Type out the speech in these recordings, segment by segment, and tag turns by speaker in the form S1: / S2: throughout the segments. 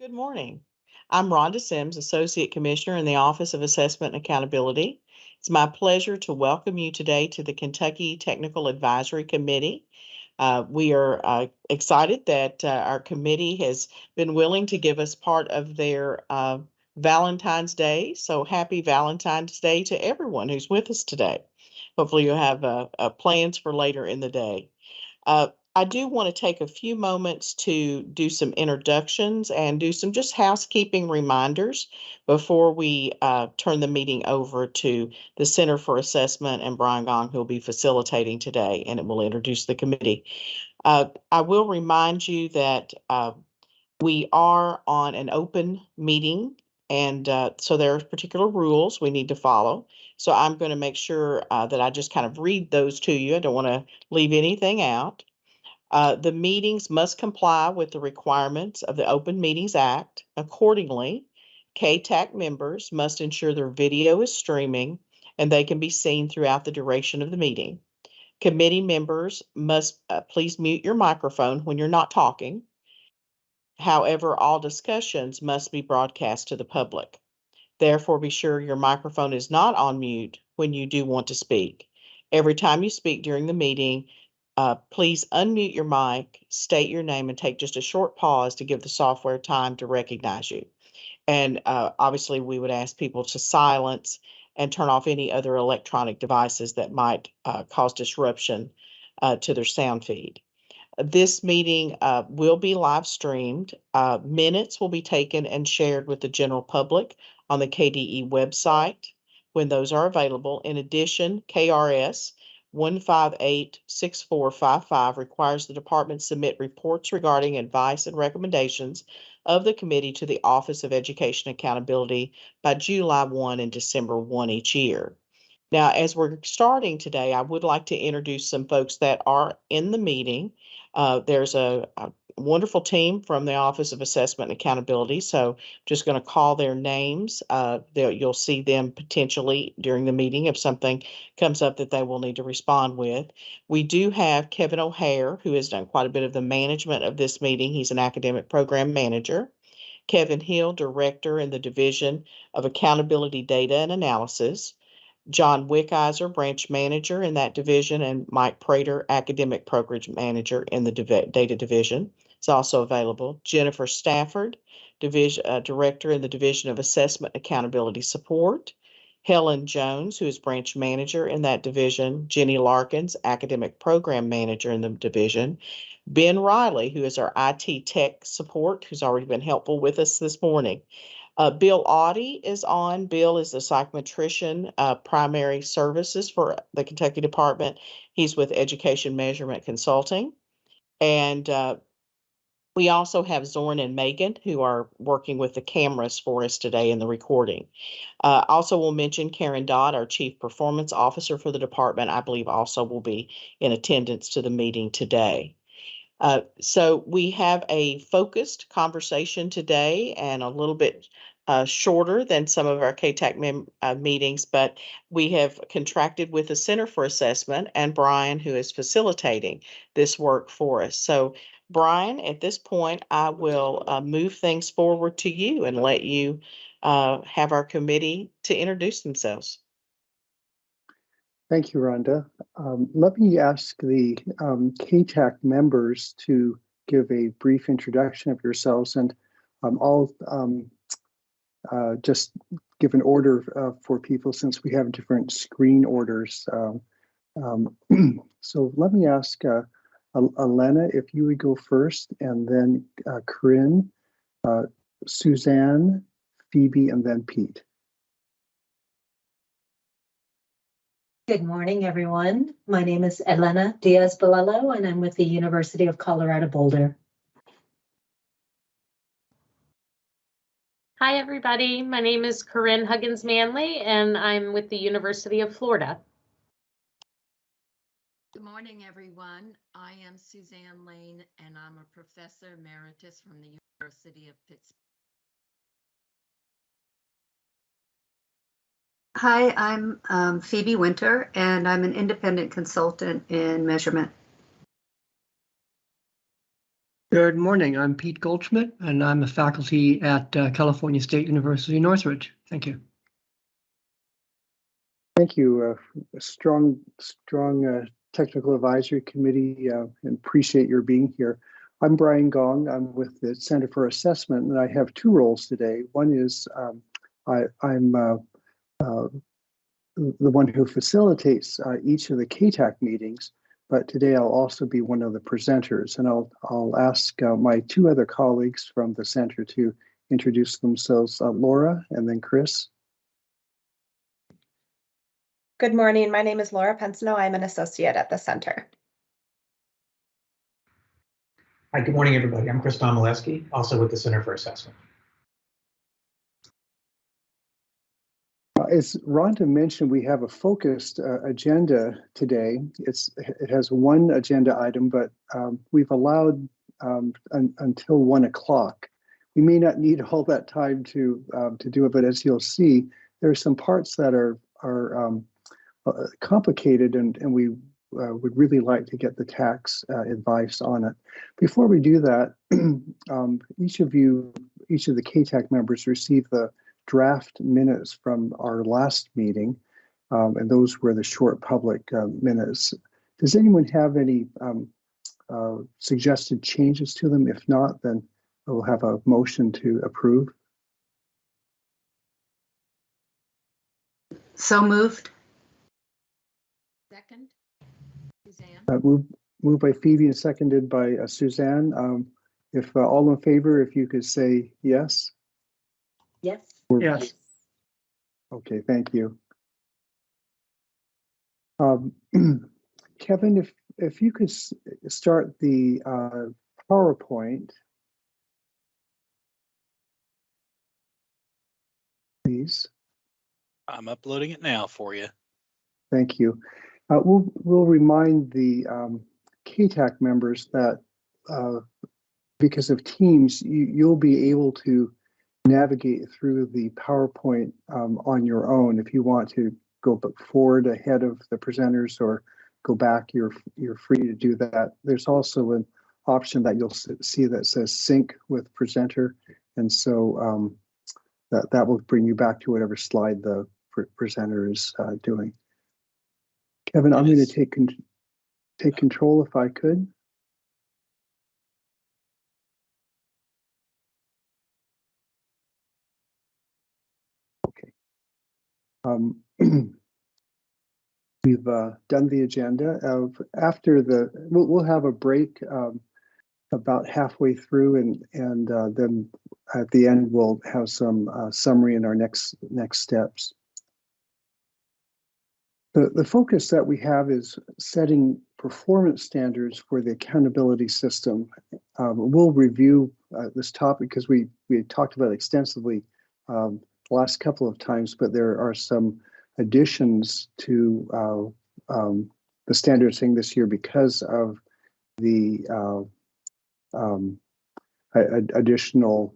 S1: Good morning. I'm Rhonda Sims, Associate Commissioner in the Office of Assessment and Accountability. It's my pleasure to welcome you today to the Kentucky Technical Advisory Committee. We are excited that our committee has been willing to give us part of their Valentine's Day. So happy Valentine's Day to everyone who's with us today. Hopefully you'll have plans for later in the day. I do want to take a few moments to do some introductions and do some just housekeeping reminders before we turn the meeting over to the Center for Assessment and Brian Gong, who will be facilitating today, and it will introduce the committee. I will remind you that we are on an open meeting, and so there are particular rules we need to follow. So I'm going to make sure that I just kind of read those to you. I don't want to leave anything out. The meetings must comply with the requirements of the Open Meetings Act. Accordingly, KTAC members must ensure their video is streaming and they can be seen throughout the duration of the meeting. Committee members must please mute your microphone when you're not talking. However, all discussions must be broadcast to the public. Therefore, be sure your microphone is not on mute when you do want to speak. Every time you speak during the meeting, please unmute your mic, state your name, and take just a short pause to give the software time to recognize you. And obviously, we would ask people to silence and turn off any other electronic devices that might cause disruption to their sound feed. This meeting will be live streamed. Minutes will be taken and shared with the general public on the KDE website when those are available. In addition, KRS 1586455 requires the department submit reports regarding advice and recommendations of the committee to the Office of Education Accountability by July 1 and December 1 each year. Now, as we're starting today, I would like to introduce some folks that are in the meeting. There's a wonderful team from the Office of Assessment and Accountability, so just going to call their names. You'll see them potentially during the meeting if something comes up that they will need to respond with. We do have Kevin O'Hare, who has done quite a bit of the management of this meeting. He's an academic program manager. Kevin Hill, Director in the Division of Accountability Data and Analysis. John Wickizer, branch manager in that division, and Mike Prater, academic program manager in the data division, is also available. Jennifer Stafford, director in the Division of Assessment Accountability Support. Helen Jones, who is branch manager in that division. Jenny Larkins, academic program manager in the division. Ben Riley, who is our IT tech support, who's already been helpful with us this morning. Bill Audie is on. Bill is the psychometrician, primary services for the Kentucky Department. He's with Education Measurement Consulting. And we also have Zorn and Megan, who are working with the cameras for us today in the recording. Also, we'll mention Karen Dodd, our Chief Performance Officer for the department, I believe also will be in attendance to the meeting today. So we have a focused conversation today and a little bit shorter than some of our KTAC meetings, but we have contracted with the Center for Assessment and Brian, who is facilitating this work for us. So Brian, at this point, I will move things forward to you and let you have our committee to introduce themselves.
S2: Thank you, Rhonda. Let me ask the KTAC members to give a brief introduction of yourselves, and I'll just give an order for people since we have different screen orders. So let me ask Elena, if you would go first, and then Corinne, Suzanne, Phoebe, and then Pete.
S3: Good morning, everyone. My name is Elena Diaz-Balalo, and I'm with the University of Colorado Boulder.
S4: Hi, everybody. My name is Corinne Huggins-Manley, and I'm with the University of Florida.
S5: Good morning, everyone. I am Suzanne Lane, and I'm a professor emeritus from the University of Pittsburgh.
S6: Hi, I'm Phoebe Winter, and I'm an independent consultant in measurement.
S7: Good morning. I'm Pete Goldschmidt, and I'm a faculty at California State University, Northridge. Thank you.
S2: Thank you. A strong technical advisory committee, and appreciate your being here. I'm Brian Gong. I'm with the Center for Assessment, and I have two roles today. One is I'm the one who facilitates each of the KTAC meetings, but today I'll also be one of the presenters, and I'll ask my two other colleagues from the center to introduce themselves, Laura and then Chris.
S8: Good morning. My name is Laura Pensino. I'm an associate at the center.
S9: Hi, good morning, everybody. I'm Chris Domaleski, also with the Center for Assessment.
S2: As Rhonda mentioned, we have a focused agenda today. It has one agenda item, but we've allowed until 1 o'clock. We may not need all that time to do it, but as you'll see, there are some parts that are complicated, and we would really like to get the tax advice on it. Before we do that, each of the KTAC members received the draft minutes from our last meeting, and those were the short public minutes. Does anyone have any suggested changes to them? If not, then we'll have a motion to approve.
S6: So moved.
S5: Second, Suzanne.
S2: Moved by Phoebe and seconded by Suzanne. If all in favor, if you could say yes.
S3: Yes.
S7: Yes.
S2: Okay, thank you. Kevin, if you could start the PowerPoint, please.
S10: I'm uploading it now for you.
S2: Thank you. We'll remind the KTAC members that because of Teams, you'll be able to navigate through the PowerPoint on your own. If you want to go forward ahead of the presenters or go back, you're free to do that. There's also an option that you'll see that says sync with presenter, and so that will bring you back to whatever slide the presenter is doing. Kevin, I'm going to take control if I could. Okay. We've done the agenda. We'll have a break about halfway through, and then at the end we'll have some summary in our next steps. The focus that we have is setting performance standards for the accountability system. We'll review this topic because we had talked about it extensively the last couple of times, but there are some additions to the standard thing this year because of the additional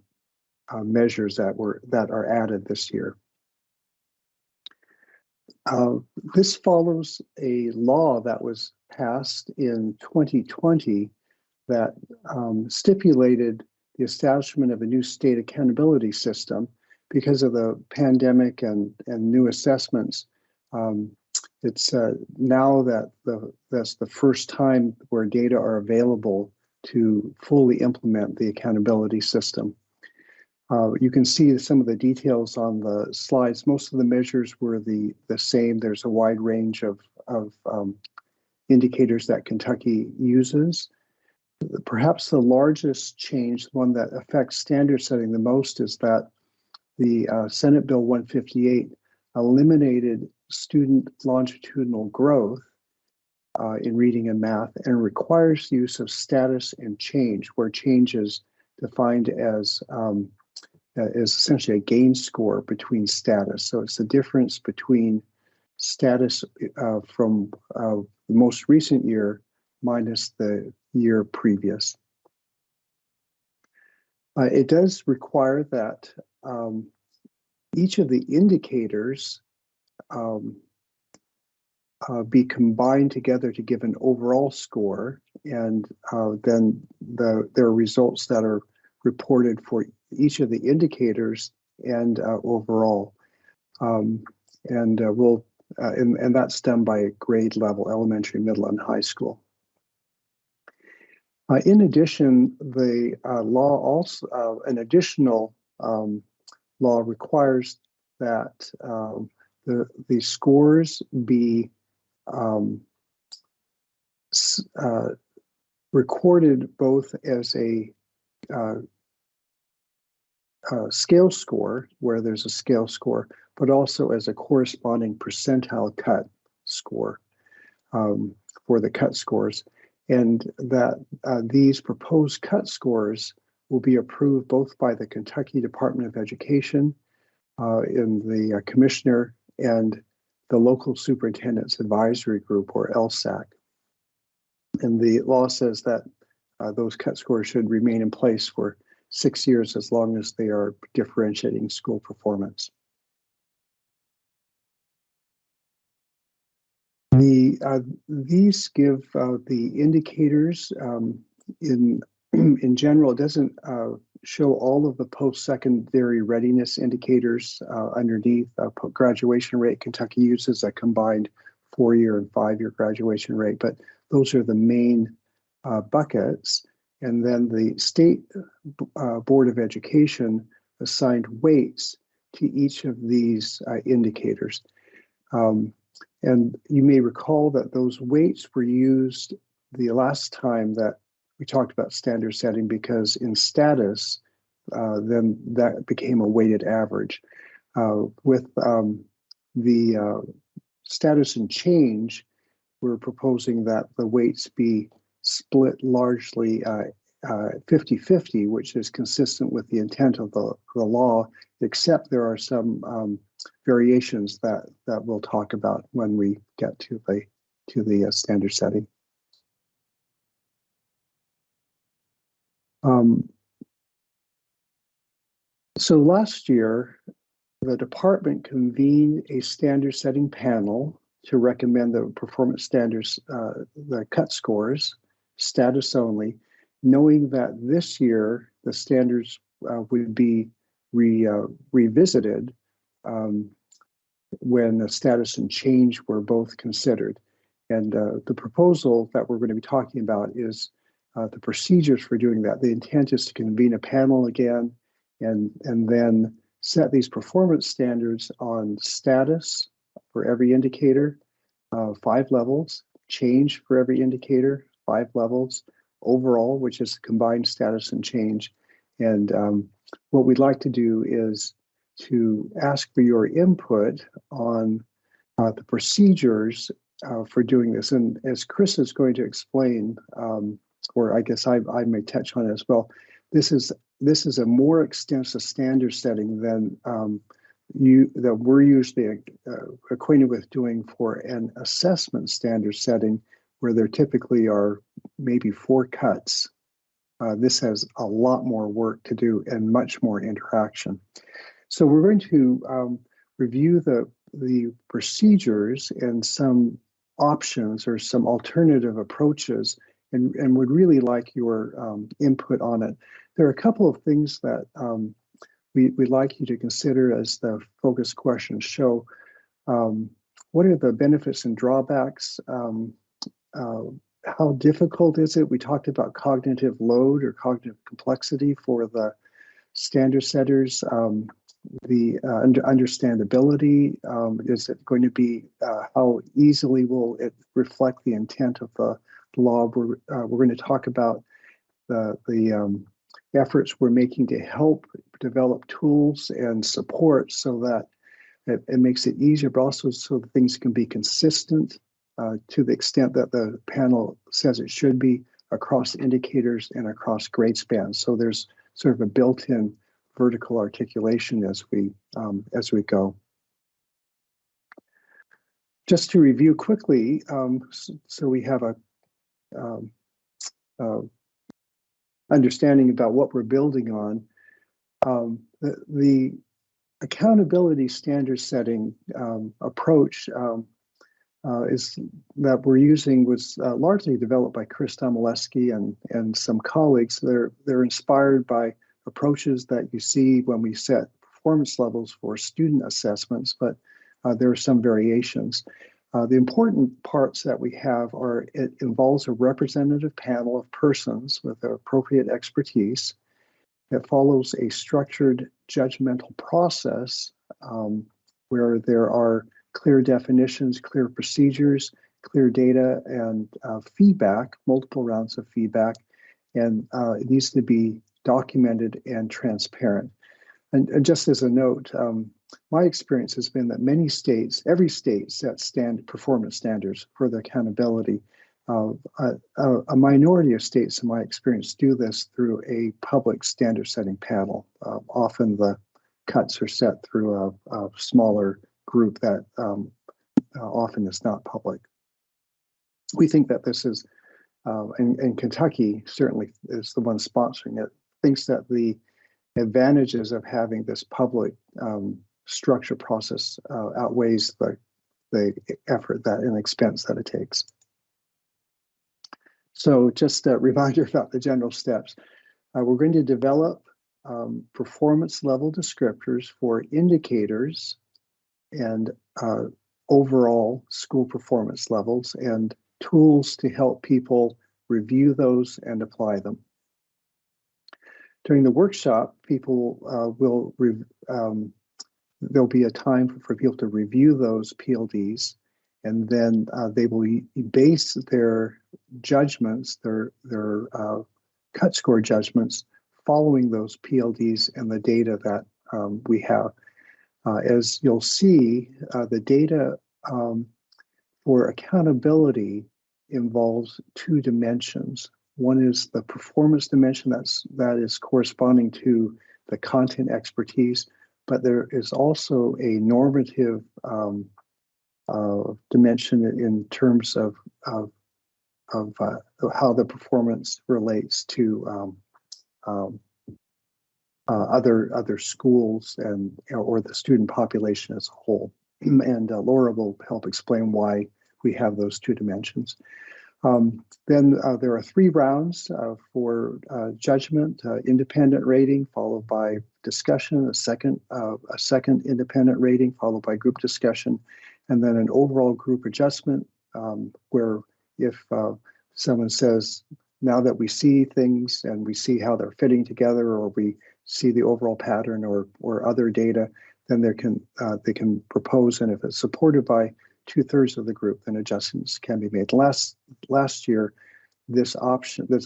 S2: measures that are added this year. This follows a law that was passed in 2020 that stipulated the establishment of a new state accountability system because of the pandemic and new assessments. It's now that's the first time where data are available to fully implement the accountability system. You can see some of the details on the slides. Most of the measures were the same. There's a wide range of indicators that Kentucky uses. Perhaps the largest change, one that affects standard setting the most, is that the Senate Bill 158 eliminated student longitudinal growth in reading and math and requires use of status and change, where change is defined as is essentially a gain score between status. So it's the difference between status from the most recent year minus the year previous. It does require that each of the indicators be combined together to give an overall score, and then there are results that are reported for each of the indicators and overall. And that's done by grade level, elementary, middle, and high school. In addition, the law also, an additional law requires that the scores be recorded both as a scale score, where there's a scale score, but also as a corresponding percentile cut score for the cut scores, and that these proposed cut scores will be approved both by the Kentucky Department of Education in the commissioner and the local superintendent's advisory group, or LSAC. And the law says that those cut scores should remain in place for 6 years as long as they are differentiating school performance. These give the indicators in general. It doesn't show all of the post-secondary readiness indicators underneath. Graduation rate, Kentucky uses a combined 4-year and 5-year graduation rate, but those are the main buckets. And then the State Board of Education assigned weights to each of these indicators. And you may recall that those weights were used the last time that we talked about standard setting, because in status, then that became a weighted average. With the status and change, we're proposing that the weights be split largely 50-50, which is consistent with the intent of the law, except there are some variations that we'll talk about when we get to the standard setting. So last year, the department convened a standard setting panel to recommend the performance standards, the cut scores, status only, knowing that this year the standards would be revisited when the status and change were both considered. And the proposal that we're going to be talking about is the procedures for doing that. The intent is to convene a panel again and then set these performance standards on status for every indicator, 5 levels, change for every indicator, 5 levels, overall, which is combined status and change. And what we'd like to do is to ask for your input on the procedures for doing this. And as Chris is going to explain, or I guess I may touch on it as well, this is a more extensive standard setting than that we're usually acquainted with doing for an assessment standard setting, where there typically are maybe 4 cuts. This has a lot more work to do and much more interaction. So we're going to review the procedures and some options or some alternative approaches, and would really like your input on it. There are a couple of things that we'd like you to consider as the focus questions show. What are the benefits and drawbacks? How difficult is it? We talked about cognitive load or cognitive complexity for the standard setters. The understandability, is it going to be, how easily will it reflect the intent of the law? We're going to talk about the efforts we're making to help develop tools and support so that it makes it easier, but also so that things can be consistent to the extent that the panel says it should be across indicators and across grade spans. So there's sort of a built-in vertical articulation as we go. Just to review quickly, so we have a understanding about what we're building on. The accountability standard setting approach is that we're using was largely developed by Chris Domaleski and some colleagues. They're inspired by approaches that you see when we set performance levels for student assessments, but there are some variations. The important parts that we have are it involves a representative panel of persons with appropriate expertise. It follows a structured judgmental process where there are clear definitions, clear procedures, clear data, and feedback, multiple rounds of feedback, and it needs to be documented and transparent. And just as a note, my experience has been that many states, every state sets performance standards for their accountability. A minority of states, in my experience, do this through a public standard setting panel. Often the cuts are set through a smaller group that often is not public. We think that this is, and Kentucky certainly is the one sponsoring it, thinks that the advantages of having this public structure process outweighs the effort and expense that it takes. So just a reminder about the general steps. We're going to develop performance level descriptors for indicators and overall school performance levels and tools to help people review those and apply them. During the workshop, people there'll be a time for people to review those PLDs, and then they will base their judgments, their cut score judgments, following those PLDs and the data that we have. As you'll see, the data for accountability involves two dimensions. One is the performance dimension that is corresponding to the content expertise, but there is also a normative dimension in terms of how the performance relates to other schools or the student population as a whole. And Laura will help explain why we have those two dimensions. Then there are 3 rounds for judgment, independent rating, followed by discussion, a second independent rating, followed by group discussion, and then an overall group adjustment where if someone says, now that we see things and we see how they're fitting together, or we see the overall pattern or other data, then they can propose, and if it's supported by 2/3 of the group, then adjustments can be made. Last year, this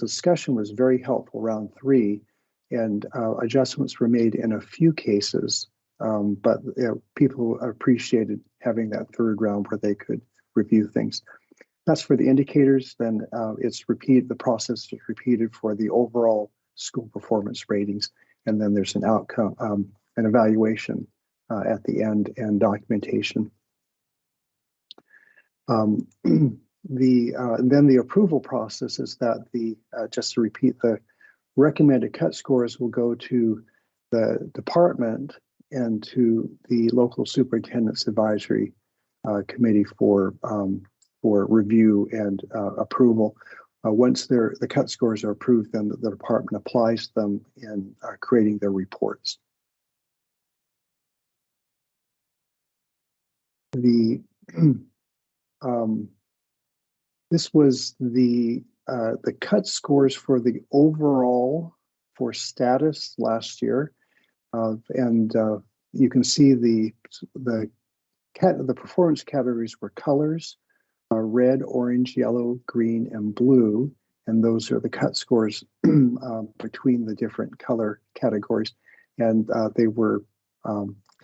S2: discussion was very helpful, round 3, and adjustments were made in a few cases, but people appreciated having that 3rd round where they could review things. That's for the indicators. Then the process is repeated for the overall school performance ratings, and then there's an outcome, an evaluation at the end, and documentation. Then the approval process is that just to repeat, the recommended cut scores will go to the department and to the local superintendent's advisory committee for review and approval. Once the cut scores are approved, then the department applies them in creating their reports. This was the cut scores for the overall for status last year, and you can see the performance categories were colors, red, orange, yellow, green, and blue, and those are the cut scores between the different color categories, and they were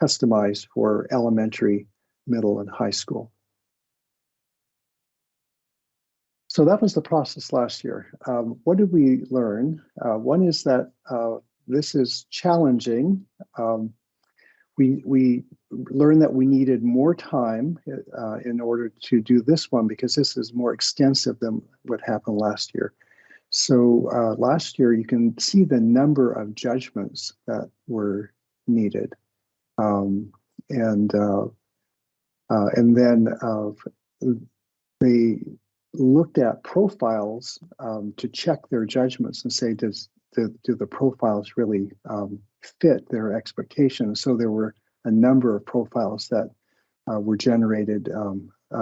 S2: customized for elementary, middle, and high school. So that was the process last year. What did we learn? One is that this is challenging. We learned that we needed more time in order to do this one, because this is more extensive than what happened last year. So last year, you can see the number of judgments that were needed. And then they looked at profiles to check their judgments and say, do the profiles really fit their expectations? So there were a number of profiles that were generated.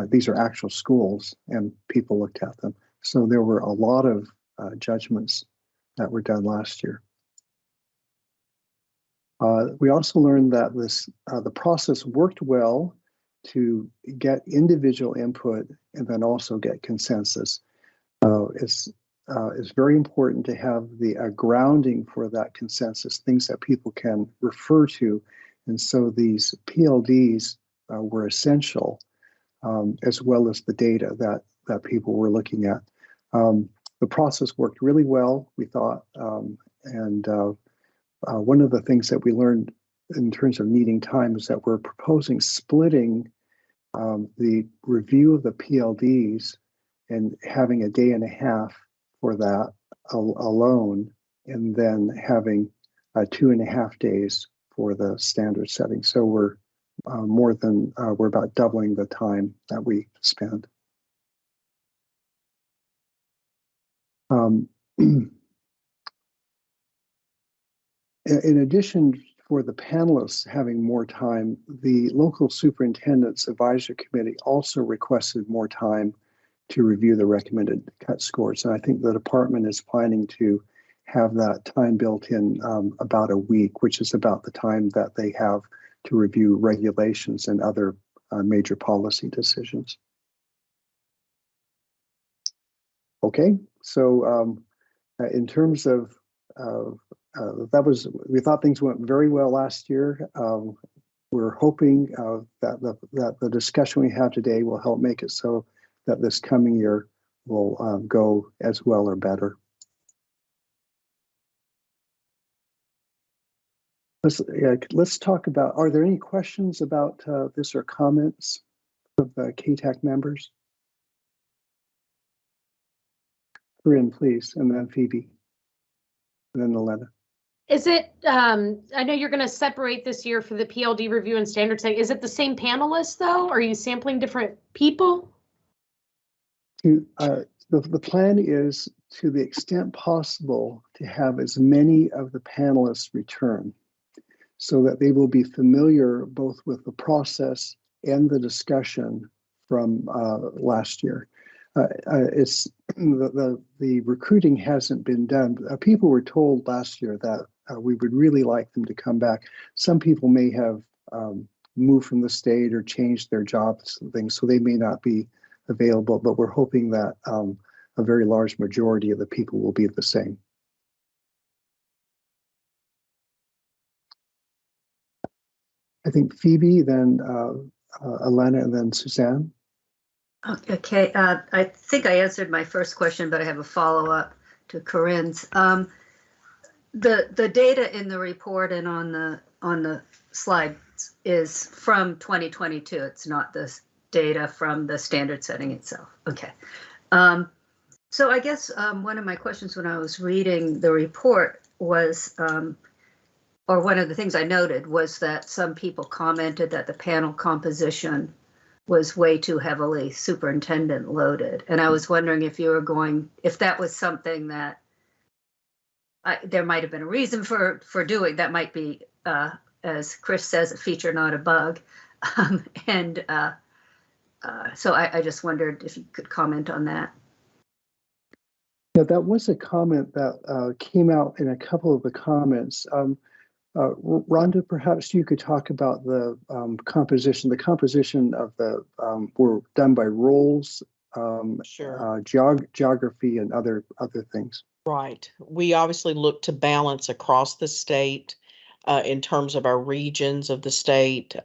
S2: These are actual schools, and people looked at them. So there were a lot of judgments that were done last year. We also learned that the process worked well to get individual input and then also get consensus. It's very important to have the grounding for that consensus, things that people can refer to. And so these PLDs were essential, as well as the data that people were looking at. The process worked really well, we thought, and one of the things that we learned in terms of needing time is that we're proposing splitting the review of the PLDs and having a day and a half for that alone, and then having 2.5 days for the standard setting. So we're we're about doubling the time that we spend. In addition, for the panelists having more time, the local superintendent's advisory committee also requested more time to review the recommended cut scores. And I think the department is planning to have that time built in about a week, which is about the time that they have to review regulations and other major policy decisions. Okay, so in terms of we thought things went very well last year. We're hoping that the discussion we have today will help make it so that this coming year will go as well or better. Let's talk about, are there any questions about this or comments of the KTAC members? Corinne, please, and then Phoebe, and then Elena.
S4: Is it, I know you're going to separate this year for the PLD review and standard setting. Is it the same panelists though? Are you sampling different people?
S2: The plan is, to the extent possible, to have as many of the panelists return so that they will be familiar both with the process and the discussion from last year. It's the recruiting hasn't been done. People were told last year that we would really like them to come back. Some people may have moved from the state or changed their jobs and things, so they may not be available, but we're hoping that a very large majority of the people will be the same. I think Phoebe, then Elena, and then Suzanne.
S6: Okay, I think I answered my first question, but I have a follow-up to Corinne's. The data in the report and on the slide is from 2022. It's not the data from the standard setting itself. Okay. So I guess one of my questions when I was reading the report was, or one of the things I noted was that some people commented that the panel composition was way too heavily superintendent loaded. And I was wondering if you were if that was something that there might have been a reason for doing. That might be, as Chris says, a feature, not a bug. So I just wondered if you could comment on that.
S2: Yeah, that was a comment that came out in a couple of the comments. Rhonda, perhaps you could talk about the composition. The composition of the were done by roles,
S1: Sure.
S2: Geography, and other things.
S1: Right. We obviously look to balance across the state in terms of our regions of the state.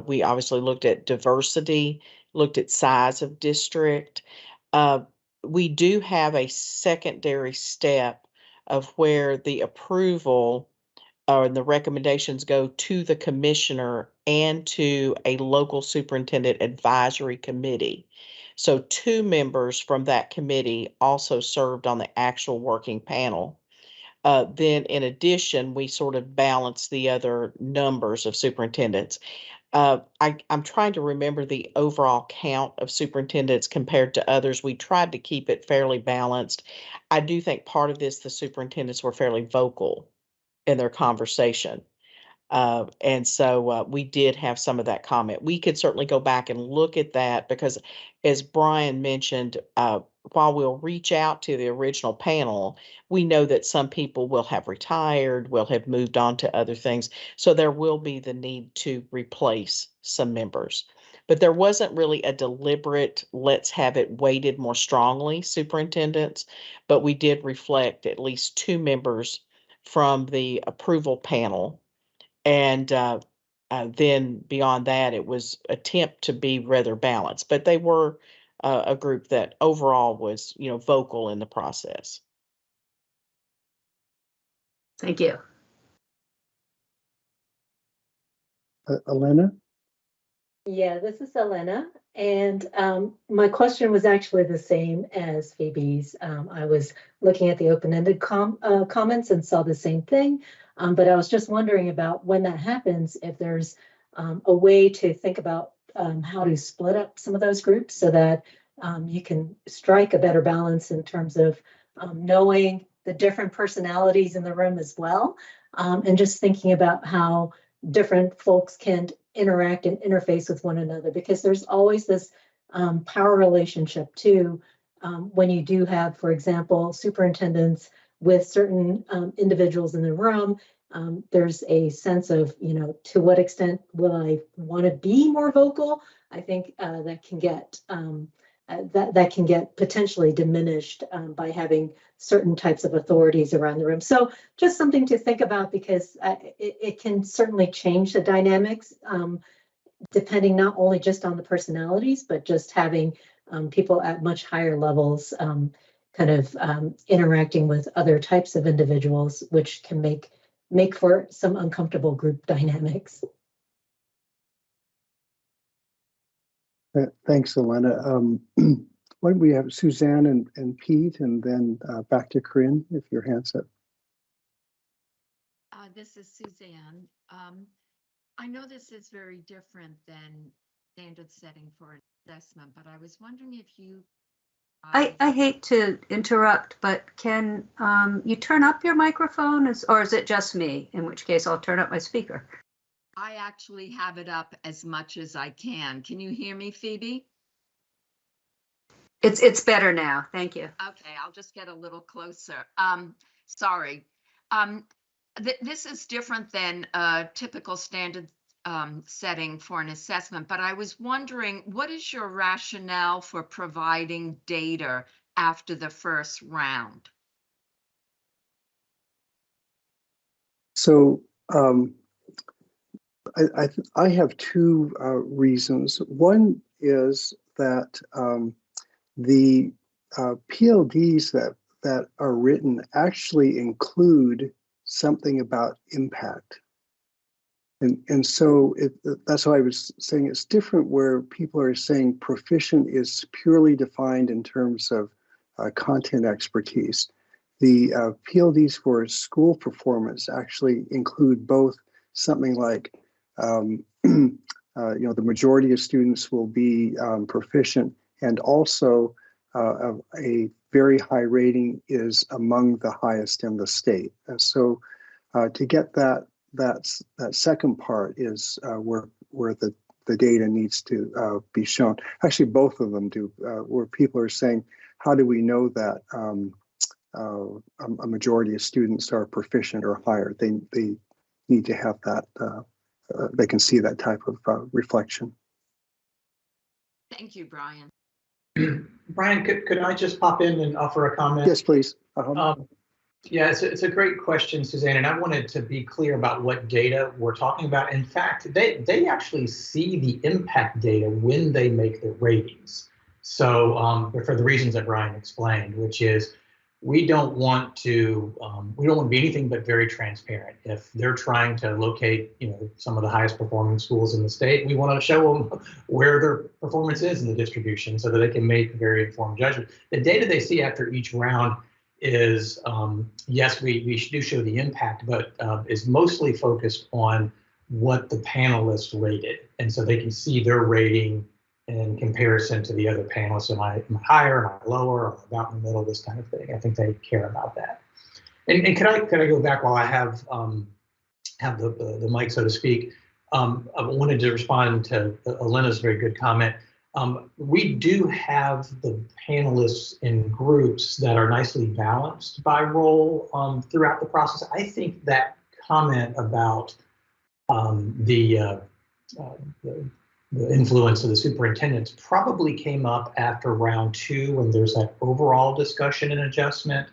S1: We obviously looked at diversity, looked at size of district. We do have a secondary step of where the approval or the recommendations go to the commissioner and to a local superintendent advisory committee. So 2 members from that committee also served on the actual working panel. Then in addition, we sort of balance the other numbers of superintendents. I'm trying to remember the overall count of superintendents compared to others. We tried to keep it fairly balanced. I do think part of this, the superintendents were fairly vocal in their conversation. And so we did have some of that comment. We could certainly go back and look at that because, as Brian mentioned, while we'll reach out to the original panel, we know that some people will have retired, will have moved on to other things. So there will be the need to replace some members. But there wasn't really a deliberate, let's have it weighted more strongly, superintendents, but we did reflect at least 2 members from the approval panel. And then beyond that, it was attempt to be rather balanced, but they were a group that overall was, vocal in the process.
S6: Thank you.
S2: Elena?
S3: Yeah, this is Elena, and my question was actually the same as Phoebe's. I was looking at the open-ended comments and saw the same thing, but I was just wondering about when that happens, if there's a way to think about how to split up some of those groups so that you can strike a better balance in terms of knowing the different personalities in the room as well, and just thinking about how different folks can interact and interface with one another, because there's always this power relationship too. When you do have, for example, superintendents with certain individuals in the room, there's a sense of, to what extent will I want to be more vocal? I think that can get that can get potentially diminished by having certain types of authorities around the room. So just something to think about, because it can certainly change the dynamics depending not only just on the personalities, but just having people at much higher levels interacting with other types of individuals, which can make for some uncomfortable group dynamics.
S2: Thanks, Elena. Why don't we have Suzanne and Pete, and then back to Corinne, if your hand's up.
S5: This is Suzanne. I know this is very different than standard setting for an assessment, but I was wondering if you...
S6: I hate to interrupt, but can you turn up your microphone, or is it just me? In which case I'll turn up my speaker.
S5: I actually have it up as much as I can. Can you hear me, Phoebe?
S6: It's better now. Thank you.
S5: Okay, I'll just get a little closer. Sorry. This is different than a typical standard setting for an assessment, but I was wondering, what is your rationale for providing data after the first round?
S2: So I have 2 reasons. One is that the PLDs that are written actually include something about impact. And so that's why I was saying it's different, where people are saying proficient is purely defined in terms of content expertise. The PLDs for school performance actually include both something like, the majority of students will be proficient, and also a very high rating is among the highest in the state. And so to get that second part is where the data needs to be shown. Actually, both of them do, where people are saying, how do we know that a majority of students are proficient or higher? They need to have that, they can see that type of reflection.
S5: Thank you, Brian.
S9: Brian, could I just pop in and offer a comment?
S2: Yes, please.
S9: Yeah, it's a great question, Suzanne, and I wanted to be clear about what data we're talking about. In fact, they actually see the impact data when they make their ratings. So for the reasons that Brian explained, which is we don't want to be anything but very transparent. If they're trying to locate, some of the highest performing schools in the state, we want to show them where their performance is in the distribution so that they can make very informed judgment. The data they see after each round is, yes, we do show the impact, but is mostly focused on what the panelists rated. And so they can see their rating in comparison to the other panelists. Am I higher, am I lower, am I about in the middle, this kind of thing. I think they care about that. And could I go back while I have the mic, so to speak? I wanted to respond to Elena's very good comment. We do have the panelists in groups that are nicely balanced by role throughout the process. I think that comment about the influence of the superintendents probably came up after round 2 when there's that overall discussion and adjustment.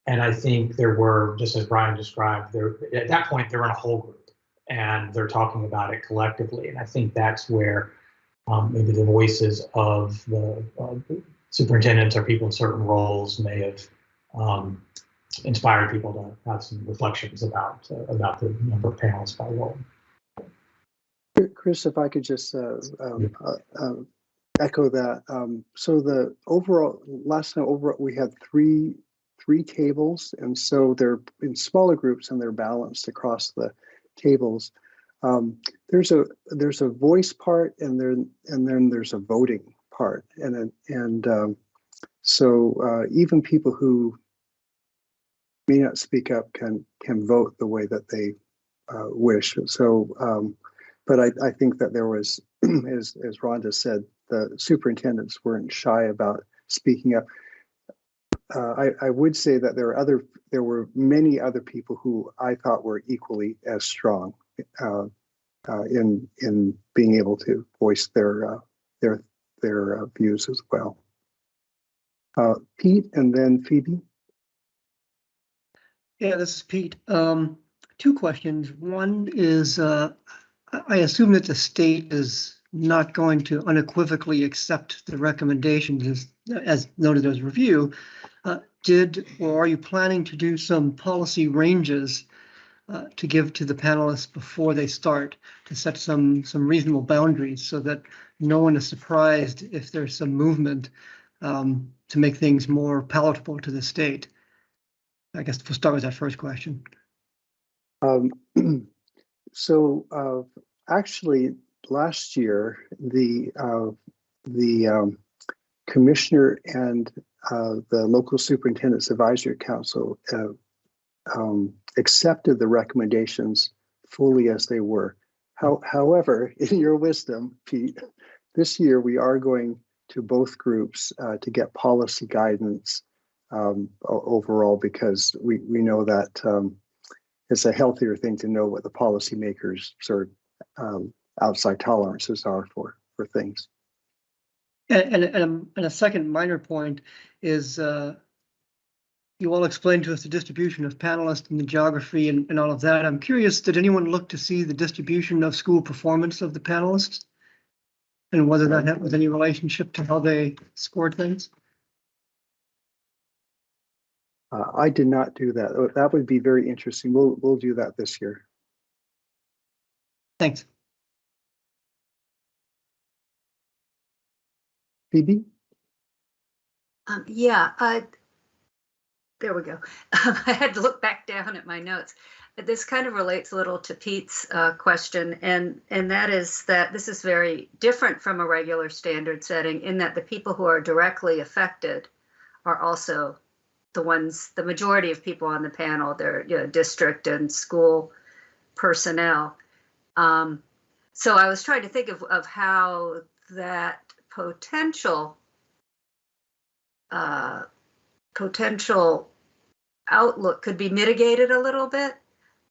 S9: And I think there were, just as Brian described, at that point they're in a whole group and they're talking about it collectively. And I think that's where maybe the voices of the superintendents or people in certain roles may have inspired people to have some reflections about the number of panelists by role.
S2: Chris, if I could just echo that. So the overall, last time over, we had three tables, and so they're in smaller groups and they're balanced across the tables. There's a voice part, and then there's a voting part, so even people who may not speak up can vote the way that they wish. So, but I think that there was, as Rhonda said, the superintendents weren't shy about speaking up. I would say that there were many other people who I thought were equally as strong in being able to voice their views as well. Pete, and then Phoebe.
S7: Yeah, this is Pete. 2 questions. One is, I assume that the state is not going to unequivocally accept the recommendations as noted as review. Or are you planning to do some policy ranges to give to the panelists before they start, to set some reasonable boundaries so that no one is surprised if there's some movement to make things more palatable to the state? I guess we'll start with that first question.
S2: Actually, last year, the commissioner and the local superintendent's advisory council accepted the recommendations fully as they were. However, in your wisdom, Pete, this year we are going to both groups to get policy guidance overall, because we know that it's a healthier thing to know what the policymakers' sort of outside tolerances are for things.
S7: And a second minor point is you all explained to us the distribution of panelists and the geography and all of that. I'm curious, did anyone look to see the distribution of school performance of the panelists and whether that had with any relationship to how they scored things?
S2: I did not do that. That would be very interesting. We'll do that this year.
S7: Thanks.
S2: Phoebe?
S6: There we go. I had to look back down at my notes. This kind of relates a little to Pete's question, and that is that this is very different from a regular standard setting in that the people who are directly affected are also the majority of people on the panel. They're district and school personnel. So I was trying to think of how that potential outlook could be mitigated a little bit,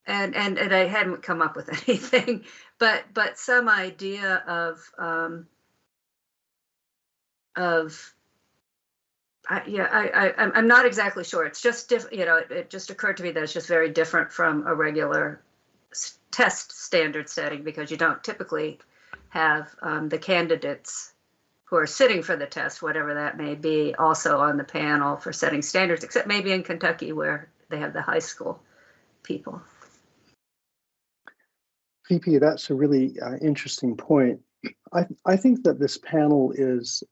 S6: and I hadn't come up with anything, but some idea I'm not exactly sure. It's just it just occurred to me that it's just very different from a regular test standard setting, because you don't typically have the candidates who are sitting for the test, whatever that may be, also on the panel for setting standards, except maybe in Kentucky where they have the high school people.
S2: VP, that's a really interesting point. I think that this panel is,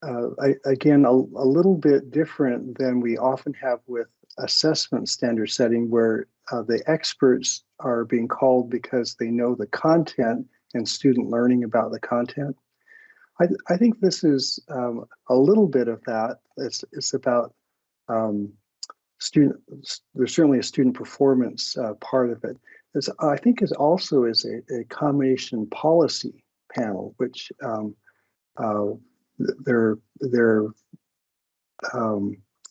S2: again, a little bit different than we often have with assessment standard setting, where the experts are being called because they know the content and student learning about the content. I think this is a little bit of that. It's about student. There's certainly a student performance part of it. I think is also is a combination policy panel, which they're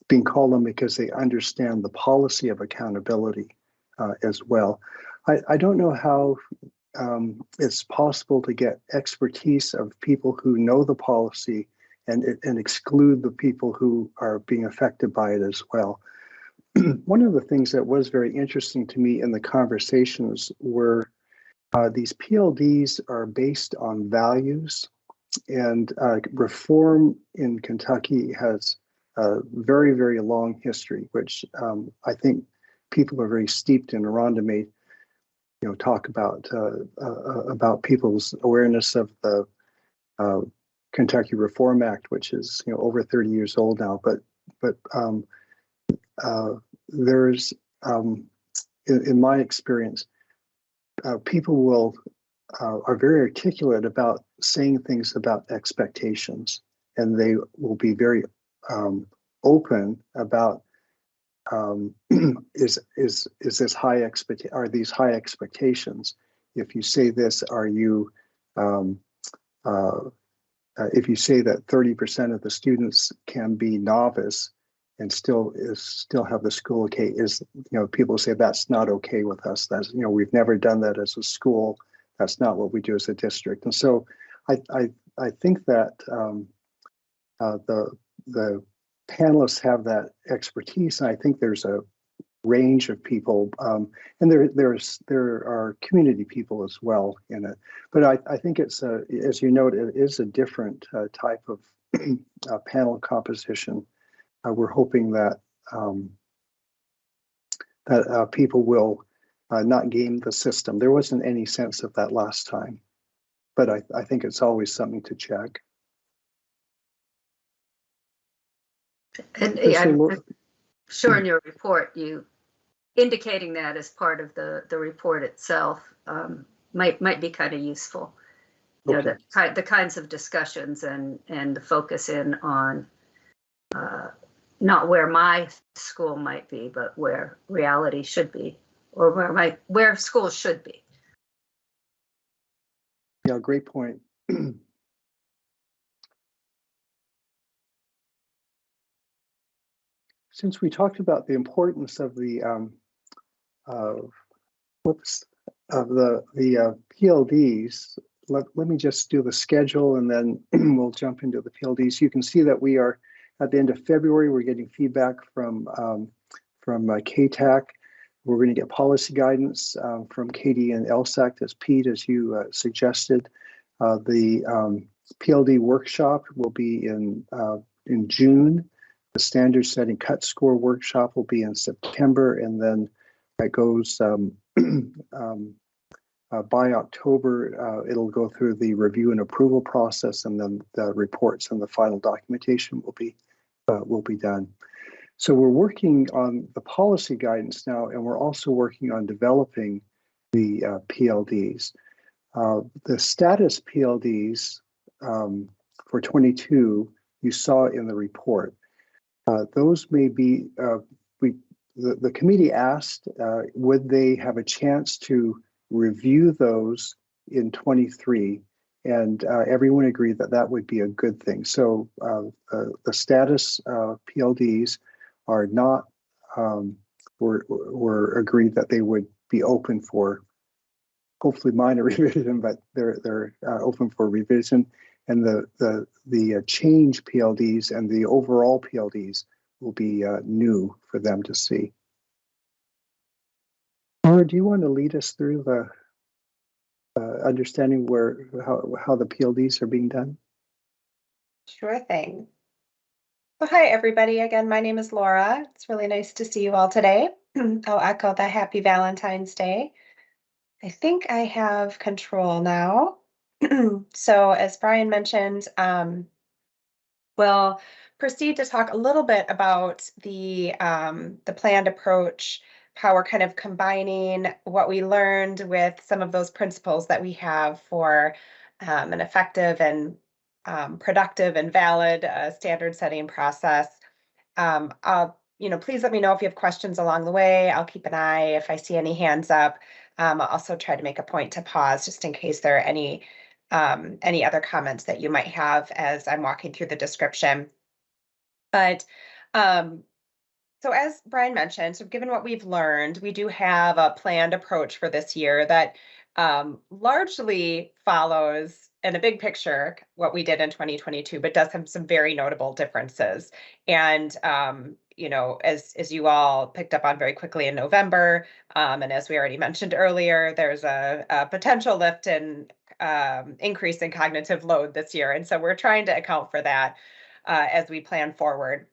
S2: being called on because they understand the policy of accountability as well. I don't know how it's possible to get expertise of people who know the policy and exclude the people who are being affected by it as well. One of the things that was very interesting to me in the conversations were these PLDs are based on values, and reform in Kentucky has a very, very long history, which I think people are very steeped in. Rhonda may, talk about people's awareness of the Kentucky Reform Act, which is over 30 years old now. But there's in my experience, people are very articulate about saying things about expectations, and they will be very open about is this are these high expectations? If you say this, are you if you say that 30% of the students can be novice and still have the school okay, people say that's not okay with us. That's we've never done that as a school. That's not what we do as a district. And so I think that the panelists have that expertise, and I think there's a range of people, and there are community people as well in it. But I think it's as you note, it is a different type of panel composition. We're hoping that that people will not game the system. There wasn't any sense of that last time, but I think it's always something to check.
S6: And I'm sure in your report, you indicating that as part of the report itself might be kind of useful. Okay. The kinds of discussions and the focus in on not where my school might be, but where reality should be, or where schools should be.
S2: Yeah, great point. Since we talked about the importance of the PLDs, let me just do the schedule, and then we'll jump into the PLDs. You can see that we are at the end of February. We're getting feedback from KTAC. We're going to get policy guidance from Katie and LSAC, as Pete, as you suggested. The PLD workshop will be in June. The standard setting cut score workshop will be in September, and then it goes by October. It'll go through the review and approval process, and then the reports and the final documentation will be done. So we're working on the policy guidance now, and we're also working on developing the PLDs. The status PLDs for 22 you saw in the report. Those may be, the committee asked, would they have a chance to review those in 23, and everyone agreed that that would be a good thing. So the status PLDs are not, were agreed that they would be open for hopefully minor revision, but they're open for revision. And the change PLDs and the overall PLDs will be new for them to see. Laura, do you want to lead us through the understanding how the PLDs are being done?
S8: Sure thing. Well, hi, everybody. Again, my name is Laura. It's really nice to see you all today. I'll echo the happy Valentine's Day. I think I have control now. So as Brian mentioned, we'll proceed to talk a little bit about the planned approach how we're kind of combining what we learned with some of those principles that we have for an effective and productive and valid standard setting process. Please let me know if you have questions along the way. I'll keep an eye if I see any hands up. I'll also try to make a point to pause just in case there are any other comments that you might have as I'm walking through the description. But so as Brian mentioned, so given what we've learned, we do have a planned approach for this year that largely follows in a big picture what we did in 2022, but does have some very notable differences. And as you all picked up on very quickly in November, and as we already mentioned earlier, there's a potential lift in increase in cognitive load this year. And so we're trying to account for that as we plan forward.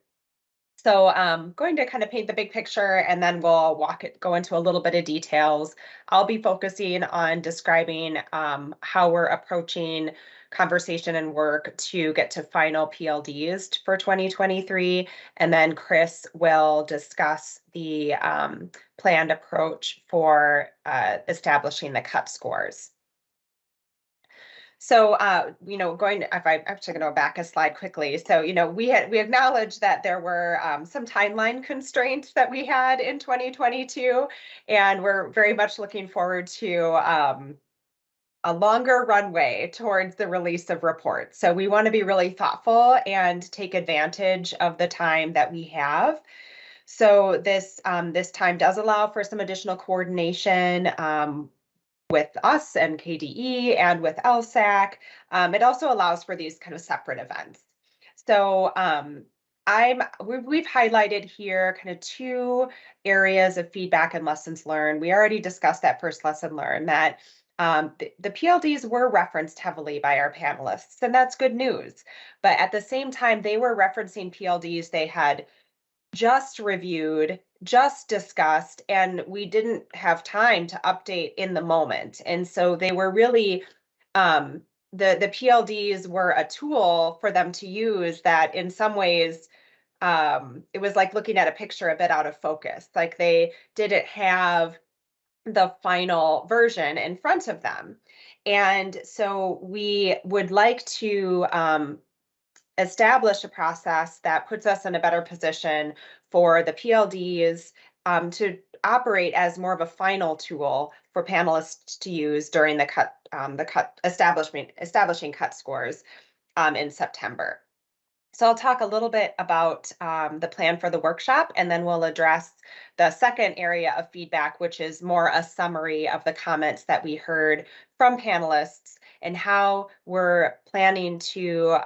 S8: So I'm going to kind of paint the big picture and then we'll go into a little bit of details. I'll be focusing on describing how we're approaching conversation and work to get to final PLDs for 2023. And then Chris will discuss the planned approach for establishing the cut scores. So, if I'm actually going to go back a slide quickly. So, we acknowledged that there were some timeline constraints that we had in 2022, and we're very much looking forward to a longer runway towards the release of reports. So we want to be really thoughtful and take advantage of the time that we have. So this time does allow for some additional coordination with us and KDE and with LSAC. It also allows for these kind of separate events. So we've highlighted here kind of two areas of feedback and lessons learned. We already discussed that first lesson learned, that the PLDs were referenced heavily by our panelists, and that's good news. But at the same time, they were referencing PLDs they had just reviewed, just discussed, and we didn't have time to update in the moment. And so they were really, the PLDs were a tool for them to use that in some ways, it was like looking at a picture a bit out of focus. Like they didn't have the final version in front of them. And so we would like to establish a process that puts us in a better position for the PLDs to operate as more of a final tool for panelists to use during the establishing cut scores in September. So I'll talk a little bit about the plan for the workshop, and then we'll address the second area of feedback, which is more a summary of the comments that we heard from panelists and how we're planning to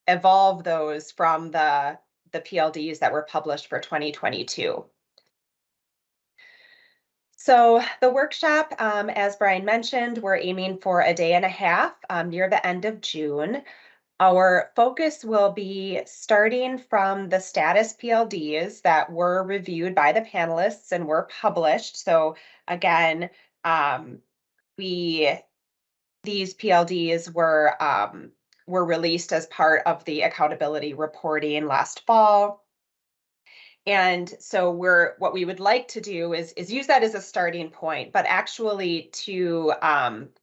S8: evolve those from the PLDs that were published for 2022. So the workshop, as Brian mentioned, we're aiming for a day and a half near the end of June. Our focus will be starting from the status PLDs that were reviewed by the panelists and were published. So again, these PLDs were released as part of the accountability reporting last fall. And so what we would like to do is use that as a starting point, but actually to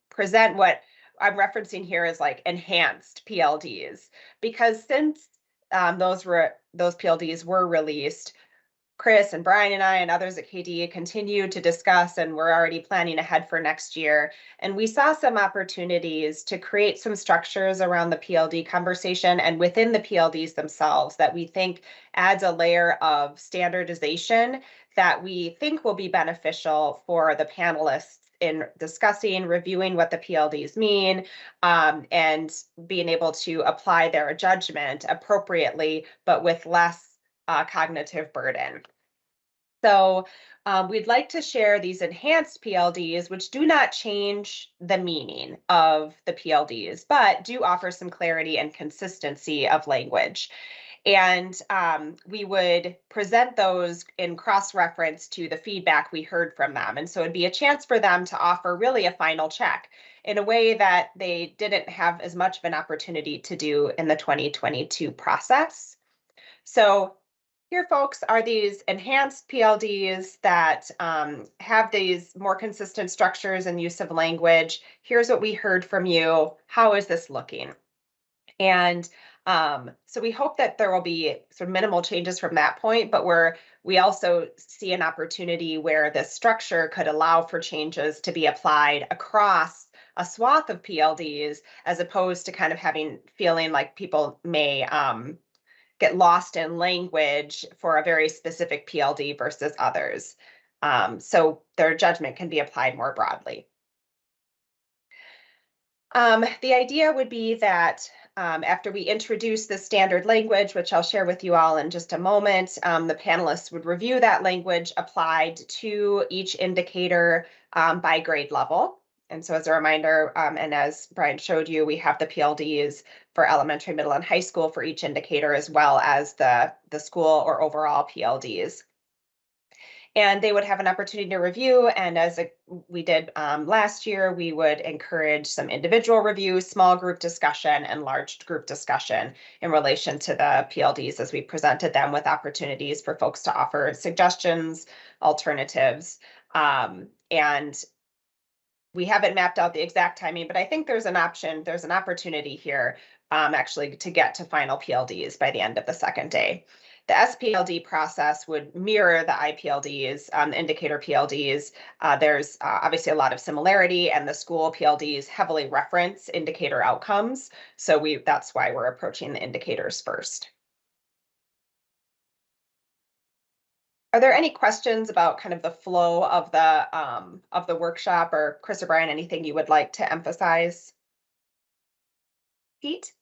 S8: present what I'm referencing here as like enhanced PLDs, because since those PLDs were released, Chris and Brian and I and others at KDE continue to discuss, and we're already planning ahead for next year. And we saw some opportunities to create some structures around the PLD conversation and within the PLDs themselves that we think adds a layer of standardization that we think will be beneficial for the panelists in discussing, reviewing what the PLDs mean, and being able to apply their judgment appropriately, but with less cognitive burden. So we'd like to share these enhanced PLDs, which do not change the meaning of the PLDs, but do offer some clarity and consistency of language. And we would present those in cross-reference to the feedback we heard from them. And so it'd be a chance for them to offer really a final check in a way that they didn't have as much of an opportunity to do in the 2022 process. So here, folks, are these enhanced PLDs that have these more consistent structures and use of language. Here's what we heard from you. How is this looking? And so we hope that there will be sort of minimal changes from that point, but we also see an opportunity where this structure could allow for changes to be applied across a swath of PLDs, as opposed to kind of feeling like people may get lost in language for a very specific PLD versus others. So their judgment can be applied more broadly. The idea would be that after we introduce the standard language, which I'll share with you all in just a moment, the panelists would review that language applied to each indicator by grade level. And so as a reminder, and as Brian showed you, we have the PLDs for elementary, middle, and high school for each indicator, as well as the school or overall PLDs. And they would have an opportunity to review. And as we did last year, we would encourage some individual review, small group discussion, and large group discussion in relation to the PLDs as we presented them, with opportunities for folks to offer suggestions, alternatives. And we haven't mapped out the exact timing, but I think there's an opportunity here actually to get to final PLDs by the end of the second day. The SPLD process would mirror the IPLDs, indicator PLDs. There's obviously a lot of similarity, and the school PLDs heavily reference indicator outcomes. So that's why we're approaching the indicators first. Are there any questions about kind of the flow of the workshop, or Chris or Brian, anything you would like to emphasize? Pete?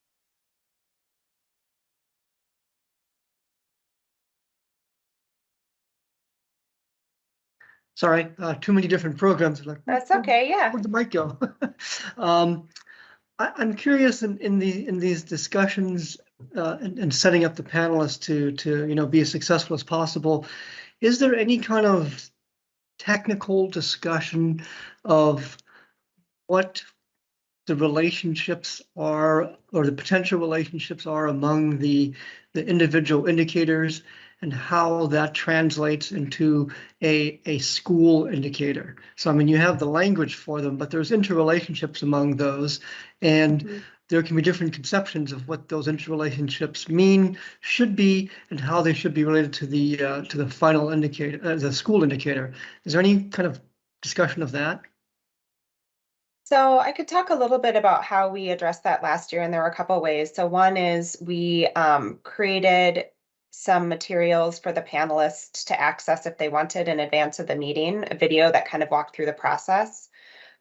S7: Sorry, too many different programs. Like,
S8: that's okay. Yeah.
S7: Where'd the mic go? I'm curious in these discussions and setting up the panelists to be as successful as possible. Is there any kind of technical discussion of what the relationships are, or the potential relationships are, among the individual indicators, and how that translates into a school indicator? So, I mean, you have the language for them, but there's interrelationships among those, and there can be different conceptions of what those interrelationships mean, should be, and how they should be related to the final indicator, the school indicator. Is there any kind of discussion of that?
S8: So I could talk a little bit about how we addressed that last year, and there were a couple of ways. So one is we created some materials for the panelists to access if they wanted in advance of the meeting, a video that kind of walked through the process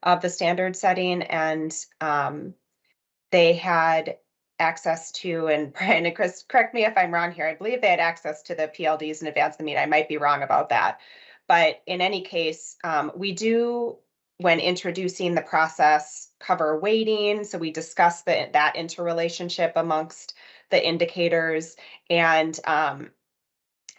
S8: of the standard setting, and they had access to, and Brian and Chris, correct me if I'm wrong here, I believe they had access to the PLDs in advance of the meeting. I might be wrong about that. But in any case, we do, when introducing the process, cover weighting. So we discuss that interrelationship amongst the indicators. And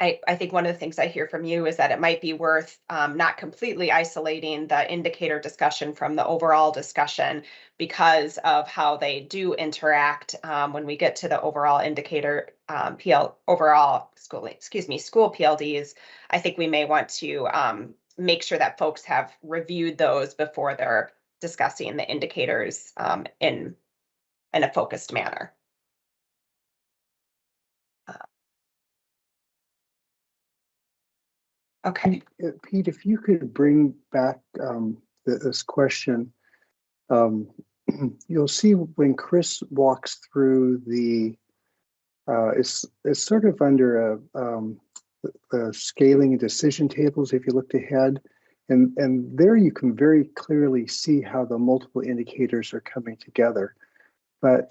S8: I think one of the things I hear from you is that it might be worth not completely isolating the indicator discussion from the overall discussion, because of how they do interact when we get to the overall indicator school PLDs. I think we may want to make sure that folks have reviewed those before they're discussing the indicators in a focused manner. Okay.
S2: Pete, if you could bring back this question, you'll see when Chris walks through it's sort of under the scaling and decision tables, if you looked ahead, and there you can very clearly see how the multiple indicators are coming together. But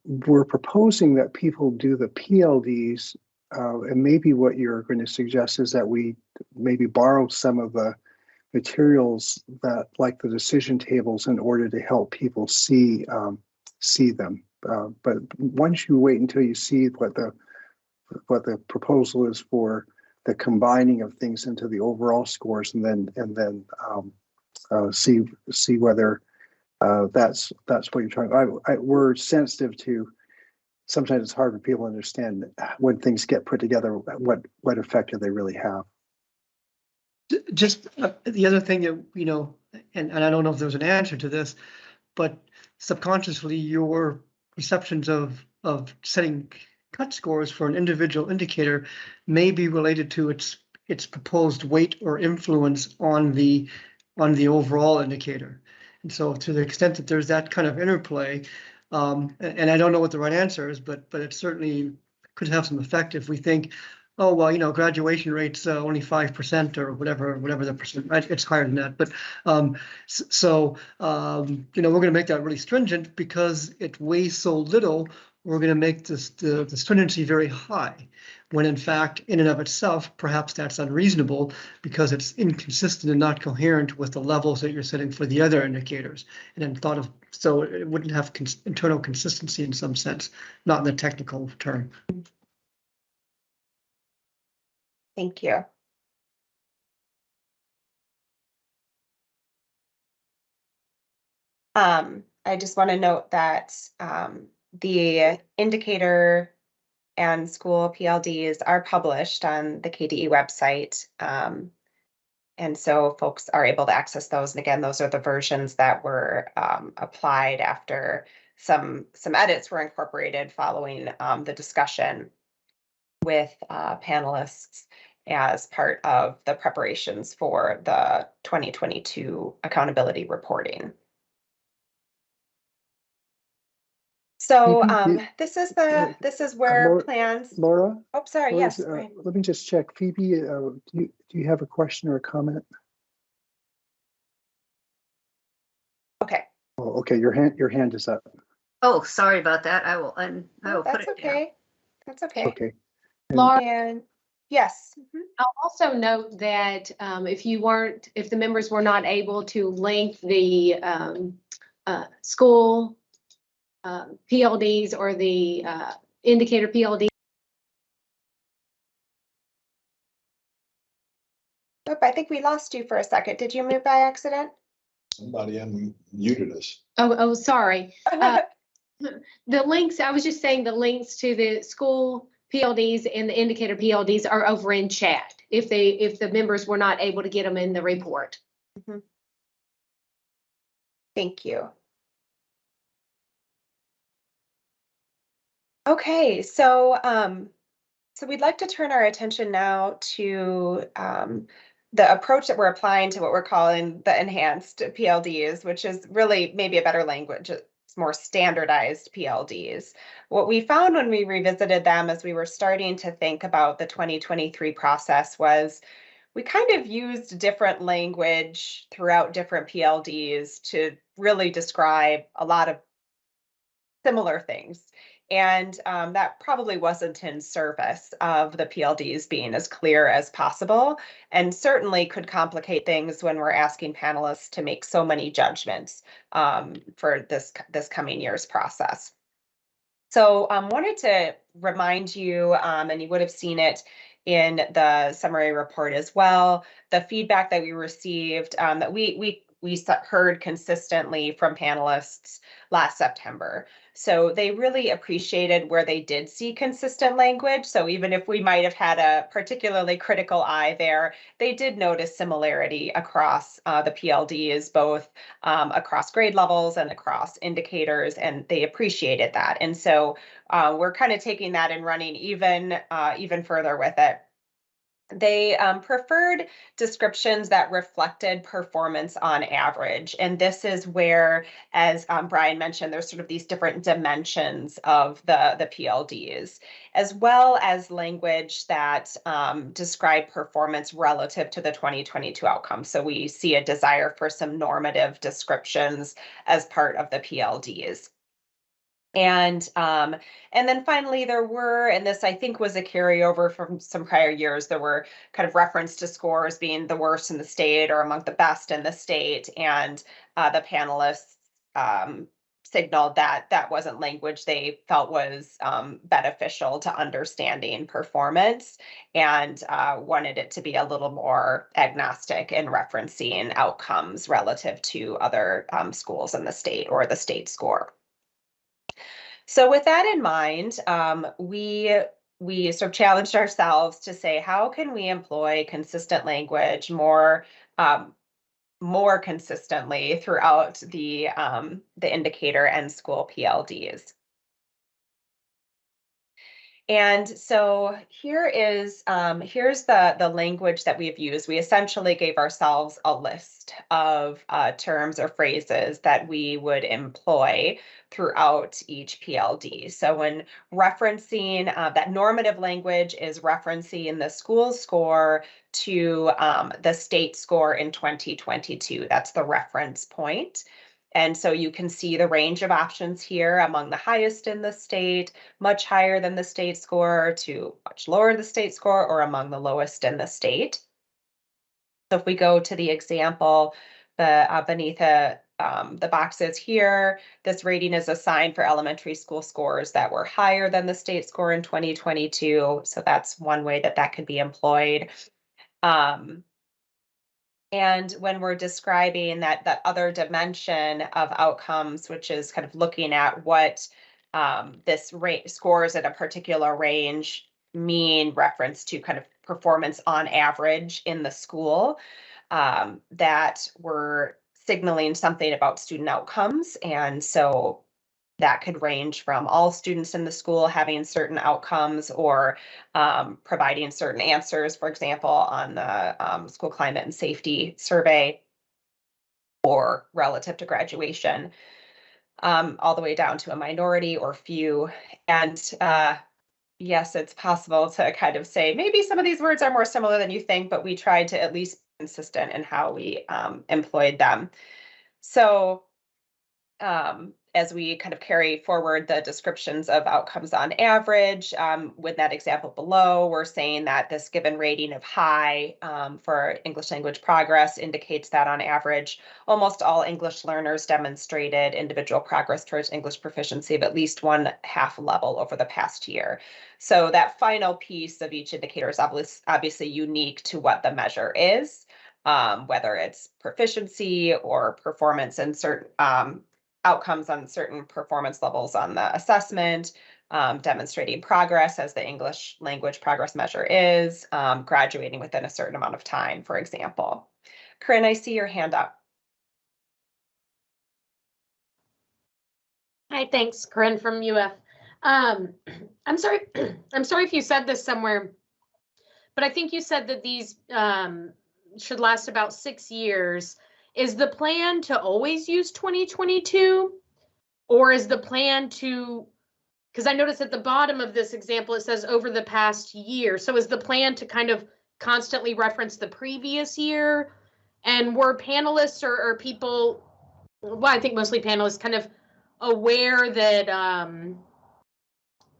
S2: we're proposing that people do the PLDs, and maybe what you're going to suggest is that we maybe borrow some of the materials that, like the decision tables, in order to help people see them. But once you wait until you see what the proposal is for the combining of things into the overall scores, and then see whether that's what you're trying. We're sensitive to sometimes it's hard for people to understand when things get put together, what effect do they really have.
S7: Just the other thing that, you know, and I don't know if there's an answer to this, but subconsciously your perceptions of setting cut scores for an individual indicator may be related to its proposed weight or influence on the overall indicator. And so to the extent that there's that kind of interplay, and I don't know what the right answer is, but it certainly could have some effect if we think, oh, well, you know, graduation rate's only 5% or whatever the percent, right? It's higher than that. But you know, we're going to make that really stringent because it weighs so little. We're going to make the stringency very high, when in fact, in and of itself, perhaps that's unreasonable because it's inconsistent and not coherent with the levels that you're setting for the other indicators. And then so it wouldn't have internal consistency in some sense, not in the technical term.
S8: Thank you. I just want to note that the indicator and school PLDs are published on the KDE website. And so folks are able to access those. And again, those are the versions that were applied after some edits were incorporated following the discussion with panelists as part of the preparations for the 2022 accountability reporting. So this is where plans.
S2: Laura?
S8: Oh, sorry.
S2: Laura,
S8: Yes.
S2: Let me just check. Phoebe, do you have a question or a comment?
S8: Okay.
S2: Oh, okay. Your hand is up.
S6: Oh, sorry about that. I will put
S8: That's
S6: it down.
S8: okay. That's okay.
S2: Okay.
S4: Laura,
S8: And yes.
S4: I'll also note that if the members were not able to link the school PLDs or the indicator PLD.
S8: Oop, I think we lost you for a second. Did you mute by accident?
S11: Somebody unmuted us.
S4: Oh, sorry. The links, I was just saying the links to the school PLDs and the indicator PLDs are over in chat if the members were not able to get them in the report.
S8: Mm-hmm. Thank you. Okay, so we'd like to turn our attention now to the approach that we're applying to what we're calling the enhanced PLDs, which is really maybe a better language. It's more standardized PLDs. What we found when we revisited them as we were starting to think about the 2023 process was we kind of used different language throughout different PLDs to really describe a lot of similar things. And that probably wasn't in service of the PLDs being as clear as possible, and certainly could complicate things when we're asking panelists to make so many judgments for this coming year's process. So wanted to remind you, and you would have seen it in the summary report as well, the feedback that we received that we heard consistently from panelists last September. So they really appreciated where they did see consistent language. So even if we might have had a particularly critical eye there, they did notice similarity across the PLDs, both across grade levels and across indicators, and they appreciated that. And so we're kind of taking that and running even further with it. They preferred descriptions that reflected performance on average. And this is where, as Brian mentioned, there's sort of these different dimensions of the PLDs, as well as language that describe performance relative to the 2022 outcome. So we see a desire for some normative descriptions as part of the PLDs. And then finally there were, and this I think was a carryover from some prior years, there were kind of reference to scores being the worst in the state or among the best in the state. And the panelists signaled that that wasn't language they felt was beneficial to understanding performance, and wanted it to be a little more agnostic in referencing outcomes relative to other schools in the state or the state score. So with that in mind, we sort of challenged ourselves to say, how can we employ consistent language more consistently throughout the indicator and school PLDs. And so here is here's the language that we've used. We essentially gave ourselves a list of terms or phrases that we would employ throughout each PLD. So when referencing that normative language is referencing the school score to the state score in 2022. That's the reference point. And so you can see the range of options here among the highest in the state, much higher than the state score to much lower the state score, or among the lowest in the state. So if we go to the example, beneath the boxes here, this rating is assigned for elementary school scores that were higher than the state score in 2022. So that's one way that that could be employed. And when we're describing that other dimension of outcomes, which is kind of looking at what this scores at a particular range mean, reference to kind of performance on average in the school, that we're signaling something about student outcomes. And so that could range from all students in the school having certain outcomes, or providing certain answers, for example, on the school climate and safety survey, or relative to graduation, all the way down to a minority or few. And yes, it's possible to kind of say, maybe some of these words are more similar than you think, but we tried to at least be consistent in how we employed them. So as we kind of carry forward the descriptions of outcomes on average, with that example below, we're saying that this given rating of high for English language progress indicates that on average, almost all English learners demonstrated individual progress towards English proficiency of at least 1/2 level over the past year. So that final piece of each indicator is obviously unique to what the measure is, whether it's proficiency or performance in certain outcomes on certain performance levels on the assessment, demonstrating progress as the English language progress measure is, graduating within a certain amount of time, for example. Corinne, I see your hand up.
S4: Hi, thanks, Corinne from UF. I'm sorry if you said this somewhere, but I think you said that these should last about 6 years. Is the plan to always use 2022, or is the plan to, because I noticed at the bottom of this example, it says over the past year. So is the plan to kind of constantly reference the previous year? And were panelists or people, well, I think mostly panelists, kind of aware that, I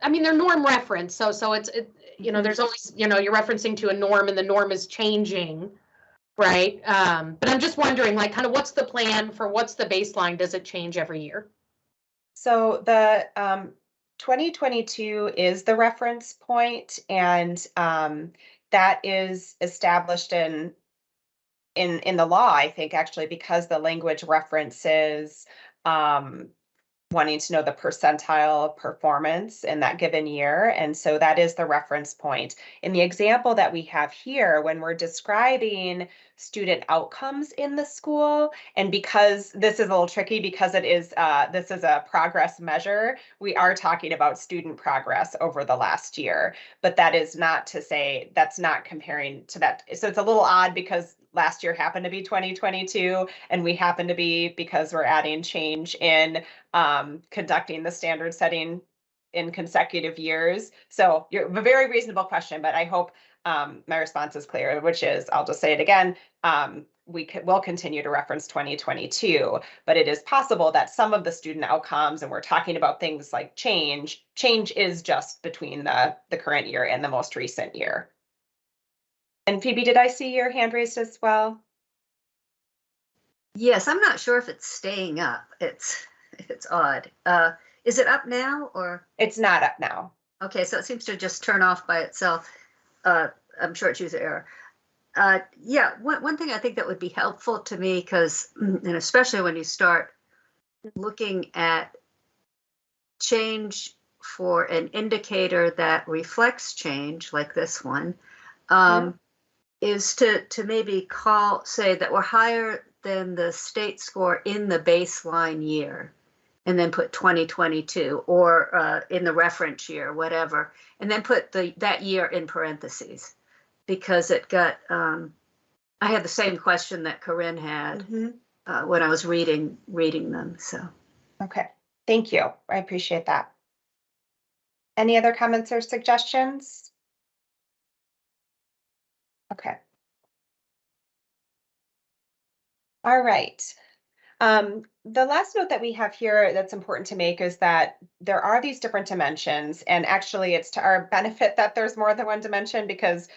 S4: mean, they're norm reference. So it's, you know, there's always, you know, you're referencing to a norm and the norm is changing. Right. But I'm just wondering, like, kind of what's the plan for what's the baseline? Does it change every year?
S8: So the 2022 is the reference point, and that is established in the law, I think, actually, because the language references wanting to know the percentile performance in that given year. And so that is the reference point. In the example that we have here, when we're describing student outcomes in the school, and because this is a little tricky because it is this is a progress measure, we are talking about student progress over the last year. But that is not to say, that's not comparing to that. So it's a little odd because last year happened to be 2022, and we happen to be, because we're adding change in conducting the standard setting in consecutive years. So you're a very reasonable question, but I hope my response is clear, which is, I'll just say it again, will continue to reference 2022, but it is possible that some of the student outcomes, and we're talking about things like change is just between the current year and the most recent year. And Phoebe, did I see your hand raised as well?
S6: Yes, I'm not sure if it's staying up. It's odd. Is it up now, or?
S8: It's not up now.
S6: Okay, so it seems to just turn off by itself. I'm sure it's user error. Yeah, one thing I think that would be helpful to me, because, and especially when you start looking at change for an indicator that reflects change, like this one, is to maybe say that we're higher than the state score in the baseline year, and then put 2022 or in the reference year, whatever, and then put that year in parentheses, because it got, I had the same question that Corinne had when I was reading them, so.
S8: Okay, thank you. I appreciate that. Any other comments or suggestions? Okay. All right. The last note that we have here that's important to make is that there are these different dimensions, and actually it's to our benefit that there's more than one dimension, because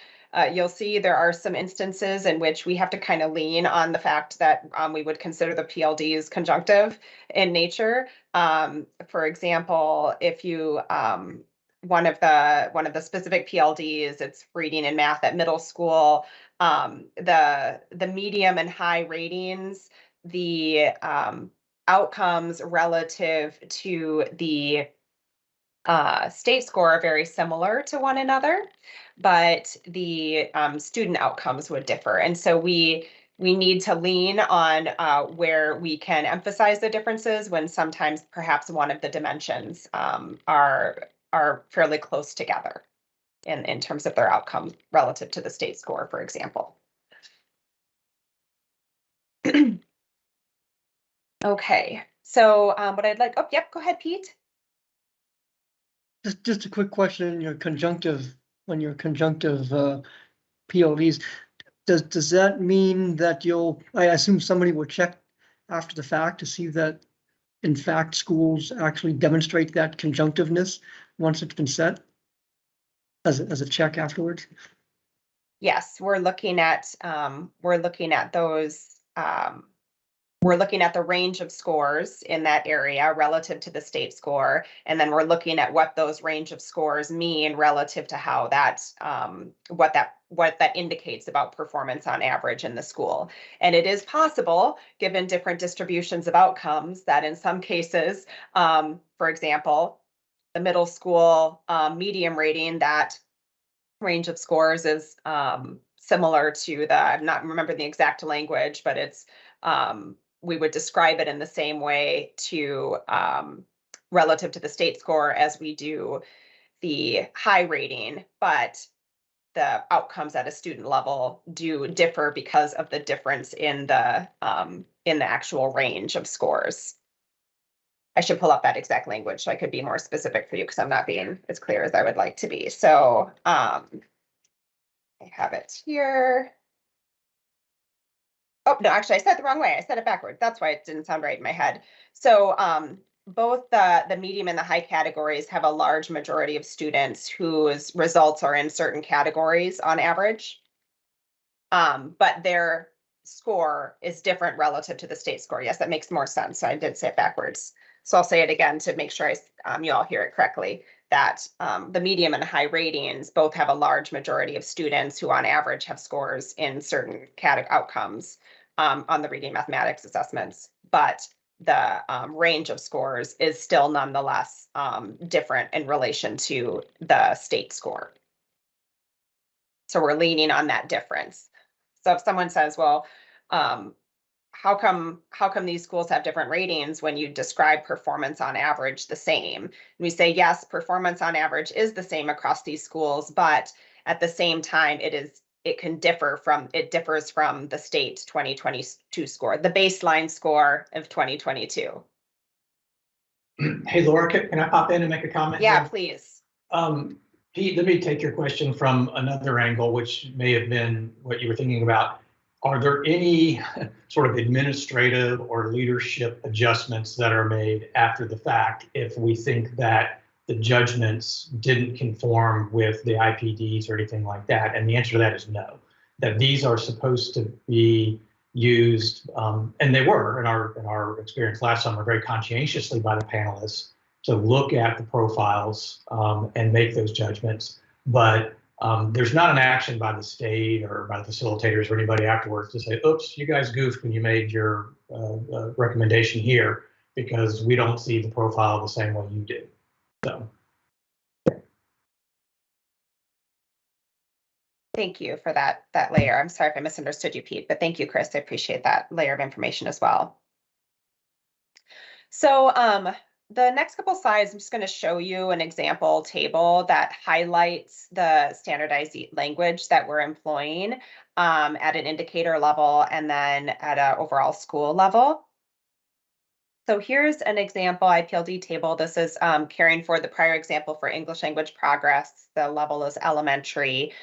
S8: you'll see there are some instances in which we have to kind of lean on the fact that we would consider the PLDs conjunctive in nature. For example, if you one of the specific PLDs, it's reading and math at middle school. The medium and high ratings, the outcomes relative to the state score are very similar to one another, but the student outcomes would differ. And so we need to lean on where we can emphasize the differences when sometimes perhaps one of the dimensions are fairly close together in terms of their outcome relative to the state score, for example. Okay, so what I'd like, oh, yep, go ahead, Pete.
S7: Just a quick question on your conjunctive PLDs. Does that mean that I assume somebody will check after the fact to see that in fact schools actually demonstrate that conjunctiveness once it's been set as a check afterwards?
S8: Yes, we're looking at those. We're looking at the range of scores in that area relative to the state score, and then we're looking at what those range of scores mean relative to how that what that indicates about performance on average in the school. And it is possible, given different distributions of outcomes, that in some cases, for example, the middle school medium rating, that range of scores is similar to I'm not remembering the exact language, but it's we would describe it in the same way to relative to the state score as we do the high rating, but the outcomes at a student level do differ because of the difference in the actual range of scores. I should pull up that exact language so I could be more specific for you, because I'm not being as clear as I would like to be. So I have it here. Oh, no, actually, I said it the wrong way. I said it backwards. That's why it didn't sound right in my head. So both the medium and the high categories have a large majority of students whose results are in certain categories on average. But their score is different relative to the state score. Yes, that makes more sense. I did say it backwards. So I'll say it again to make sure you all hear it correctly, that the medium and high ratings both have a large majority of students who on average have scores in certain outcomes on the reading mathematics assessments, but the range of scores is still nonetheless different in relation to the state score. So we're leaning on that difference. So if someone says, well, how come these schools have different ratings when you describe performance on average the same? And we say, yes, performance on average is the same across these schools, but at the same time, it differs from the state 2022 score, the baseline score of 2022.
S9: Hey, Laura, can I pop in and make a comment?
S8: Yeah,
S9: here?
S8: please.
S9: Pete, let me take your question from another angle, which may have been what you were thinking about. Are there any sort of administrative or leadership adjustments that are made after the fact if we think that the judgments didn't conform with the IPDs or anything like that? And the answer to that is no, that these are supposed to be used, and they were in our experience last summer, very conscientiously by the panelists to look at the profiles and make those judgments. But there's not an action by the state or by the facilitators or anybody afterwards to say, oops, you guys goofed when you made your recommendation here. because we don't see the profile the same way you do. So.
S8: Thank you for that layer. I'm sorry if I misunderstood you, Pete, but thank you, Chris. I appreciate that layer of information as well. So the next couple slides, I'm just going to show you an example table that highlights the standardized language that we're employing at an indicator level and then at an overall school level. So here's an example IPLD table. This is carrying forward the prior example for English language progress. The level is elementary.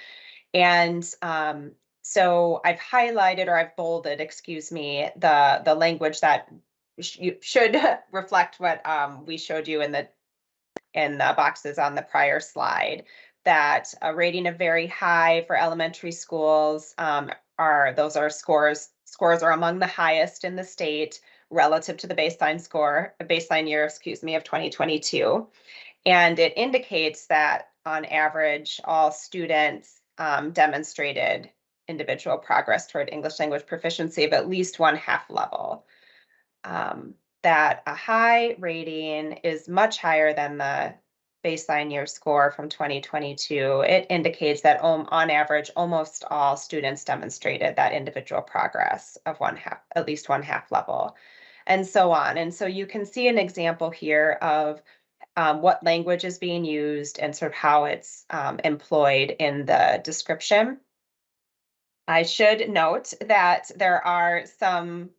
S8: And so I've highlighted, or I've bolded, excuse me, the language that should reflect what we showed you in the boxes on the prior slide. That a rating of very high for elementary schools scores are among the highest in the state relative to the baseline year, excuse me, of 2022. And it indicates that on average, all students demonstrated individual progress toward English language proficiency of at least 1/2 level. That a high rating is much higher than the baseline year score from 2022. It indicates that on average, almost all students demonstrated that individual progress of at least 1/2 level, and so on. And so you can see an example here of what language is being used and sort of how it's employed in the description. I should note that there are some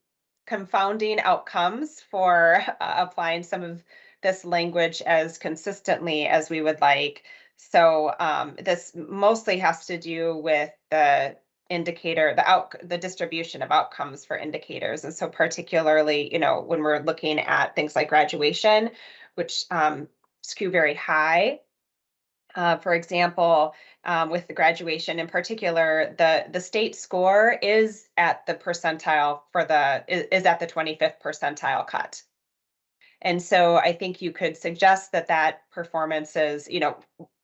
S8: confounding outcomes for applying some of this language as consistently as we would like. So this mostly has to do with the indicator, the distribution of outcomes for indicators. And so particularly, when we're looking at things like graduation, which skew very high. For example, with the graduation in particular, the state score is at the percentile is at the 25th percentile cut. And so I think you could suggest that performance is,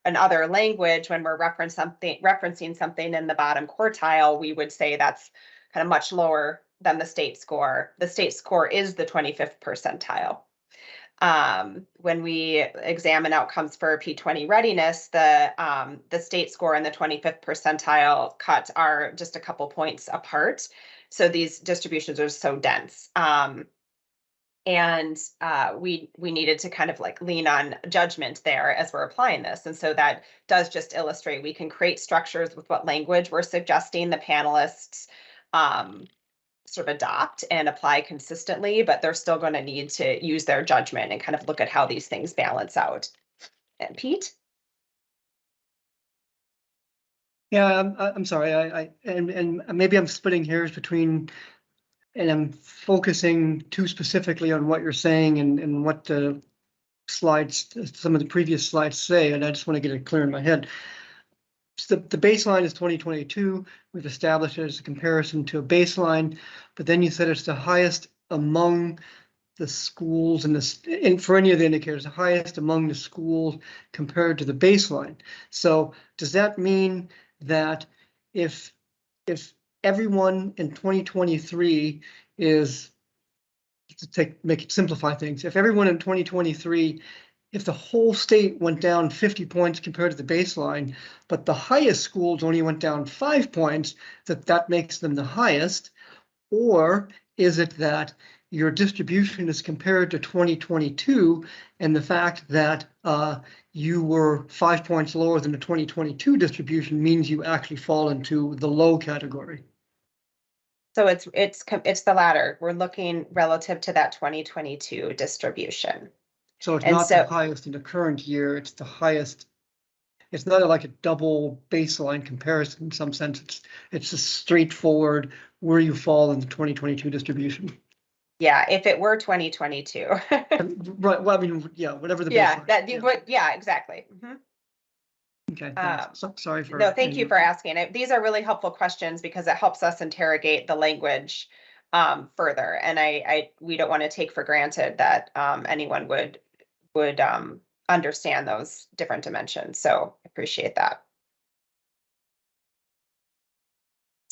S8: another language, when we're referencing something in the bottom quartile, we would say that's kind of much lower than the state score. The state score is the 25th percentile. When we examine outcomes for P20 readiness, the state score and the 25th percentile cut are just a couple points apart. So these distributions are so dense. And we needed to kind of like lean on judgment there as we're applying this. And so that does just illustrate we can create structures with what language we're suggesting the panelists sort of adopt and apply consistently, but they're still going to need to use their judgment and kind of look at how these things balance out. And Pete?
S7: Yeah, I'm sorry. And maybe I'm splitting hairs between, and I'm focusing too specifically on what you're saying and what the slides, some of the previous slides say, and I just want to get it clear in my head. So the baseline is 2022. We've established it as a comparison to a baseline, but then you said it's the highest among the schools and for any of the indicators, the highest among the schools compared to the baseline. So does that mean that if everyone in 2023 is, simplify things, if everyone in 2023, if the whole state went down 50 points compared to the baseline, but the highest schools only went down 5 points, that makes them the highest? Or is it that your distribution is compared to 2022 and the fact that you were 5 points lower than the 2022 distribution means you actually fall into the low category?
S8: So it's the latter. We're looking relative to that 2022 distribution.
S7: So it's not the highest in the current year, it's the highest. It's not like a double baseline comparison in some sense. It's just straightforward where you fall in the 2022 distribution.
S8: Yeah, if it were 2022.
S7: Right, well, I mean, yeah, whatever the
S8: baseline. Yeah, exactly. Mm-hmm.
S7: Okay, sorry for.
S8: No, thank you for asking. These are really helpful questions because it helps us interrogate the language further. And we don't want to take for granted that anyone would understand those different dimensions. So I appreciate that.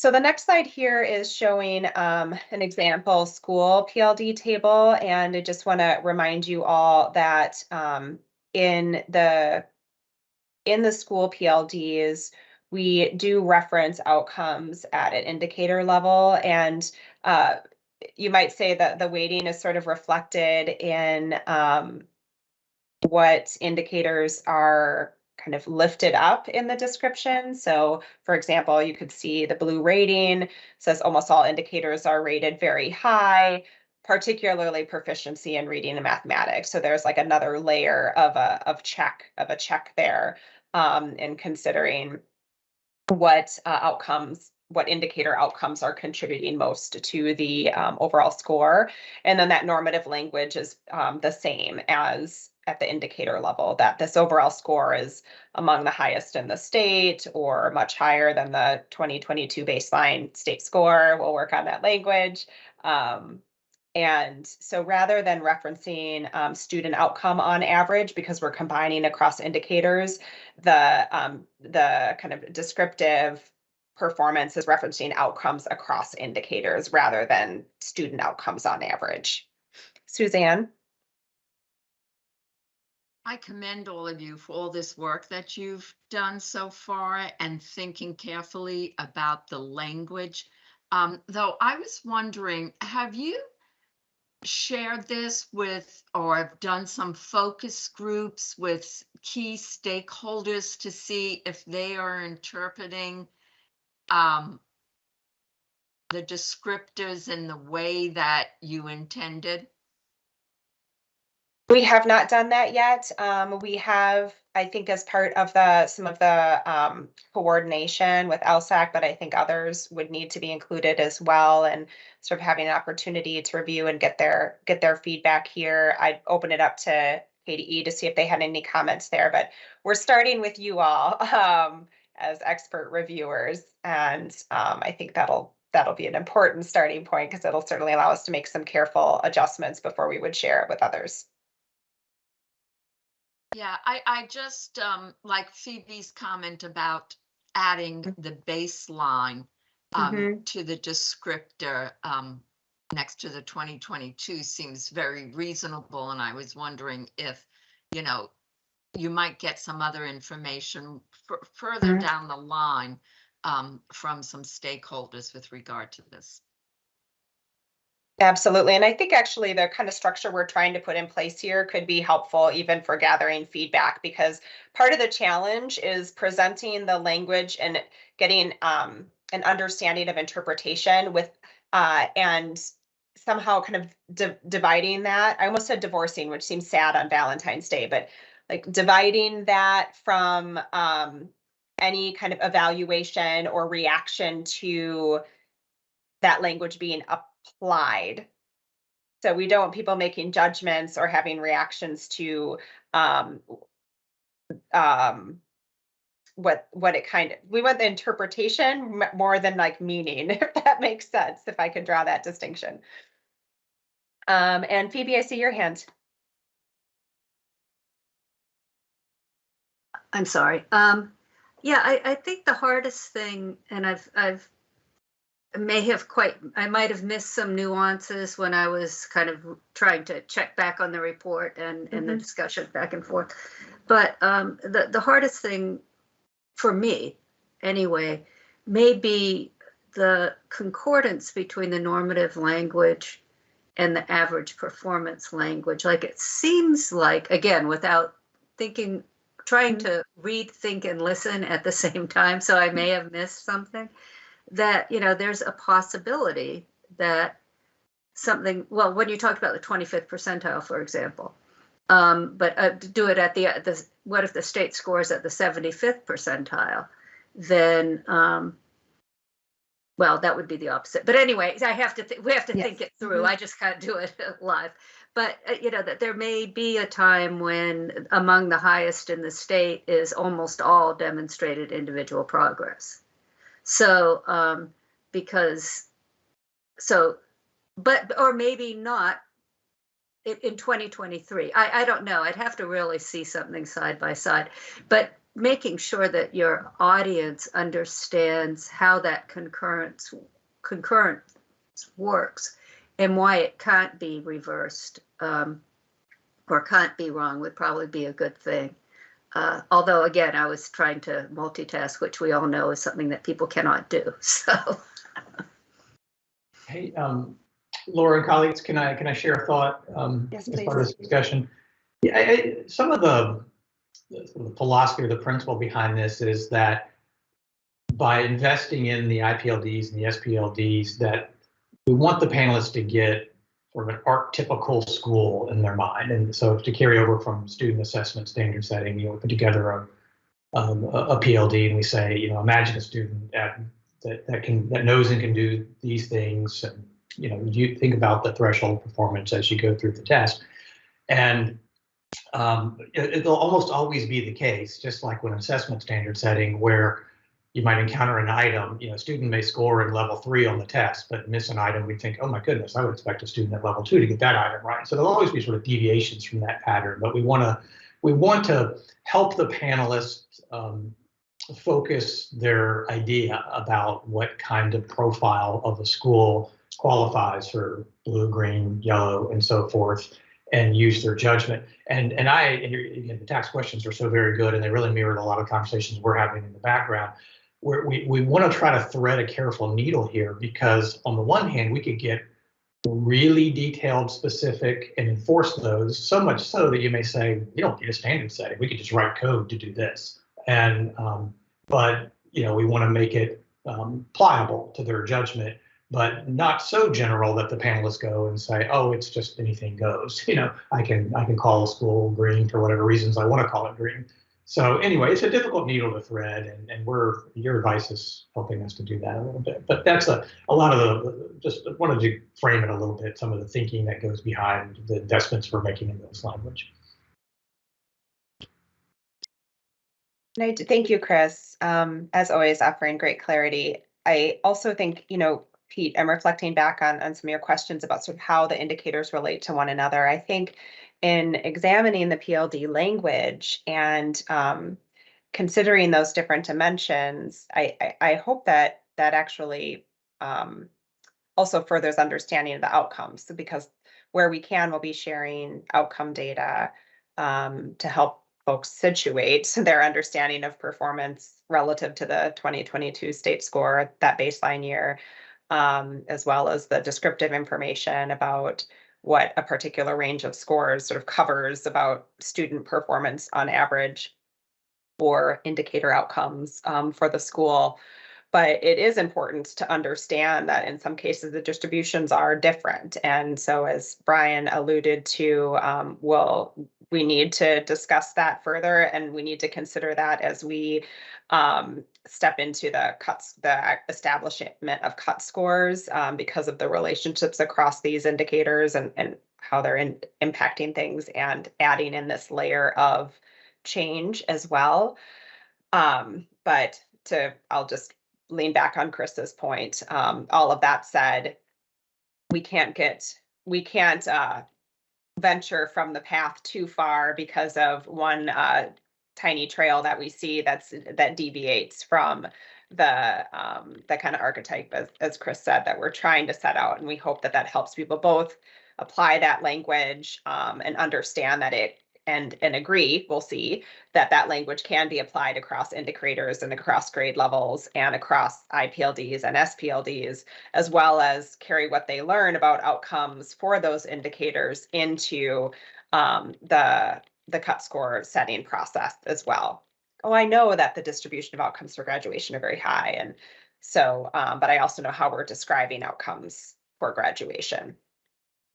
S8: So the next slide here is showing an example school PLD table, and I just want to remind you all that in the school PLDs, we do reference outcomes at an indicator level, and you might say that the weighting is sort of reflected in what indicators are kind of lifted up in the description. So for example, you could see the blue rating says almost all indicators are rated very high, particularly proficiency in reading and mathematics. So there's like another layer of a check there in considering what what indicator outcomes are contributing most to the overall score. And then that normative language is the same as at the indicator level, that this overall score is among the highest in the state or much higher than the 2022 baseline state score. We'll work on that language. And so rather than referencing student outcome on average, because we're combining across indicators, the kind of descriptive performance is referencing outcomes across indicators rather than student outcomes on average. Suzanne?
S5: I commend all of you for all this work that you've done so far and thinking carefully about the language. Though I was wondering, have you shared this with or have done some focus groups with key stakeholders to see if they are interpreting the descriptors in the way that you intended?
S8: We have not done that yet. We have, I think, as part of some of the coordination with LSAC, but I think others would need to be included as well, and sort of having an opportunity to review and get their feedback here. I'd open it up to KDE to see if they had any comments there, but we're starting with you all as expert reviewers, and I think that'll be an important starting point because it'll certainly allow us to make some careful adjustments before we would share it with others.
S5: Yeah, I just like Phoebe's comment about adding the baseline to the descriptor next to the 2022 seems very reasonable. And I was wondering if, you might get some other information further down the line from some stakeholders with regard to this.
S8: Absolutely. And I think actually the kind of structure we're trying to put in place here could be helpful even for gathering feedback, because part of the challenge is presenting the language and getting an understanding of interpretation with and somehow kind of dividing that. I almost said divorcing, which seems sad on Valentine's Day, but like dividing that from any kind of evaluation or reaction to that language being applied. So we don't want people making judgments or having reactions to what it kind of, we want the interpretation more than like meaning, if that makes sense, if I could draw that distinction. And Phoebe, I see your hand.
S6: I'm sorry. Yeah, I think the hardest thing, and I might have missed some nuances when I was kind of trying to check back on the report and the discussion back and forth. But the hardest thing for me, anyway, may be the concordance between the normative language and the average performance language. Like it seems like, again, without thinking, trying to read, think, and listen at the same time, so I may have missed something, that, there's a possibility that something, well, when you talked about the 25th percentile, for example, but to do it at the what if the state scores at the 75th percentile, then, well, that would be the opposite. But anyway, we have to think it through. I just can't do it live. But, that there may be a time when among the highest in the state is almost all demonstrated individual progress. So, or maybe not in 2023. I don't know. I'd have to really see something side by side. But making sure that your audience understands how that concurrence works and why it can't be reversed or can't be wrong would probably be a good thing. Although, again, I was trying to multitask, which we all know is something that people cannot do. So,
S9: Hey, Laura and colleagues, can I share a thought
S8: Yes,
S9: as
S8: please.
S9: part of this discussion? Yeah, some of the philosophy or the principle behind this is that by investing in the IPLDs and the SPLDs, that we want the panelists to get sort of an archetypical school in their mind. And so to carry over from student assessment standard setting, we put together a PLD and we say, imagine a student that knows and can do these things. And, you think about the threshold performance as you go through the test. And it'll almost always be the case, just like with an assessment standard setting, where you might encounter an item, a student may score in level 3 on the test, but miss an item, we think, oh my goodness, I would expect a student at level 2 to get that item right. So there'll always be sort of deviations from that pattern, but we want to help the panelists focus their idea about what kind of profile of a school qualifies for blue, green, yellow, and so forth, and use their judgment. And again, the tax questions are so very good, and they really mirrored a lot of conversations we're having in the background. We want to try to thread a careful needle here, because on the one hand, we could get really detailed, specific, and enforce those, so much so that you may say, you don't need a standard setting. We could just write code to do this. And but we want to make it pliable to their judgment, but not so general that the panelists go and say, oh, it's just anything goes. I can call a school green for whatever reasons I want to call it green. So anyway, it's a difficult needle to thread, and your advice is helping us to do that a little bit. But that's a lot of just wanted to frame it a little bit, some of the thinking that goes behind the investments we're making in this language.
S8: Thank you, Chris. As always, offering great clarity. I also think, Pete, I'm reflecting back on some of your questions about sort of how the indicators relate to one another. I think in examining the PLD language and considering those different dimensions, I hope that actually also furthers understanding of the outcomes. So because where we can, we'll be sharing outcome data to help folks situate their understanding of performance relative to the 2022 state score, that baseline year, as well as the descriptive information about what a particular range of scores sort of covers about student performance on average or indicator outcomes for the school. But it is important to understand that in some cases the distributions are different. And so as Brian alluded to, we need to discuss that further, and we need to consider that as we step into the establishment of cut scores because of the relationships across these indicators and how they're impacting things, and adding in this layer of change as well. But I'll just lean back on Chris's point. All of that said, we can't venture from the path too far because of one tiny trail that we see that deviates from the kind of archetype, as Chris said, that we're trying to set out. And we hope that helps people both apply that language and understand that and agree, we'll see that language can be applied across indicators and across grade levels and across IPLDs and SPLDs, as well as carry what they learn about outcomes for those indicators into the cut score setting process as well. Oh, I know that the distribution of outcomes for graduation are very high. And so, but I also know how we're describing outcomes for graduation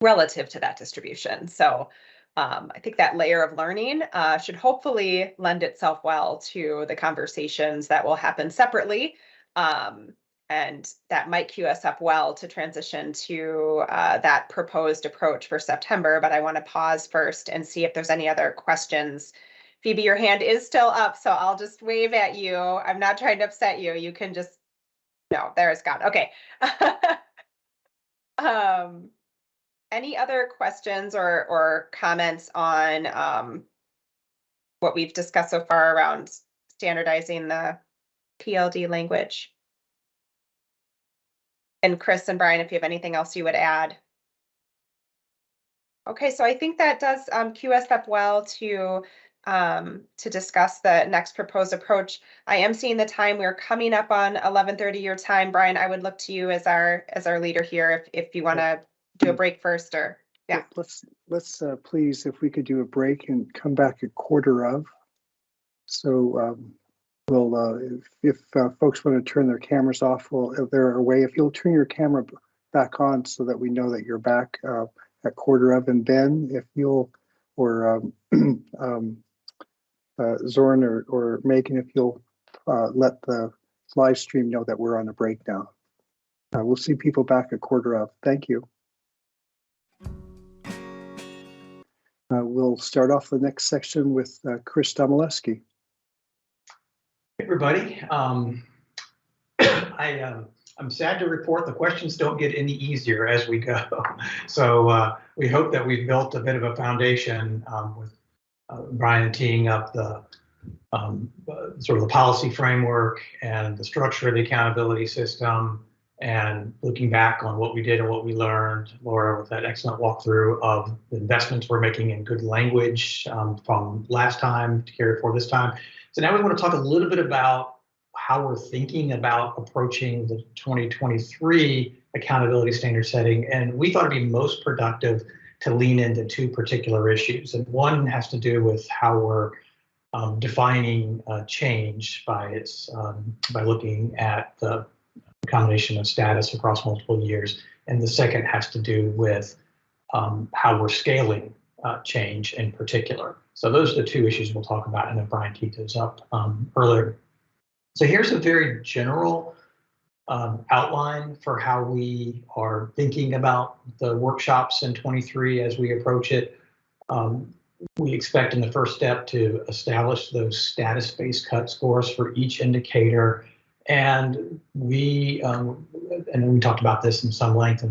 S8: relative to that distribution. So I think that layer of learning should hopefully lend itself well to the conversations that will happen separately. And that might queue us up well to transition to that proposed approach for September. But I want to pause first and see if there's any other questions. Phoebe, your hand is still up, so I'll just wave at you. I'm not trying to upset you. You can just, no, there it's gone. Okay. Any other questions or comments on what we've discussed so far around standardizing the PLD language. And Chris and Brian, if you have anything else you would add. Okay, so I think that does cue us up well to discuss the next proposed approach. I am seeing the time. We're coming up on 11:30 your time. Brian, I would look to you as our leader here if you want to do a break first, or yeah.
S2: Let's please, if we could do a break and come back at 1/4 of. So we'll if folks want to turn their cameras off, if they're away, if you'll turn your camera back on so that we know that you're back at 1/4 of. And Ben, if you'll, or Zorn or Megan, if you'll let the live stream know that we're on a break now. We'll see people back at 1/4 of. Thank you. We'll start off the next section with Chris Domaleski.
S9: Hey everybody, I'm sad to report the questions don't get any easier as we go. So we hope that we've built a bit of a foundation with Brian teeing up the sort of the policy framework and the structure of the accountability system, and looking back on what we did and what we learned. Laura with that excellent walkthrough of the investments we're making in good language from last time to carry forward this time. So now we want to talk a little bit about how we're thinking about approaching the 2023 accountability standard setting. And we thought it'd be most productive to lean into 2 particular issues. And one has to do with how we're defining change by looking at the combination of status across multiple years. And the second has to do with how we're scaling change in particular. So those are the 2 issues we'll talk about. I know Brian teed those up earlier. So here's a very general outline for how we are thinking about the workshops in 23 as we approach it. We expect in the first step to establish those status-based cut scores for each indicator. And we talked about this in some length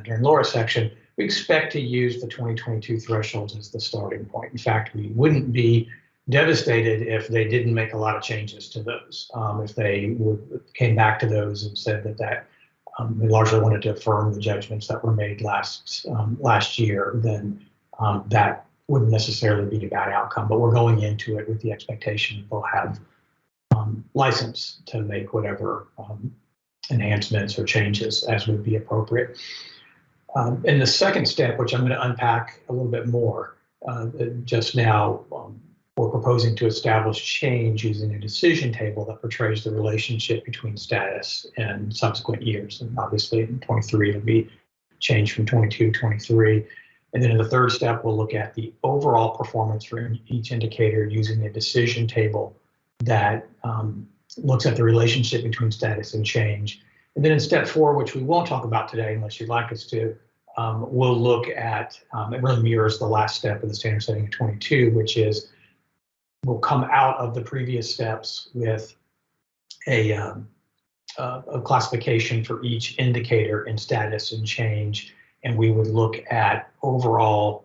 S9: during Laura's section. We expect to use the 2022 thresholds as the starting point. In fact, we wouldn't be devastated if they didn't make a lot of changes to those. If they came back to those and said that they largely wanted to affirm the judgments that were made last year, then that wouldn't necessarily be a bad outcome. But we're going into it with the expectation they'll have license to make whatever enhancements or changes as would be appropriate. In the second step, which I'm going to unpack a little bit more just now, we're proposing to establish change using a decision table that portrays the relationship between status and subsequent years. And obviously in 23, it'll be change from 22 to 23. And then in the third step, we'll look at the overall performance for each indicator using a decision table that looks at the relationship between status and change. And then in step 4, which we won't talk about today unless you'd like us to, we'll look at, it really mirrors the last step of the standard setting of 22, which is we'll come out of the previous steps with a classification for each indicator in status and change. And we would look at overall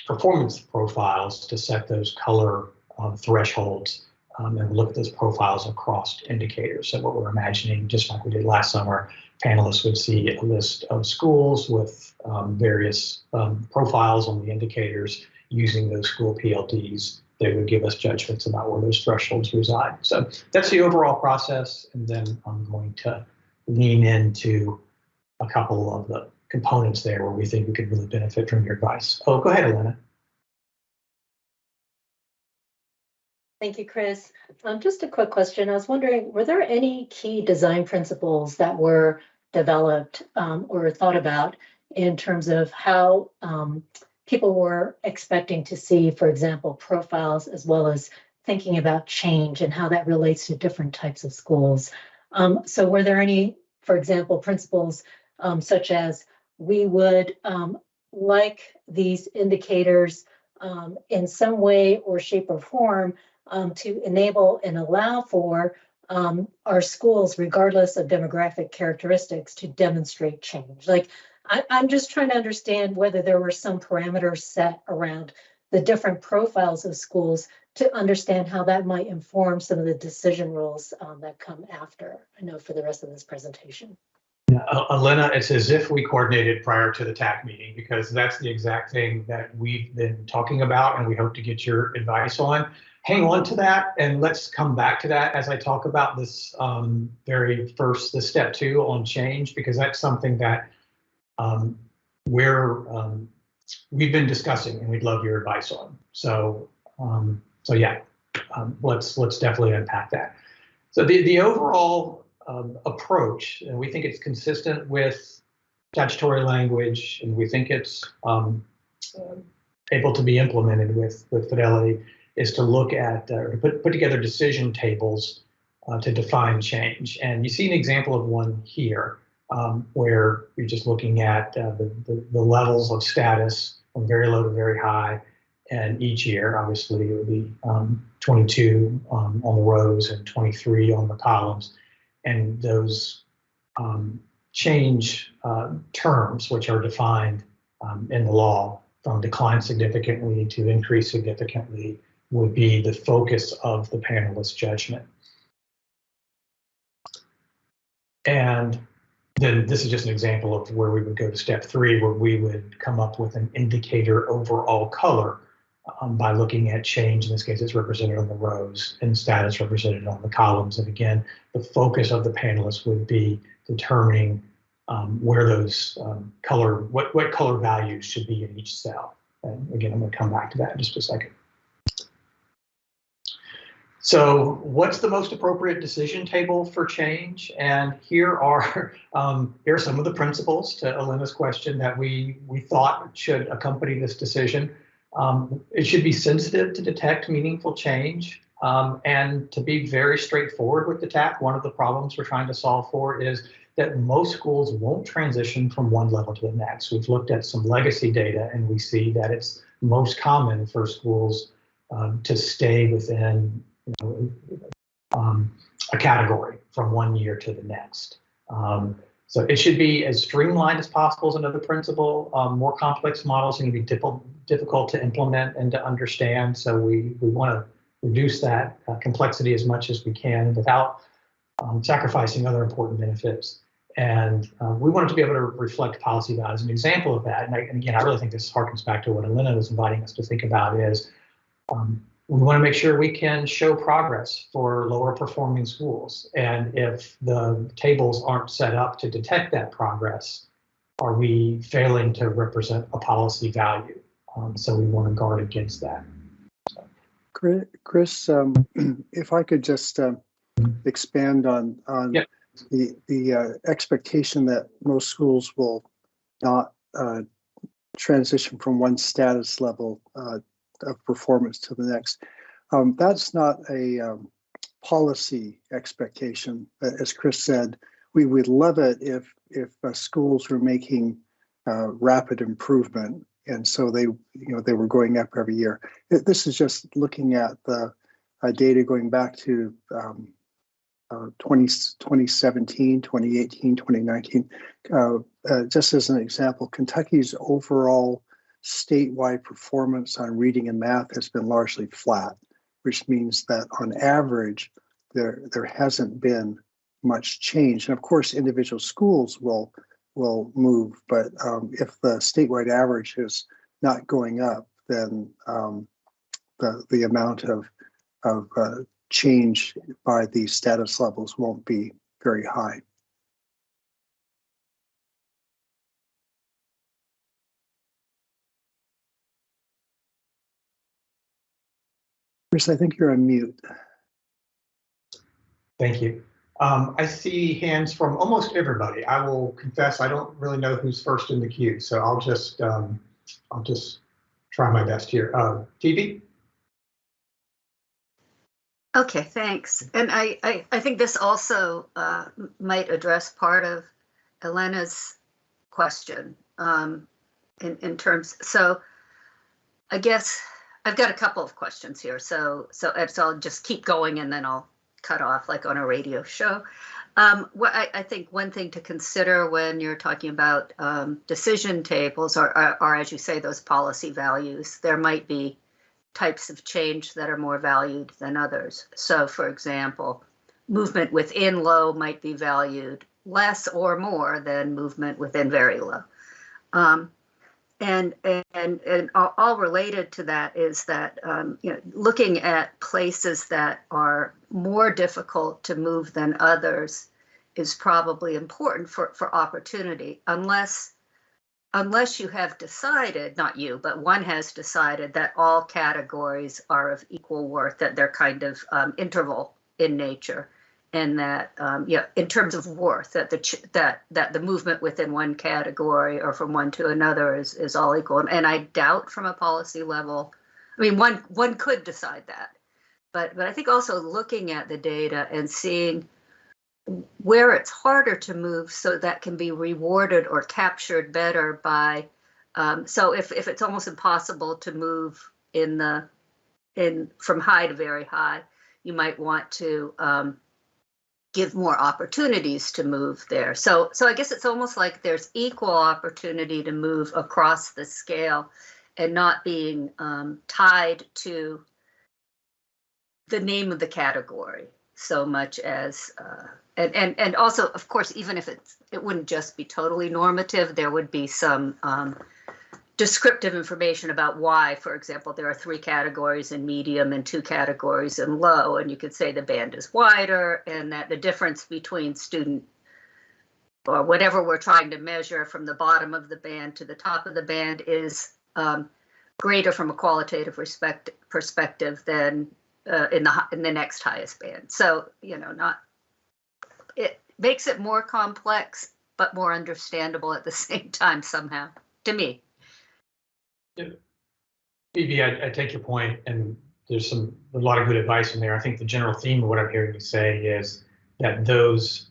S9: performance profiles to set those color thresholds and look at those profiles across indicators. So what we're imagining, just like we did last summer, panelists would see a list of schools with various profiles on the indicators using those school PLDs. They would give us judgments about where those thresholds reside. So that's the overall process. And then I'm going to lean into a couple of the components there where we think we could really benefit from your advice. Oh, go ahead, Elena.
S3: Thank you, Chris. Just a quick question. I was wondering, were there any key design principles that were developed or thought about in terms of how people were expecting to see, for example, profiles, as well as thinking about change and how that relates to different types of schools? So were there any, for example, principles such as we would like these indicators in some way or shape or form to enable and allow for our schools, regardless of demographic characteristics, to demonstrate change? Like, I'm just trying to understand whether there were some parameters set around the different profiles of schools to understand how that might inform some of the decision rules that come after, I know, for the rest of this presentation.
S9: Elena, it's as if we coordinated prior to the TAC meeting, because that's the exact thing that we've been talking about and we hope to get your advice on. Hang on to that and let's come back to that as I talk about this very first, the step 2 on change, because that's something that we've been discussing and we'd love your advice on. So yeah, let's definitely unpack that. So the overall approach, and we think it's consistent with statutory language, and we think it's able to be implemented with fidelity, is to look at or put together decision tables to define change. And you see an example of one here where you're just looking at the levels of status from very low to very high. And each year, obviously, it would be 22 on the rows and 23 on the columns. And those change terms, which are defined in the law, from decline significantly to increase significantly, would be the focus of the panelist judgment. And then this is just an example of where we would go to step 3, where we would come up with an indicator overall color by looking at change. In this case, it's represented on the rows and status represented on the columns. And again, the focus of the panelists would be determining where those what color values should be in each cell. And again, I'm going to come back to that in just a second. So what's the most appropriate decision table for change? And here are some of the principles to Elena's question that we thought should accompany this decision. It should be sensitive to detect meaningful change and to be very straightforward with the TAC. One of the problems we're trying to solve for is that most schools won't transition from one level to the next. We've looked at some legacy data and we see that it's most common for schools to stay within a category from one year to the next. So it should be as streamlined as possible is another principle. More complex models are going to be difficult to implement and to understand. So we want to reduce that complexity as much as we can without sacrificing other important benefits. And we want it to be able to reflect policy values. An example of that, and again, I really think this harkens back to what Elena was inviting us to think about, is we want to make sure we can show progress for lower performing schools. And if the tables aren't set up to detect that progress, are we failing to represent a policy value? So we want to guard against that.
S2: Chris, if I could just expand on
S9: Yep.
S2: the expectation that most schools will not transition from one status level of performance to the next. That's not a policy expectation. As Chris said, we would love it if schools were making rapid improvement, and so they were going up every year. This is just looking at the data going back to 2017, 2018, 2019. Just as an example, Kentucky's overall statewide performance on reading and math has been largely flat, which means that on average, there hasn't been much change. And of course, individual schools will move, but if the statewide average is not going up, then the amount of change by these status levels won't be very high. Chris, I think you're on mute.
S9: Thank you. I see hands from almost everybody. I will confess I don't really know who's first in the queue, so I'll just try my best here. Phoebe?
S6: Okay, thanks. And I think this also might address part of Elena's question in terms. So I guess I've got a couple of questions here. So I'll just keep going and then I'll cut off like on a radio show. I think one thing to consider when you're talking about decision tables are, as you say, those policy values. There might be types of change that are more valued than others. So for example, movement within low might be valued less or more than movement within very low. And all related to that is that looking at places that are more difficult to move than others is probably important for opportunity, unless you have decided, not you, but one has decided that all categories are of equal worth, that they're kind of interval in nature, and that in terms of worth, that the movement within one category or from one to another is all equal. And I doubt from a policy level, I mean, one could decide that, but I think also looking at the data and seeing where it's harder to move so that can be rewarded or captured better by, so if it's almost impossible to move from high to very high, you might want to give more opportunities to move there. So I guess it's almost like there's equal opportunity to move across the scale and not being tied to the name of the category so much as, and also, of course, even if it wouldn't just be totally normative, there would be some descriptive information about why, for example, there are 3 categories in medium and 2 categories in low, and you could say the band is wider and that the difference between student or whatever we're trying to measure from the bottom of the band to the top of the band is greater from a qualitative perspective than in the next highest band. So, it makes it more complex, but more understandable at the same time somehow, to me.
S9: Phoebe, I take your point, and there's a lot of good advice in there. I think the general theme of what I'm hearing you say is that those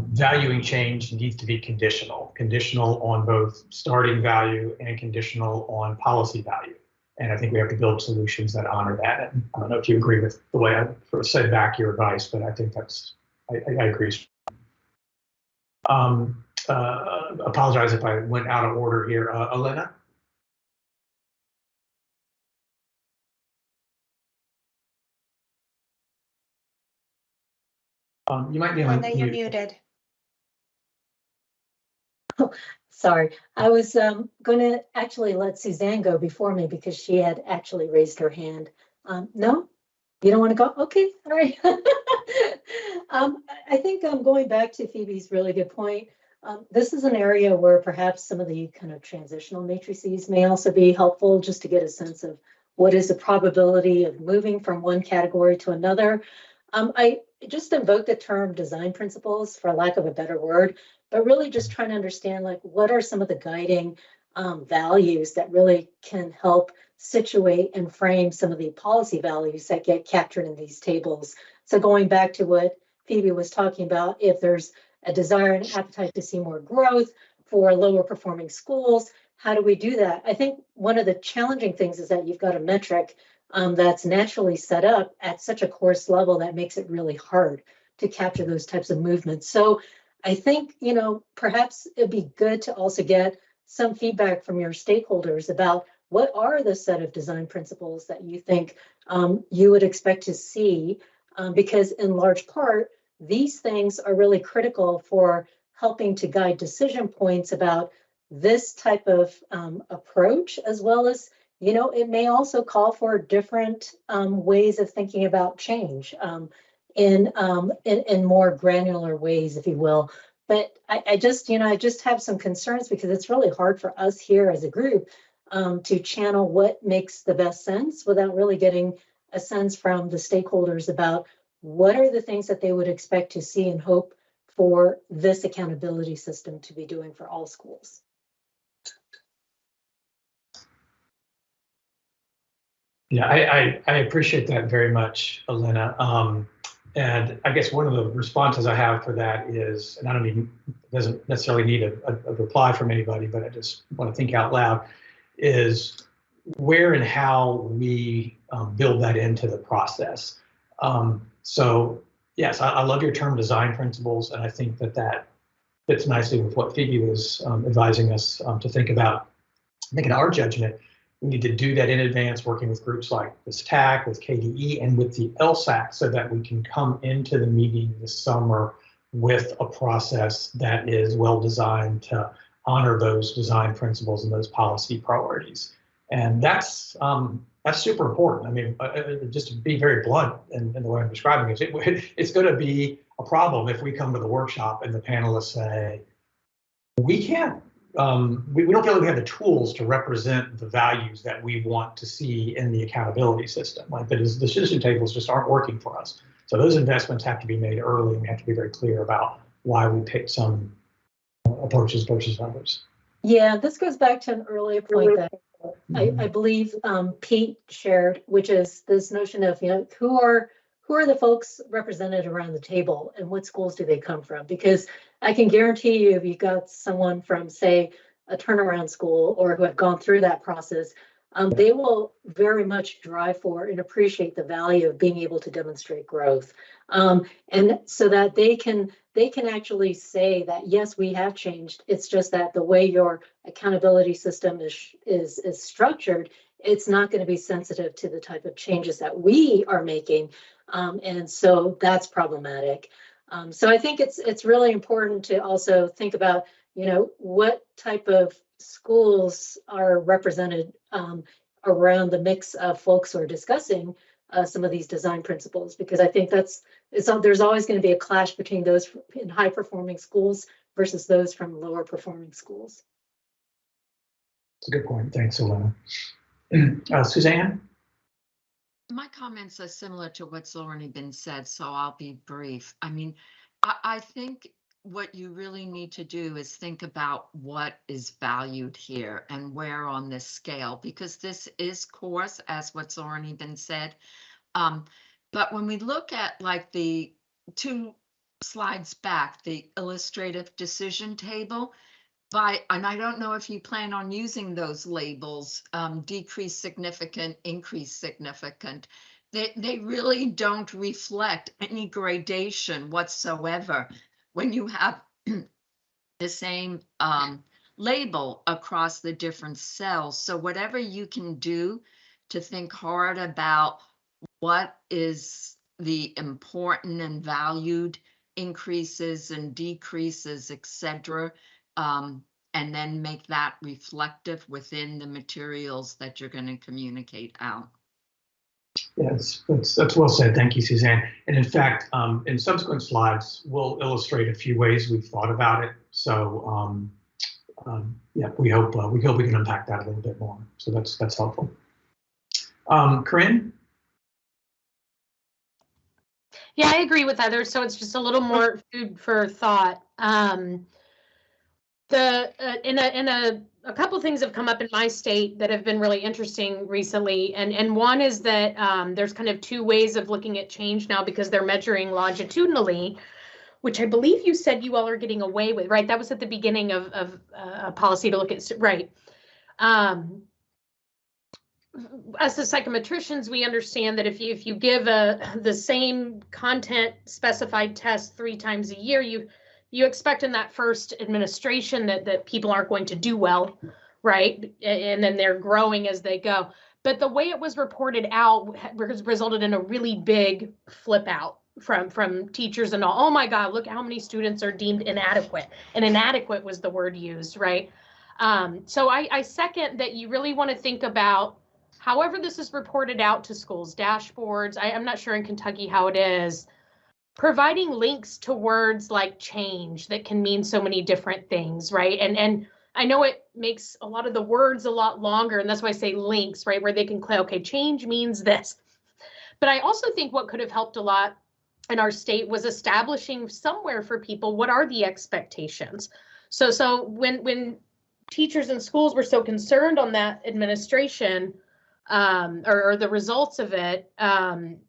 S9: valuing change needs to be conditional on both starting value and conditional on policy value. And I think we have to build solutions that honor that. And I don't know if you agree with the way I said back your advice, but I think I agree. Apologize if I went out of order here. Elena? You might be on
S8: Elena, you're
S9: mute.
S8: muted.
S3: Sorry, I was going to actually let Suzanne go before me because she had actually raised her hand. No, you don't want to go? Okay, all right. I think going back to Phoebe's really good point. This is an area where perhaps some of the kind of transitional matrices may also be helpful, just to get a sense of what is the probability of moving from one category to another. I just invoked the term design principles, for lack of a better word, but really just trying to understand, like, what are some of the guiding values that really can help situate and frame some of the policy values that get captured in these tables. So going back to what Phoebe was talking about, if there's a desire and appetite to see more growth for lower performing schools, how do we do that? I think one of the challenging things is that you've got a metric that's naturally set up at such a coarse level that makes it really hard to capture those types of movements. So I think, perhaps it'd be good to also get some feedback from your stakeholders about what are the set of design principles that you think you would expect to see, because in large part, these things are really critical for helping to guide decision points about this type of approach, as well as, it may also call for different ways of thinking about change in more granular ways, if you will. But I just have some concerns because it's really hard for us here as a group to channel what makes the best sense without really getting a sense from the stakeholders about what are the things that they would expect to see and hope for this accountability system to be doing for all schools.
S9: Yeah, I appreciate that very much, Elena. And I guess one of the responses I have for that is, and doesn't necessarily need a reply from anybody, but I just want to think out loud, is where and how we build that into the process. So yes, I love your term design principles, and I think that fits nicely with what Phoebe was advising us to think about. I think in our judgment, We need to do that in advance, working with groups like this TAC, with KDE, and with the LSAC, so that we can come into the meeting this summer with a process that is well designed to honor those design principles and those policy priorities. And that's super important. I mean, just to be very blunt in the way I'm describing it, it's going to be a problem if we come to the workshop and the panelists say, we can't, we don't feel like we have the tools to represent the values that we want to see in the accountability system. Like the decision tables just aren't working for us. So those investments have to be made early, and we have to be very clear about why we picked some approaches versus others.
S3: Yeah, this goes back to an earlier point that I believe Pete shared, which is this notion of, you know, who are the folks represented around the table and what schools do they come from? Because I can guarantee you, if you got someone from, say, a turnaround school or who have gone through that process, they will very much drive for and appreciate the value of being able to demonstrate growth. And so that they can actually say that, yes, we have changed. It's just that the way your accountability system is structured, it's not going to be sensitive to the type of changes that we are making. And so that's problematic. So I think it's really important to also think about, you know, what type of schools are represented around the mix of folks who are discussing some of these design principles, because I think there's always going to be a clash between those in high performing schools versus those from lower performing schools.
S9: That's a good point. Thanks, Elena. Suzanne?
S5: My comments are similar to what's already been said, so I'll be brief. I mean, I think what you really need to do is think about what is valued here and where on this scale, because this is coarse, as what's already been said. But when we look at like the 2 slides back, the illustrative decision table, and I don't know if you plan on using those labels, decrease significant, increase significant. They really don't reflect any gradation whatsoever when you have the same label across the different cells. So whatever you can do to think hard about what is the important and valued increases and decreases, etc., and then make that reflective within the materials that you're going to communicate out.
S9: Yes, that's well said. Thank you, Suzanne. And in fact, in subsequent slides, we'll illustrate a few ways we've thought about it. So yeah, we hope we can unpack that a little bit more. So that's helpful. Corinne?
S4: Yeah, I agree with others. So it's just a little more food for thought. A couple things have come up in my state that have been really interesting recently, and one is that there's kind of 2 ways of looking at change now, because they're measuring longitudinally, which I believe you said you all are getting away with, right? That was at the beginning of a policy to look at, right? As the psychometricians, we understand that if you give the same content specified test 3 times a year, you expect in that first administration that people aren't going to do well, right? And then they're growing as they go. But the way it was reported out resulted in a really big flip out from teachers and all. Oh my God, look how many students are deemed inadequate. And inadequate was the word used, right? So I second that you really want to think about, however this is reported out to schools, dashboards. I'm not sure in Kentucky how it is. Providing links to words like change that can mean so many different things, right? And I know it makes a lot of the words a lot longer, and that's why I say links, right? Where they can claim, okay, change means this. But I also think what could have helped a lot in our state was establishing somewhere for people, what are the expectations? So when teachers and schools were so concerned on that administration, or the results of it,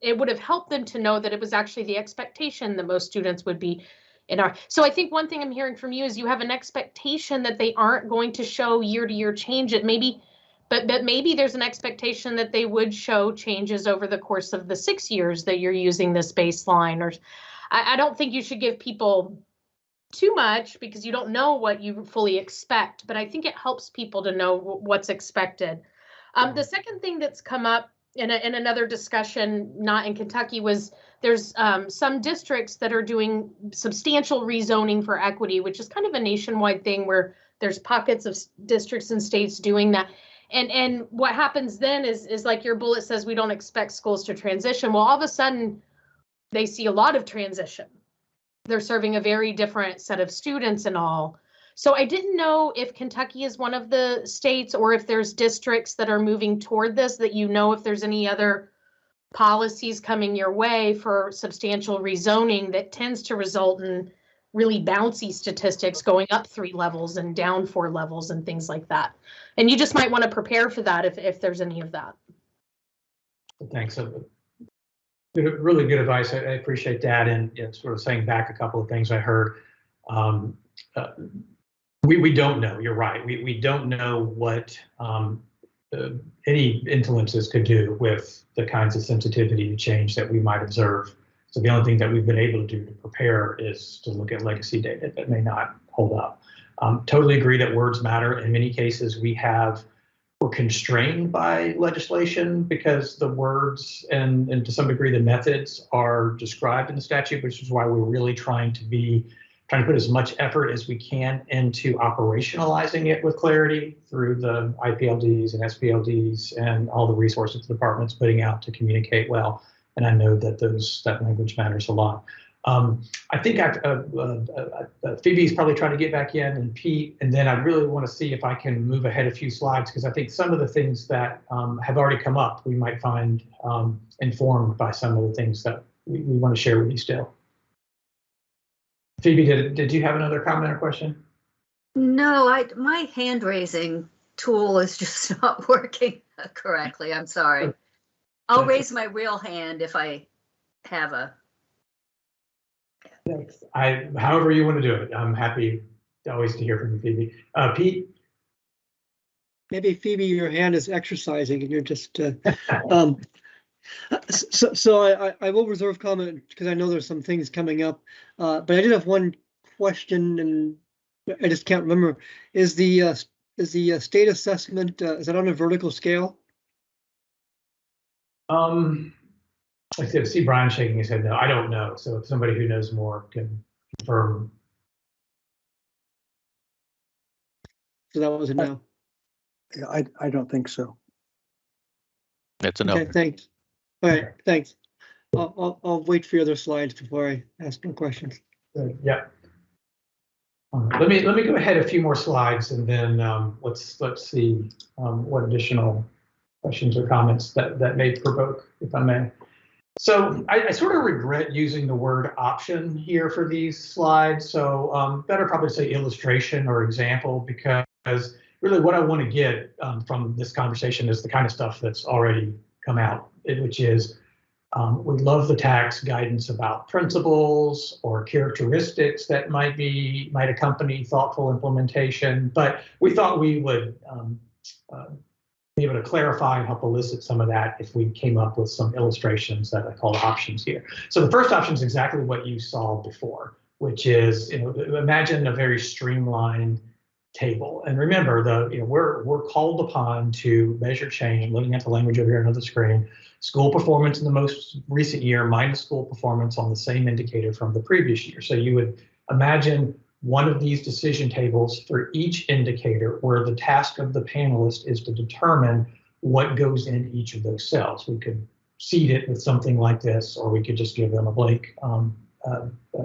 S4: it would have helped them to know that it was actually the expectation that most students would be in our. So I think one thing I'm hearing from you is you have an expectation that they aren't going to show year-to-year change. It maybe, but maybe there's an expectation that they would show changes over the course of the 6 years that you're using this baseline. Or I don't think you should give people too much because you don't know what you fully expect, but I think it helps people to know what's expected. The second thing that's come up in another discussion, not in Kentucky, was there's some districts that are doing substantial rezoning for equity, which is kind of a nationwide thing where there's pockets of districts and states doing that. And what happens then is like your bullet says, we don't expect schools to transition. Well, all of a sudden, they see a lot of transition. They're serving a very different set of students and all. So I didn't know if Kentucky is one of the states or if there's districts that are moving toward this, that you know if there's any other policies coming your way for substantial rezoning that tends to result in really bouncy statistics going up 3 levels and down 4 levels and things like that. And you just might want to prepare for that if there's any of that.
S9: Thanks. Really good advice. I appreciate that. And sort of saying back a couple of things I heard. We don't know. You're right. We don't know what any influences could do with the kinds of sensitivity to change that we might observe. So the only thing that we've been able to do to prepare is to look at legacy data that may not hold up. Totally agree that words matter. In many cases, we're constrained by legislation because the words and to some degree the methods are described in the statute, which is why we're really trying to put as much effort as we can into operationalizing it with clarity through the IPLDs and SPLDs and all the resources the department's putting out to communicate well. And I know that that language matters a lot. I think Phoebe's probably trying to get back in, and Pete, and then I really want to see if I can move ahead a few slides, because I think some of the things that have already come up, we might find informed by some of the things that we want to share with you still. Phoebe, did you have another comment or question?
S6: No, my hand raising tool is just not working correctly. I'm sorry. I'll raise my real hand if I have a.
S9: However you want to do it. I'm happy always to hear from you, Phoebe. Pete?
S7: Maybe Phoebe, your hand is exercising and you're just, so I will reserve comment because I know there's some things coming up, but I did have one question and I just can't remember. Is the state assessment, is that on a vertical scale?
S9: I see Brian shaking his head no. I don't know. So if somebody who knows more can confirm.
S7: So that was a no.
S2: Yeah, I don't think so.
S10: That's a no.
S7: Okay, thanks. All right, thanks. I'll wait for your other slides before I ask more questions.
S9: Yeah. Let me go ahead a few more slides and then let's see what additional questions or comments that may provoke, if I may. So I sort of regret using the word option here for these slides. So better probably say illustration or example, because really what I want to get from this conversation is the kind of stuff that's already come out, which is we love the tax guidance about principles or characteristics that might accompany thoughtful implementation, but we thought we would be able to clarify and help elicit some of that if we came up with some illustrations that I call options here. So the first option is exactly what you saw before, which is, imagine a very streamlined table. And remember, we're called upon to measure change. Looking at the language over here on the screen, school performance in the most recent year minus school performance on the same indicator from the previous year. So you would imagine one of these decision tables for each indicator where the task of the panelist is to determine what goes in each of those cells. We could seed it with something like this, or we could just give them a blank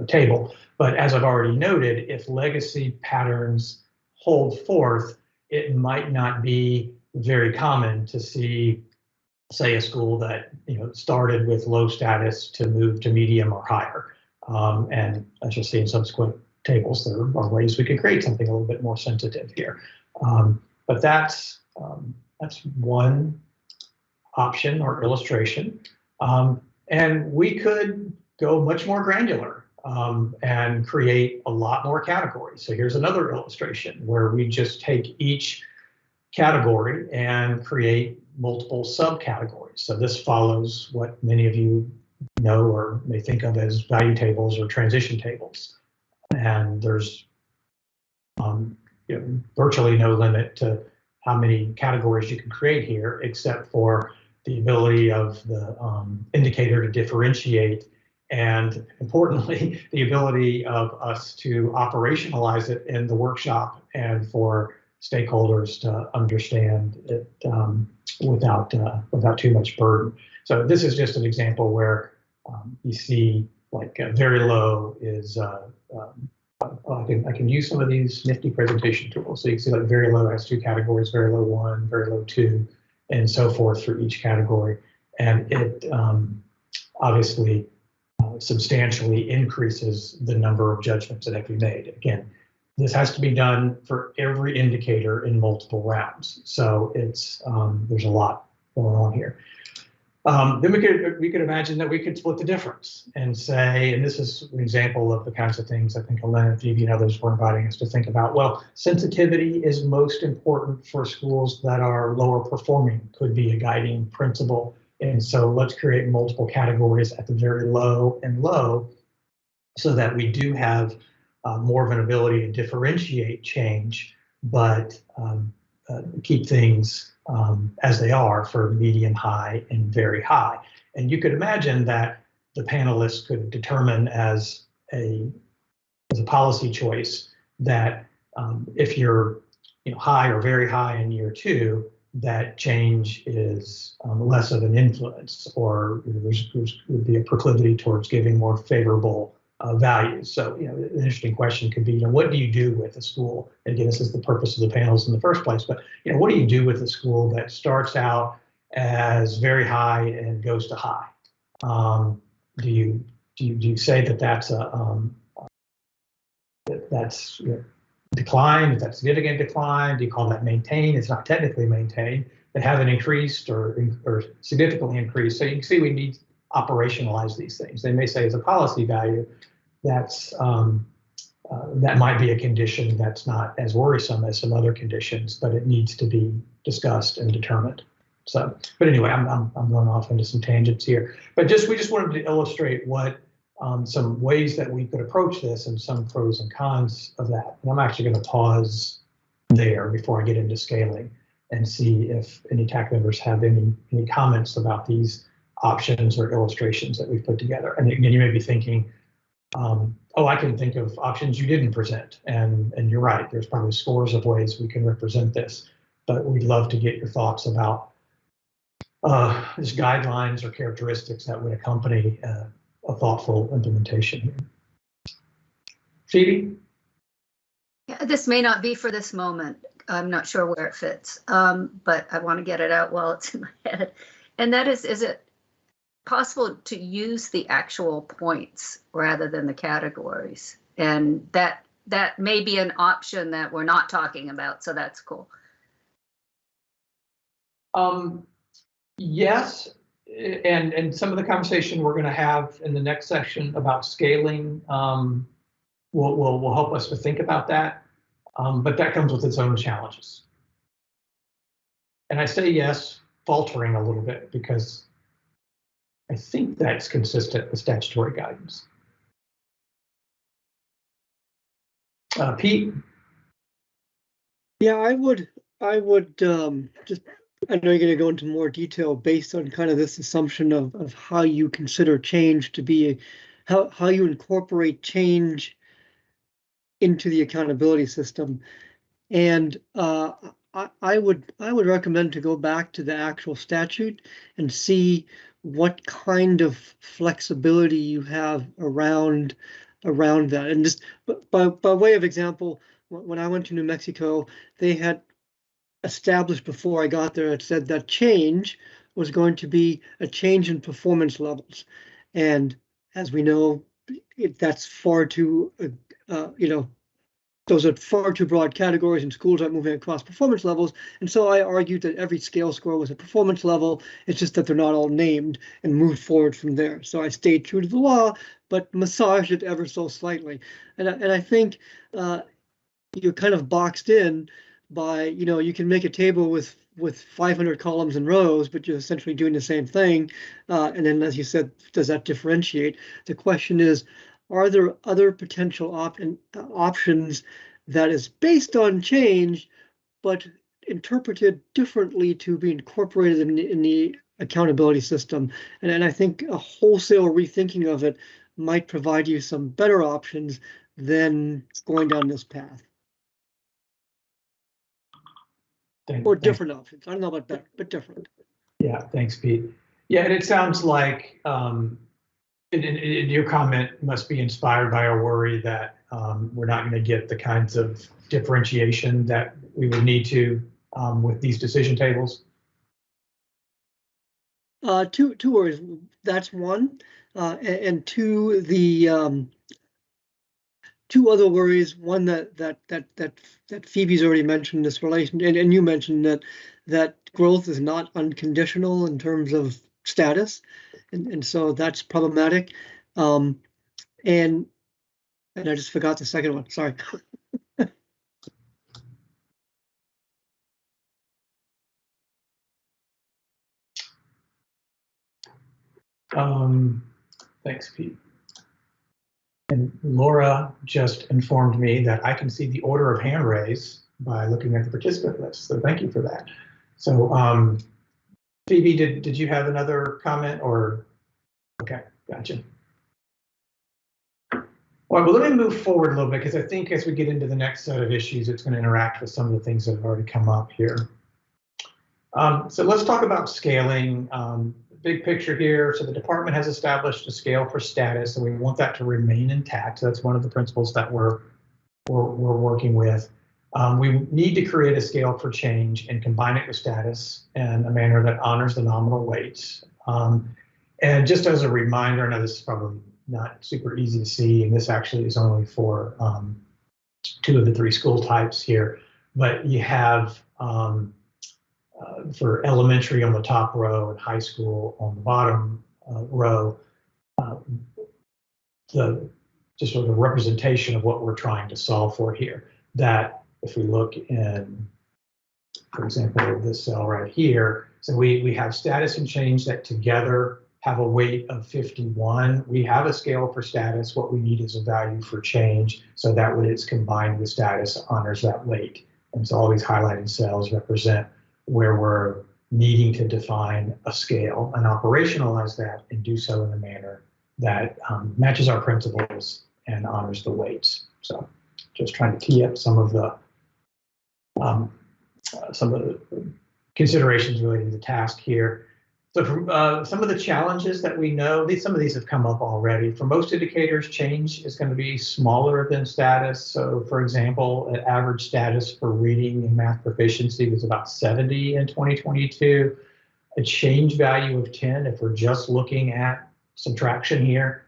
S9: table. But as I've already noted, if legacy patterns hold forth, it might not be very common to see, say, a school that started with low status to move to medium or higher. And as you'll see in subsequent tables, there are ways we could create something a little bit more sensitive here. But that's one option or illustration. And we could go much more granular and create a lot more categories. So here's another illustration where we just take each category and create multiple subcategories. So this follows what many of you know or may think of as value tables or transition tables. And there's virtually no limit to how many categories you can create here, except for the ability of the indicator to differentiate, and importantly, the ability of us to operationalize it in the workshop and for stakeholders to understand it without too much burden. So this is just an example where you see like very low is, I can use some of these nifty presentation tools. So you can see like very low has 2 categories, very low 1, very low 2, and so forth for each category. And it obviously substantially increases the number of judgments that have to be made. Again, this has to be done for every indicator in multiple rounds. So it's there's a lot going on here. Then we could imagine that we could split the difference and say, and this is an example of the kinds of things I think Elena, Phoebe, and others were inviting us to think about. Well, sensitivity is most important for schools that are lower performing, could be a guiding principle. And so let's create multiple categories at the very low and low so that we do have more of an ability to differentiate change, but keep things as they are for medium, high, and very high. And you could imagine that the panelists could determine as a policy choice that if you're high or very high in year 2, that change is less of an influence, or there would be a proclivity towards giving more favorable values. So, an interesting question could be, what do you do with a school? And again, this is the purpose of the panels in the first place. But, what do you do with a school that starts out as very high and goes to high? Do you say that that's decline? Is that significant decline? Do you call that maintain? It's not technically maintained. They haven't increased or significantly increased. So you can see we need to operationalize these things. They may say as a policy value, that's that might be a condition that's not as worrisome as some other conditions, but it needs to be discussed and determined. So, but anyway, I'm going off into some tangents here. But we just wanted to illustrate what some ways that we could approach this and some pros and cons of that. And I'm actually going to pause there before I get into scaling and see if any TAC members have any comments about these options or illustrations that we've put together. And again, you may be thinking, oh, I can think of options you didn't present. And you're right, there's probably scores of ways we can represent this, but we'd love to get your thoughts about just guidelines or characteristics that would accompany a thoughtful implementation here. Phoebe?
S6: Yeah, this may not be for this moment. I'm not sure where it fits, but I want to get it out while it's in my head. And that is it possible to use the actual points rather than the categories? And that may be an option that we're not talking about, so that's cool.
S9: Yes, and some of the conversation we're going to have in the next section about scaling will help us to think about that, but that comes with its own challenges. And I say yes, faltering a little bit, because I think that's consistent with statutory guidance. Pete?
S7: Yeah, I would just, I know you're going to go into more detail based on kind of this assumption of how you consider change to be, how you incorporate change into the accountability system. And I would recommend to go back to the actual statute and see what kind of flexibility you have around that. And just by way of example, when I went to New Mexico, they had established before I got there, it said that change was going to be a change in performance levels. And as we know, that's far too, those are far too broad categories, and schools aren't moving across performance levels. And so I argued that every scale score was a performance level. It's just that they're not all named, and moved forward from there. So I stayed true to the law, but massaged it ever so slightly. And I think you're kind of boxed in by, you can make a table with 500 columns and rows, but you're essentially doing the same thing. And then, as you said, does that differentiate? The question is, are there other potential options that is based on change, but interpreted differently to be incorporated in the accountability system. And I think a wholesale rethinking of it might provide you some better options than going down this path. Or different options. I don't know about better, but different.
S9: Yeah, thanks, Pete. Yeah, and it sounds like your comment must be inspired by our worry that we're not going to get the kinds of differentiation that we would need to with these decision tables.
S7: Two worries. That's one, and two, the two other worries. One that Phoebe's already mentioned, this relation, and you mentioned that growth is not unconditional in terms of status, and so that's problematic. And I just forgot the second one. Sorry.
S9: Thanks, Pete. And Laura just informed me that I can see the order of hand raise by looking at the participant list. So thank you for that. So Phoebe, did you have another comment or? Okay, gotcha. Well, let me move forward a little bit because I think as we get into the next set of issues, it's going to interact with some of the things that have already come up here. So let's talk about scaling. Big picture here. So the department has established a scale for status, and we want that to remain intact. So that's one of the principles that we're working with. We need to create a scale for change and combine it with status in a manner that honors the nominal weights. And just as a reminder, I know this is probably not super easy to see, and this actually is only for 2 of the 3 school types here, but you have for elementary on the top row and high school on the bottom row, just sort of the representation of what we're trying to solve for here. That if we look in, for example, this cell right here, so we have status and change that together have a weight of 51. We have a scale for status. What we need is a value for change. So that when it's combined with status honors that weight. And so all these highlighted cells represent where we're needing to define a scale and operationalize that and do so in a manner that matches our principles and honors the weights. So just trying to tee up some of the considerations related to the task here. So for some of the challenges that we know, some of these have come up already. For most indicators, change is going to be smaller than status. So for example, an average status for reading and math proficiency was about 70 in 2022. A change value of 10, if we're just looking at subtraction here,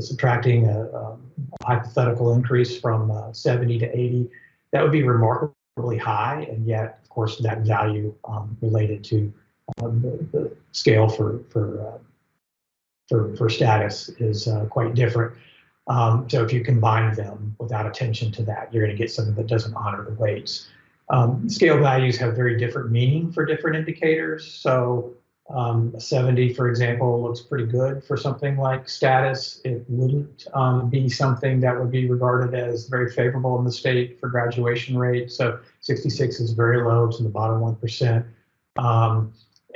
S9: subtracting a hypothetical increase from 70 to 80, that would be remarkably high. And yet, of course, that value related to the scale for status is quite different. So if you combine them without attention to that, you're going to get something that doesn't honor the weights. Scale values have very different meaning for different indicators. So 70, for example, looks pretty good for something like status. It wouldn't be something that would be regarded as very favorable in the state for graduation rate. So 66 is very low, it's in the bottom 1%.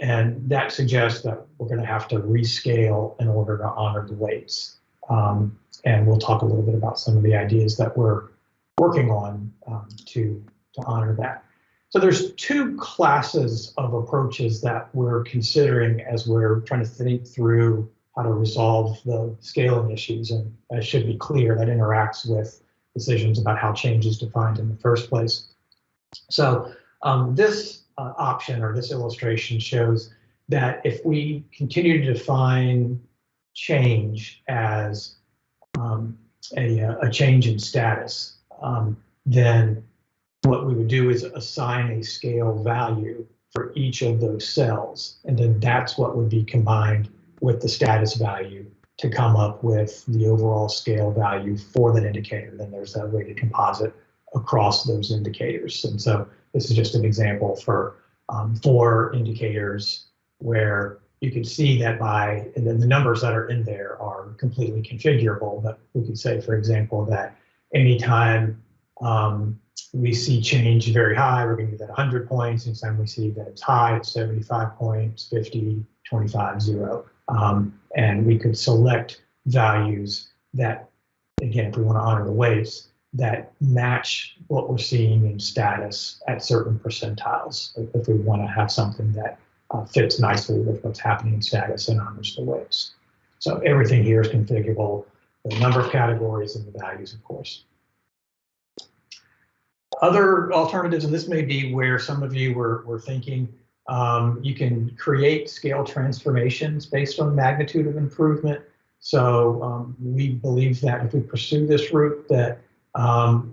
S9: And that suggests that we're going to have to rescale in order to honor the weights. And we'll talk a little bit about some of the ideas that we're working on to honor that. So there's 2 classes of approaches that we're considering as we're trying to think through how to resolve the scaling issues. And it should be clear that interacts with decisions about how change is defined in the first place. So this option or this illustration shows that if we continue to define change as a change in status, then what we would do is assign a scale value for each of those cells. And then that's what would be combined with the status value to come up with the overall scale value for that indicator. Then there's a weighted composite across those indicators. And so this is just an example for 4 indicators where you can see that and then the numbers that are in there are completely configurable. But we could say, for example, that anytime we see change very high, we're going to give that 100 points. Anytime we see that it's high, it's 75 points, 50, 25, 0. And we could select values that, again, if we want to honor the weights, that match what we're seeing in status at certain percentiles, if we want to have something that fits nicely with what's happening in status and honors the weights. So everything here is configurable, the number of categories and the values, of course. Other alternatives, and this may be where some of you were thinking, you can create scale transformations based on magnitude of improvement. So we believe that if we pursue this route, that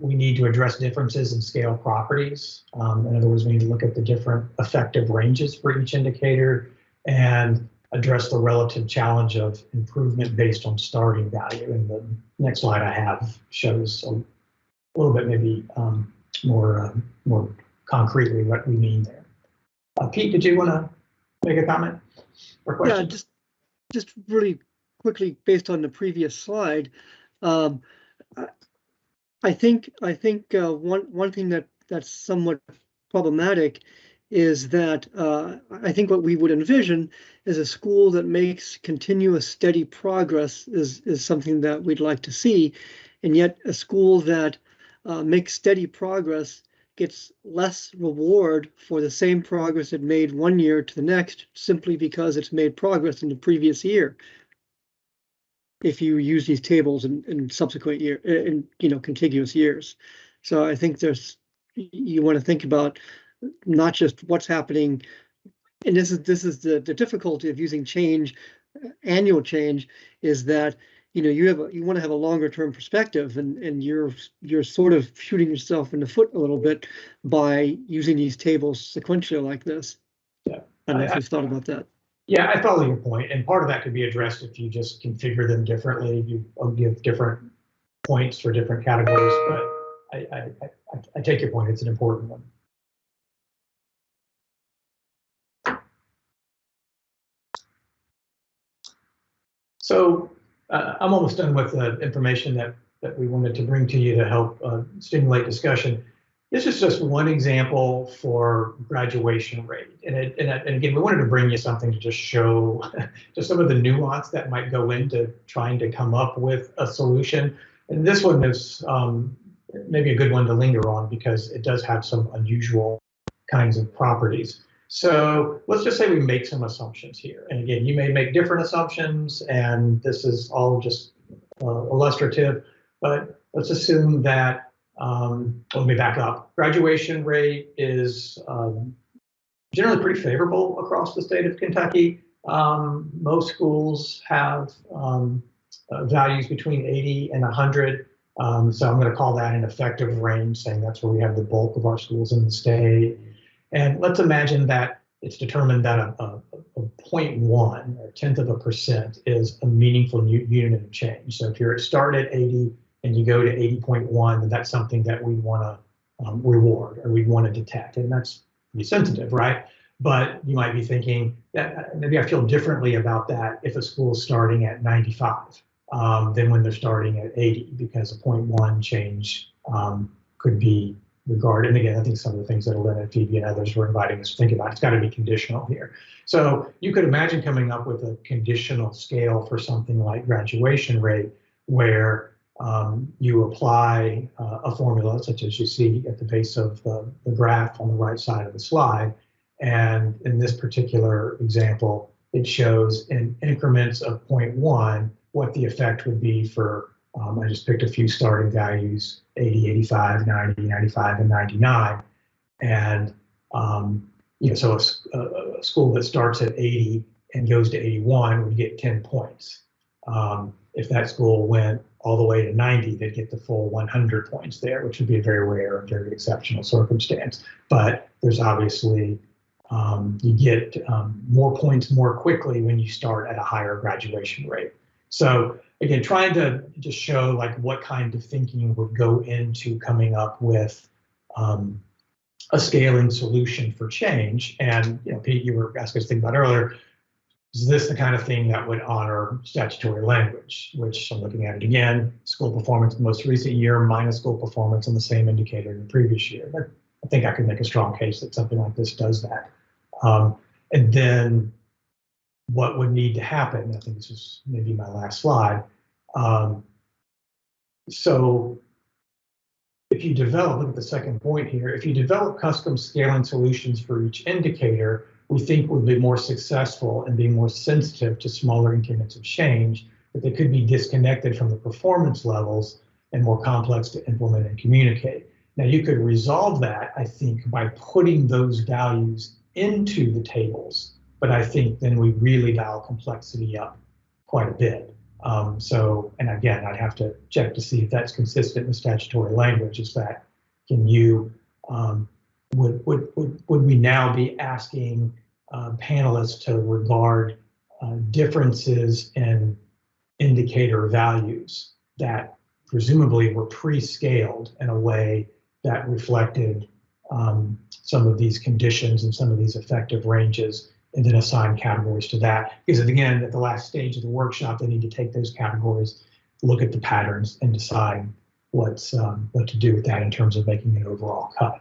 S9: we need to address differences in scale properties. In other words, we need to look at the different effective ranges for each indicator and address the relative challenge of improvement based on starting value. And the next slide I have shows a little bit maybe more concretely what we mean there. Pete, did you want to make a comment or question?
S7: Yeah, just really quickly based on the previous slide. I think one thing that's somewhat problematic is that I think what we would envision is a school that makes continuous steady progress is something that we'd like to see, and yet a school that makes steady progress gets less reward for the same progress it made one year to the next simply because it's made progress in the previous year. If you use these tables in subsequent year, in contiguous years. So I think you want to think about not just what's happening, and this is the difficulty of using change, annual change, is that you want to have a longer term perspective, and you're sort of shooting yourself in the foot a little bit by using these tables sequentially like this.
S9: Yeah,
S7: I don't know if you've thought about that.
S9: Yeah, I follow your point, and part of that could be addressed if you just configure them differently. You give different points for different categories, but I take your point. It's an important one. So I'm almost done with the information that we wanted to bring to you to help stimulate discussion. This is just one example for graduation rate. And again, we wanted to bring you something to just show just some of the nuance that might go into trying to come up with a solution. And this one is maybe a good one to linger on because it does have some unusual kinds of properties. So let's just say we make some assumptions here. And again, you may make different assumptions, and this is all just illustrative, but let's assume that let me back up. Graduation rate is generally pretty favorable across the state of Kentucky. Most schools have values between 80 and 100. So I'm going to call that an effective range, saying that's where we have the bulk of our schools in the state. And let's imagine that it's determined that a 0.1 or 1/10% is a meaningful unit of change. So if you're start at 80 and you go to 80.1, then that's something that we want to reward or we'd want to detect. And that's pretty sensitive, right? But you might be thinking that maybe I feel differently about that if a school is starting at 95 than when they're starting at 80, because a 0.1 change could be regarded. And again, I think some of the things that Elena, Phoebe, and others were inviting us to think about, it's got to be conditional here. So you could imagine coming up with a conditional scale for something like graduation rate, where you apply a formula such as you see at the base of the graph on the right side of the slide. And in this particular example, it shows in increments of 0.1 what the effect would be for, I just picked a few starting values, 80, 85, 90, 95, and 99. And so a school that starts at 80 and goes to 81 would get 10 points. If that school went all the way to 90, they'd get the full 100 points there, which would be a very rare and very exceptional circumstance. But there's obviously, you get more points more quickly when you start at a higher graduation rate. So again, trying to just show like what kind of thinking would go into coming up with a scaling solution for change. And Pete, you were asking us to think about earlier, is this the kind of thing that would honor statutory language, which I'm looking at it again, school performance in the most recent year minus school performance on the same indicator in the previous year. But I think I could make a strong case that something like this does that. And then what would need to happen, I think this is maybe my last slide. So if you develop, look at the second point here, if you develop custom scaling solutions for each indicator, we think would be more successful and be more sensitive to smaller increments of change, but they could be disconnected from the performance levels and more complex to implement and communicate. Now you could resolve that, I think, by putting those values into the tables, but I think then we really dial complexity up quite a bit. And again, I'd have to check to see if that's consistent with statutory language. Is that, can you, would we now be asking panelists to regard differences in indicator values that presumably were pre-scaled in a way that reflected some of these conditions and some of these effective ranges, and then assign categories to that? Because again, at the last stage of the workshop, they need to take those categories, look at the patterns, and decide what to do with that in terms of making an overall cut.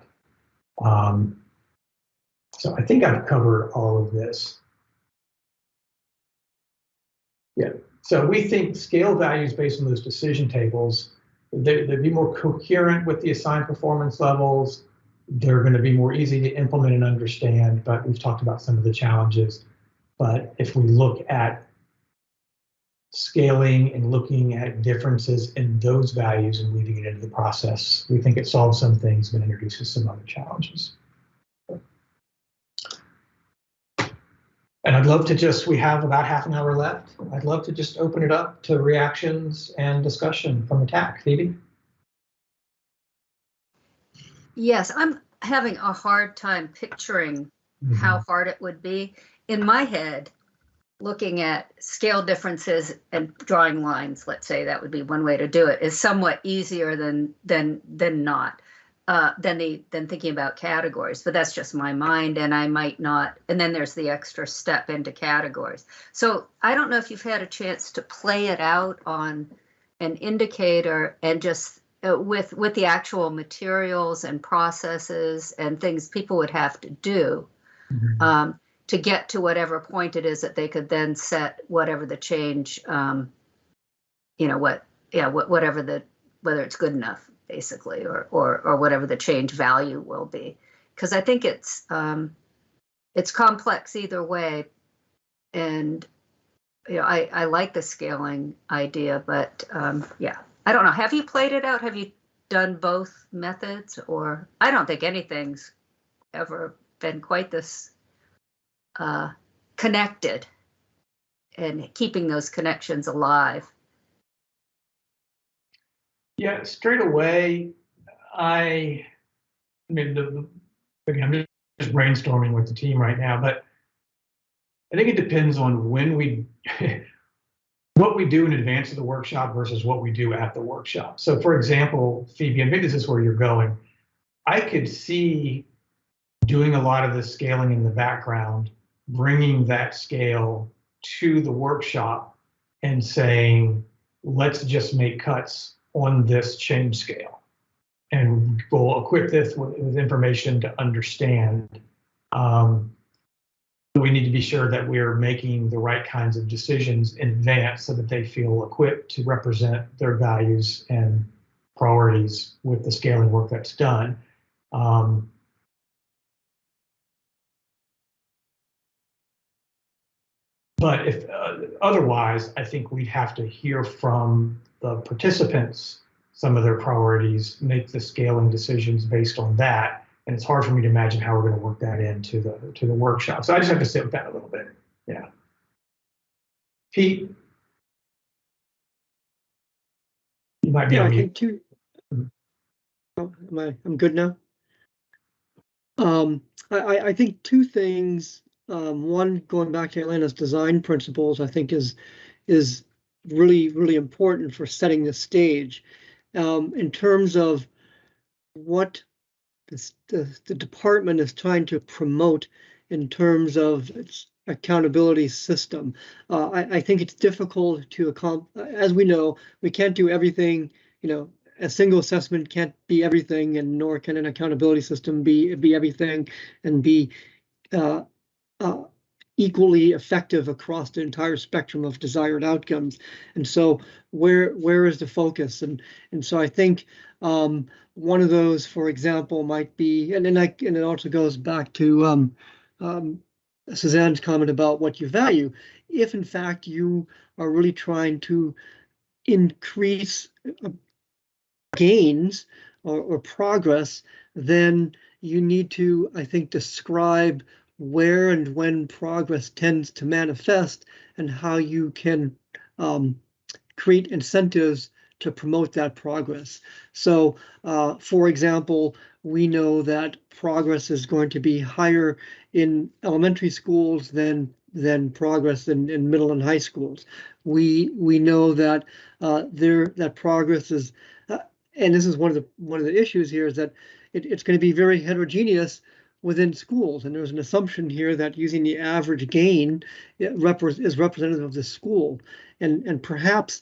S9: So I think I've covered all of this. Yeah, so we think scale values based on those decision tables, they'd be more coherent with the assigned performance levels. They're going to be more easy to implement and understand, but we've talked about some of the challenges. But if we look at scaling and looking at differences in those values and weaving it into the process, we think it solves some things but introduces some other challenges. And I'd love to just, we have about half an hour left. I'd love to just open it up to reactions and discussion from the TAC. Phoebe?
S6: Yes, I'm having a hard time picturing how hard it would be. In my head, looking at scale differences and drawing lines, let's say that would be one way to do it, is somewhat easier than not. Than thinking about categories, but that's just my mind, and I might not. And then there's the extra step into categories. So I don't know if you've had a chance to play it out on an indicator and just with the actual materials and processes and things people would have to do to get to whatever point it is that they could then set whatever the change, whether it's good enough, basically, or whatever the change value will be, because I think it's complex either way, and I like the scaling idea, but yeah, I don't know. Have you played it out? Have you done both methods? Or I don't think anything's ever been quite this connected and keeping those connections alive.
S9: Yeah, straight away, I'm just brainstorming with the team right now, but I think it depends on when what we do in advance of the workshop versus what we do at the workshop. So for example, Phoebe, and maybe this is where you're going, I could see doing a lot of the scaling in the background, bringing that scale to the workshop and saying, let's just make cuts on this change scale, and we'll equip this with information to understand. We need to be sure that we're making the right kinds of decisions in advance so that they feel equipped to represent their values and priorities with the scaling work that's done. But if otherwise, I think we'd have to hear from the participants some of their priorities, make the scaling decisions based on that. And it's hard for me to imagine how we're going to work that into the workshop. So I just have to sit with that a little bit. Yeah. Pete, you might be on mute.
S7: I'm good now. I think two things. One, going back to Elena's design principles, I think is really, really important for setting the stage in terms of what the department is trying to promote in terms of its accountability system. I think it's difficult to accomplish. As we know, we can't do everything. A single assessment can't be everything, and nor can an accountability system be everything and be equally effective across the entire spectrum of desired outcomes. And so where is the focus? And so I think one of those, for example, might be, and it also goes back to Suzanne's comment about what you value. If in fact you are really trying to increase gains or progress, then you need to, I think, describe where and when progress tends to manifest and how you can create incentives to promote that progress. So, for example, we know that progress is going to be higher in elementary schools than progress in middle and high schools. We know that that progress is, and this is one of the issues here, is that it's going to be very heterogeneous within schools. And there's an assumption here that using the average gain is representative of the school, and perhaps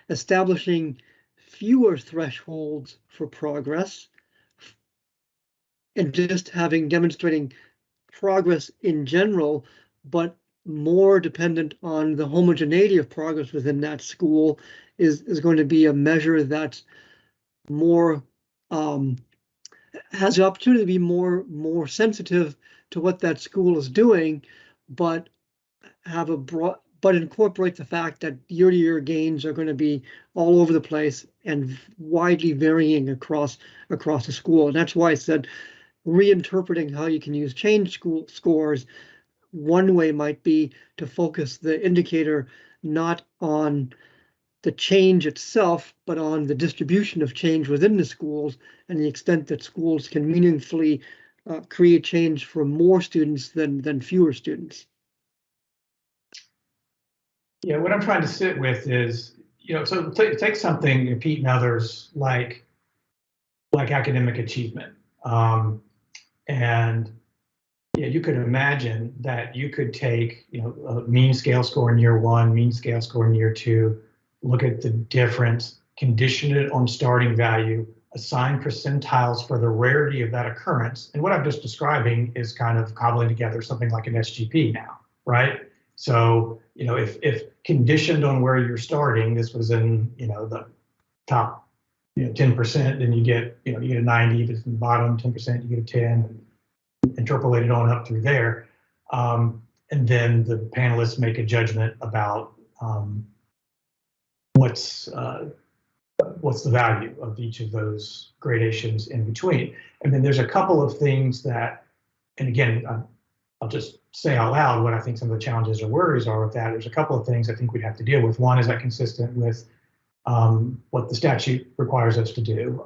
S7: establishing fewer thresholds for progress and just demonstrating progress in general, but more dependent on the homogeneity of progress within that school is going to be a measure that's more has the opportunity to be more sensitive to what that school is doing, but incorporate the fact that year-to-year gains are going to be all over the place and widely varying across the school. And that's why I said reinterpreting how you can use change scores. One way might be to focus the indicator not on the change itself, but on the distribution of change within the schools and the extent that schools can meaningfully create change for more students than fewer students.
S9: Yeah, what I'm trying to sit with is, so take something, Pete and others, like academic achievement. And yeah, you could imagine that you could take, a mean scale score in year 1, mean scale score in year 2, look at the difference, condition it on starting value, assign percentiles for the rarity of that occurrence. And what I'm just describing is kind of cobbling together something like an SGP now, right? So, if conditioned on where you're starting, this was in, the top 10%, then you get a 90. If it's in the bottom 10%, you get a 10. Interpolate it on up through there, and then the panelists make a judgment about what's the value of each of those gradations in between. And then there's a couple of things that, and again, I'll just say out loud what I think some of the challenges or worries are with that. There's a couple of things I think we'd have to deal with. One, is that consistent with what the statute requires us to do?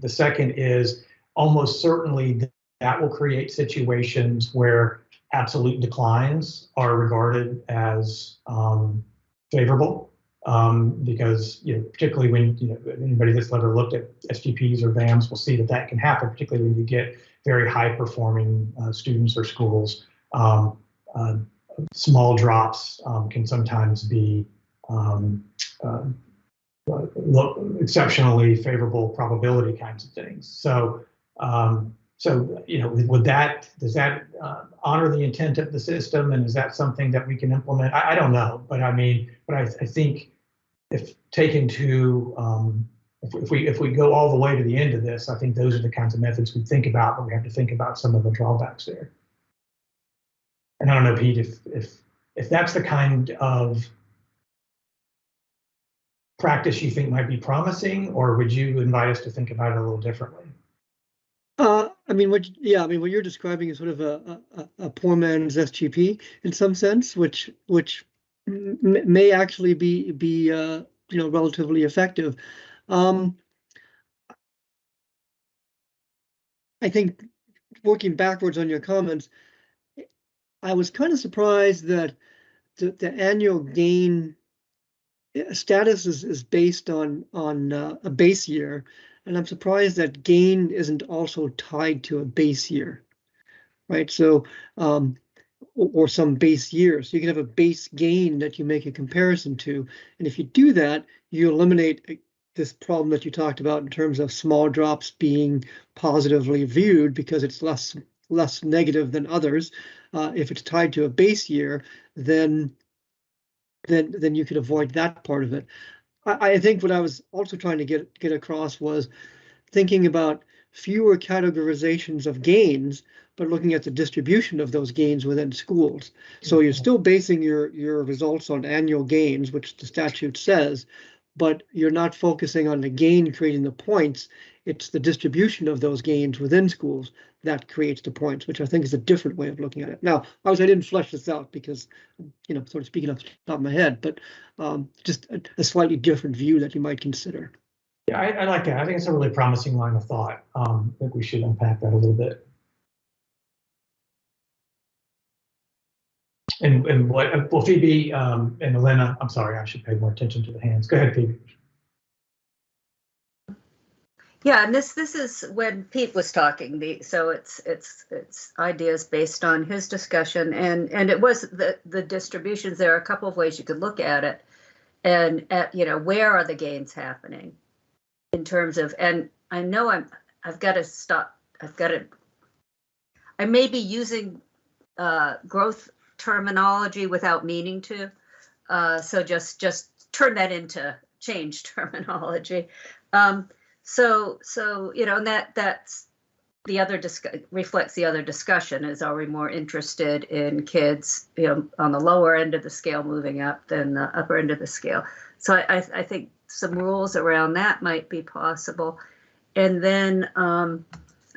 S9: The second is almost certainly that will create situations where absolute declines are regarded as favorable, because particularly when anybody that's ever looked at SGPs or VAMs will see that can happen, particularly when you get very high performing students or schools. Small drops can sometimes be exceptionally favorable probability kinds of things. So, does that honor the intent of the system, and is that something that we can implement? I don't know, but I think if taken to if we go all the way to the end of this, I think those are the kinds of methods we think about, but we have to think about some of the drawbacks there. And I don't know, Pete, if that's the kind of practice you think might be promising, or would you invite us to think about it a little differently?
S7: What you're describing is sort of a poor man's SGP in some sense, which may actually be relatively effective. I think working backwards on your comments, I was kind of surprised that the annual gain status is based on a base year, and I'm surprised that gain isn't also tied to a base year, right? So, or some base year. So you can have a base gain that you make a comparison to. And if you do that, you eliminate this problem that you talked about in terms of small drops being positively viewed because it's less negative than others. If it's tied to a base year, then you could avoid that part of it. I think what I was also trying to get across was thinking about fewer categorizations of gains, but looking at the distribution of those gains within schools. So you're still basing your results on annual gains, which the statute says, but you're not focusing on the gain creating the points. It's the distribution of those gains within schools that creates the points, which I think is a different way of looking at it. Now, obviously, I didn't flesh this out because, sort of speaking off the top of my head, but just a slightly different view that you might consider.
S9: Yeah, I like that. I think it's a really promising line of thought. I think we should unpack that a little bit. And what, well, Phoebe and Elena, I'm sorry, I should pay more attention to the hands. Go ahead, Phoebe.
S6: Yeah, and this is when Pete was talking. So it's ideas based on his discussion, and it was the distributions. There are a couple of ways you could look at it, and where are the gains happening in terms of, and I know I've got to stop. I may be using growth terminology without meaning to, so just turn that into change terminology. So and that's the other reflects the other discussion. Is, are we more interested in kids on the lower end of the scale moving up than the upper end of the scale? So I think some rules around that might be possible. And then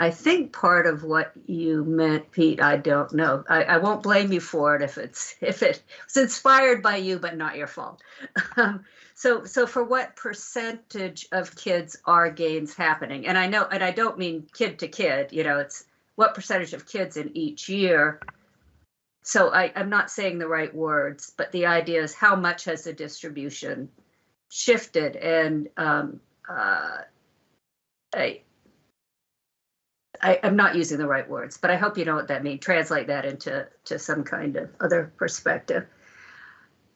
S6: I think part of what you meant, Pete, I don't know. I won't blame you for it if it's inspired by you, but not your fault. So for what percentage of kids are gains happening? And I know, and I don't mean kid to kid, it's what percentage of kids in each year. So I'm not saying the right words, but the idea is how much has the distribution shifted? And I'm not using the right words, but I hope you know what that means. Translate that into some kind of other perspective.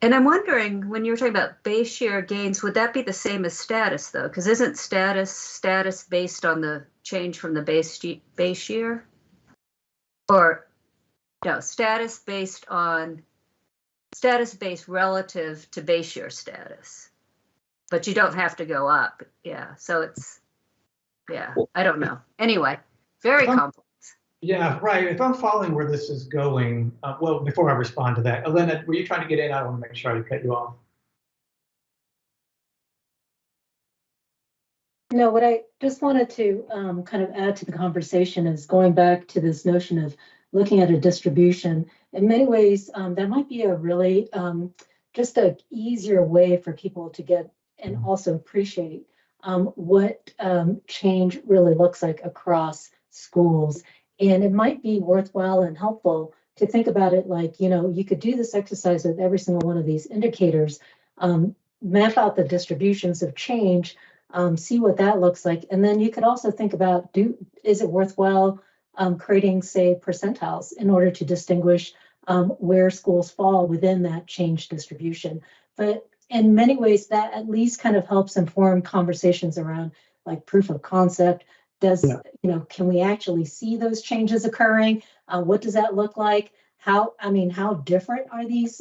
S6: And I'm wondering, when you're talking about base year gains, would that be the same as status, though? Because isn't status based on the change from the base year? Or no, status based relative to base year status. But you don't have to go up. Yeah, so it's, I don't know. Anyway, very complex.
S9: Yeah, right. If I'm following where this is going, well, before I respond to that, Elena, were you trying to get in? I want to make sure I cut you off.
S3: No, what I just wanted to kind of add to the conversation is going back to this notion of looking at a distribution. In many ways, that might be a really just an easier way for people to get and also appreciate what change really looks like across schools. And it might be worthwhile and helpful to think about it like, you could do this exercise with every single one of these indicators, map out the distributions of change, see what that looks like. And then you could also think about, is it worthwhile creating, say, percentiles in order to distinguish where schools fall within that change distribution. But in many ways, that at least kind of helps inform conversations around like proof of concept. Can we actually see those changes occurring? What does that look like? How different are these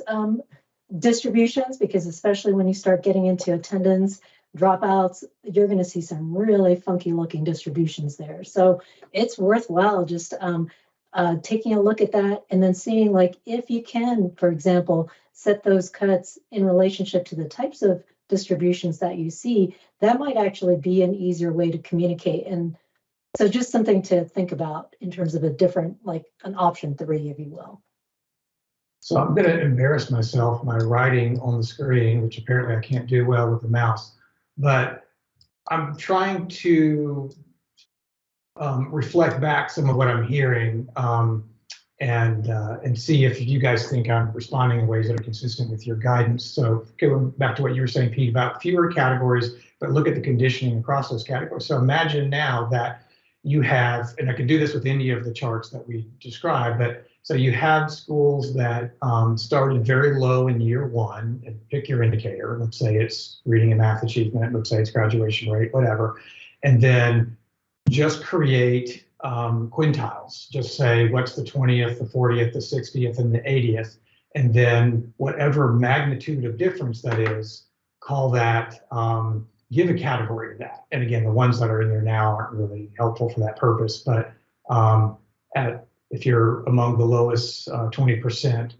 S3: distributions? Because especially when you start getting into attendance, dropouts, you're going to see some really funky looking distributions there. So it's worthwhile just taking a look at that and then seeing, like, if you can, for example, set those cuts in relationship to the types of distributions that you see, that might actually be an easier way to communicate. And so just something to think about in terms of a different, like an option 3, if you will.
S9: So I'm going to embarrass myself by writing on the screen, which apparently I can't do well with the mouse, but I'm trying to reflect back some of what I'm hearing. and see if you guys think I'm responding in ways that are consistent with your guidance. So going back to what you were saying, Pete, about fewer categories, but look at the conditioning across those categories. So imagine now that you have, and I can do this with any of the charts that we described, but so you have schools that started very low in year one, and pick your indicator. Let's say it's reading and math achievement, let's say it's graduation rate, whatever. And then just create quintiles. Just say what's the 20th, the 40th, the 60th, and the 80th. And then whatever magnitude of difference that is, call that, give a category of that. And again, the ones that are in there now aren't really helpful for that purpose, but if you're among the lowest 20%,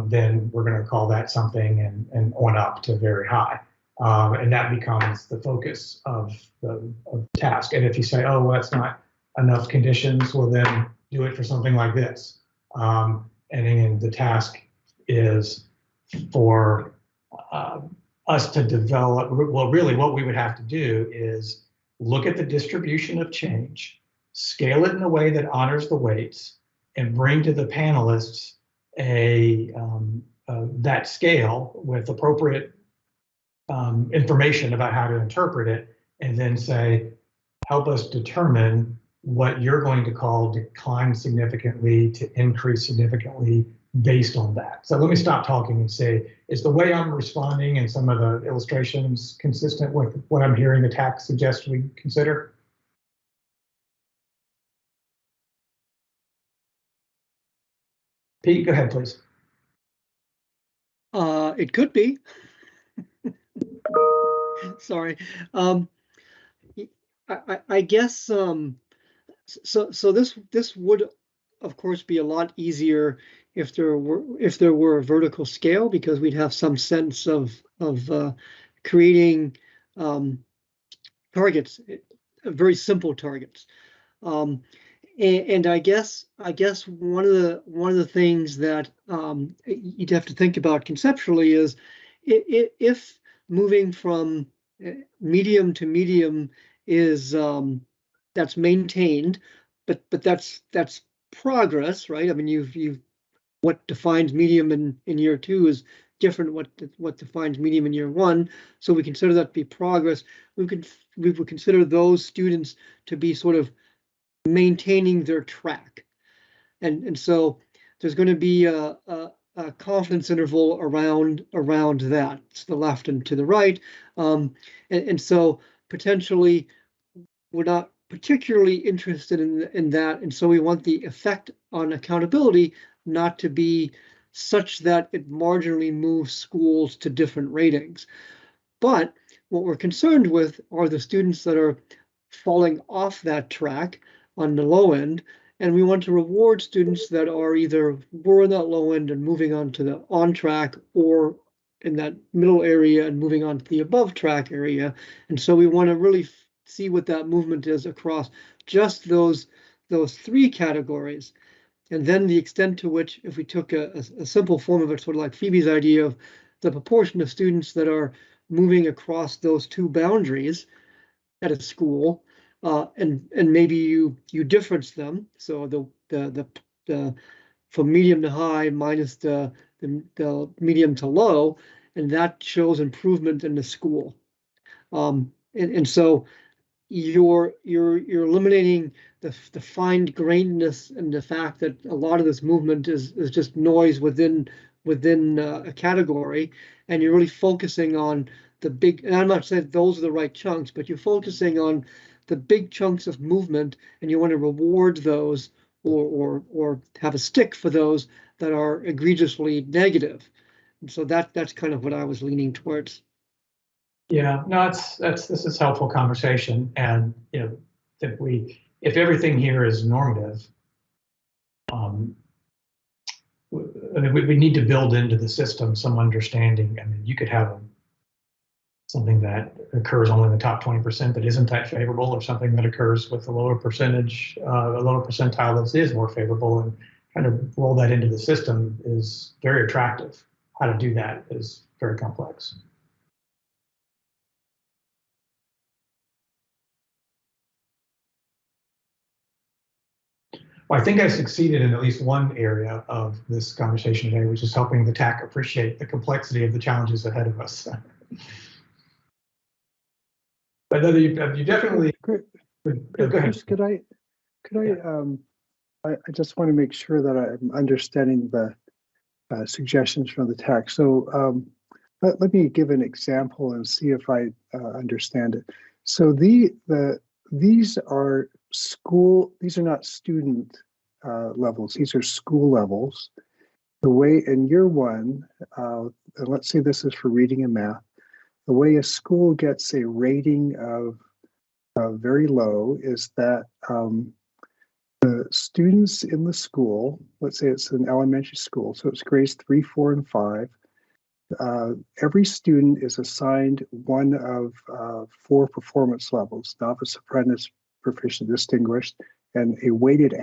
S9: then we're going to call that something, and on up to very high. And that becomes the focus of the task. And if you say, oh, well, that's not enough conditions, well, then do it for something like this. And again, the task is for us to develop, well, really what we would have to do is look at the distribution of change, scale it in a way that honors the weights, and bring to the panelists that scale with appropriate information about how to interpret it, and then say, help us determine what you're going to call decline significantly to increase significantly based on that. So let me stop talking and say, is the way I'm responding and some of the illustrations consistent with what I'm hearing the TAC suggests we consider? Pete, go ahead, please.
S7: It could be. Sorry. I guess so this would of course be a lot easier if there were a vertical scale, because we'd have some sense of creating targets, very simple targets. And I guess one of the things that you'd have to think about conceptually is if moving from medium to medium is that's maintained, but that's progress, right? I mean, you've what defines medium in year two is different what defines medium in year one. So we consider that to be progress. We would consider those students to be sort of maintaining their track, and so there's going to be a confidence interval around that, to the left and to the right, and so potentially we're not particularly interested in that, and so we want the effect on accountability not to be such that it marginally moves schools to different ratings. But what we're concerned with are the students that are falling off that track on the low end, and we want to reward students that are either were in that low end and moving on to the on track, or in that middle area and moving on to the above track area. And so we want to really see what that movement is across just those three categories. And then the extent to which, if we took a simple form of it, sort of like Phoebe's idea of the proportion of students that are moving across those two boundaries at a school, and maybe you difference them. So the from medium to high minus the medium to low, and that shows improvement in the school. And so you're eliminating the fine-grainedness and the fact that a lot of this movement is just noise within a category, and you're really focusing on the big, and I'm not saying those are the right chunks, but you're focusing on the big chunks of movement, and you want to reward those or have a stick for those that are egregiously negative. And so that's kind of what I was leaning towards.
S9: Yeah, no, this is helpful conversation, and if everything here is normative, I mean, we need to build into the system some understanding. I mean, you could have something that occurs only in the top 20% that isn't that favorable, or something that occurs with a lower percentage, a lower percentile that is more favorable, and trying to roll that into the system is very attractive. How to do that is very complex. Well, I think I succeeded in at least one area of this conversation today, which is helping the TAC appreciate the complexity of the challenges ahead of us. But you definitely.
S2: Great.
S9: Go ahead.
S2: Chris, could I, I just want to make sure that I'm understanding the suggestions from the TAC. So let me give an example and see if I understand it. So these are not student levels, these are school levels. The way in year one, and let's say this is for reading and math, the way a school gets a rating of very low is that the students in the school, let's say it's an elementary school, so it's grades 3, 4, and 5. Every student is assigned one of 4 performance levels: novice, apprentice, proficient, distinguished, and a weighted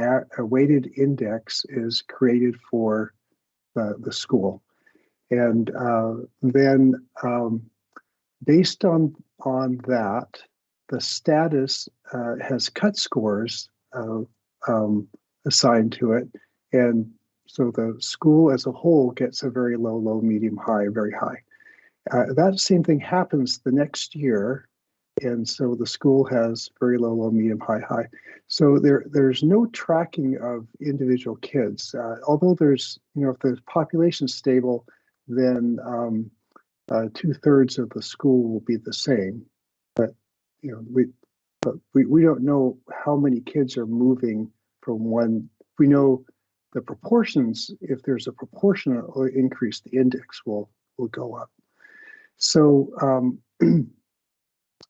S2: index is created for the school. And then based on that, the status has cut scores assigned to it, and so the school as a whole gets a very low, low, medium, high, very high. That same thing happens the next year, and so the school has very low, low, medium, high, high. So there's no tracking of individual kids. Although there's, if the population's stable, then 2/3 of the school will be the same. But we don't know how many kids are moving from one. We know the proportions. If there's a proportional increase, the index will go up. So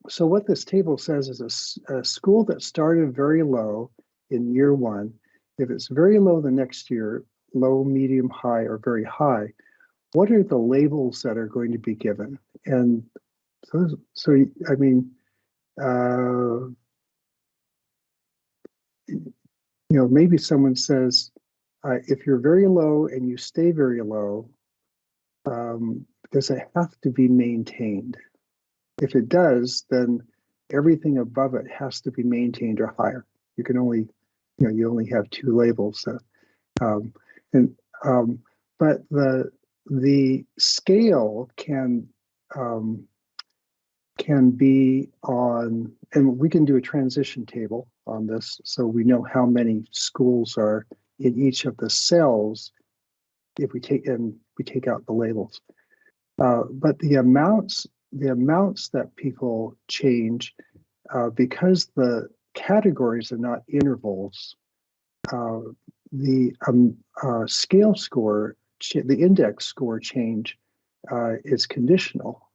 S2: so what this table says is a school that started very low in year one, if it's very low the next year, low, medium, high, or very high, what are the labels that are going to be given? And so I mean, maybe someone says, if you're very low and you stay very low, does it have to be maintained? If it does, then everything above it has to be maintained or higher. You can only, you only have 2 labels. But the scale can be on, and we can do a transition table on this, so we know how many schools are in each of the cells if we take out the labels. But the amounts that people change, because the categories are not intervals, the scale score, the index score change is conditional.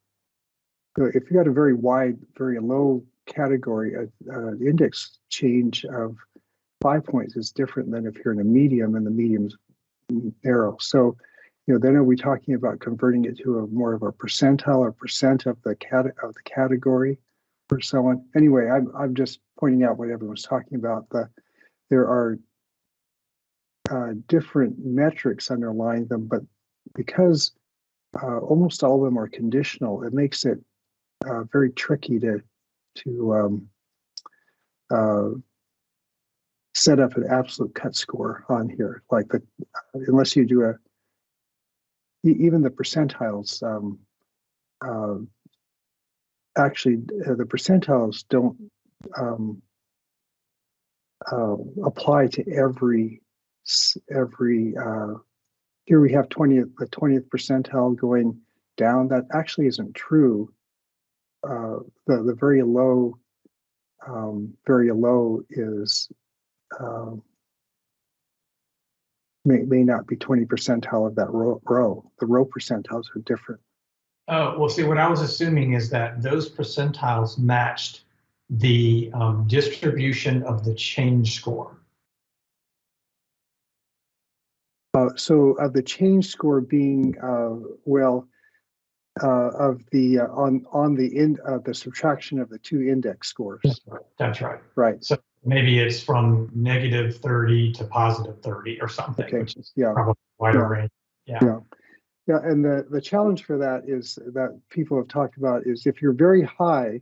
S2: So if you got a very wide, very low category, the index change of 5 points is different than if you're in a medium and the medium's narrow. So, then are we talking about converting it to more of a percentile or percent of the category or so on? Anyway, I'm just pointing out what everyone's talking about. There are different metrics underlying them, but because almost all of them are conditional, it makes it very tricky to set up an absolute cut score on here. Like unless you do even the percentiles. Actually, the percentiles don't apply to every. Here we have the 20th percentile going down. That actually isn't true. The very low is may not be 20 percentile of that row. The row percentiles are different.
S9: Oh, well, see, what I was assuming is that those percentiles matched the distribution of the change score.
S2: So of the change score being of the on the end of the subtraction of the 2 index scores.
S9: That's right.
S2: Right.
S9: So maybe it's from -30 to +30 or something.
S2: Okay.
S9: Which is
S2: Yeah.
S9: probably wider range. Yeah.
S2: Yeah. And the challenge for that is that people have talked about is if you're very high,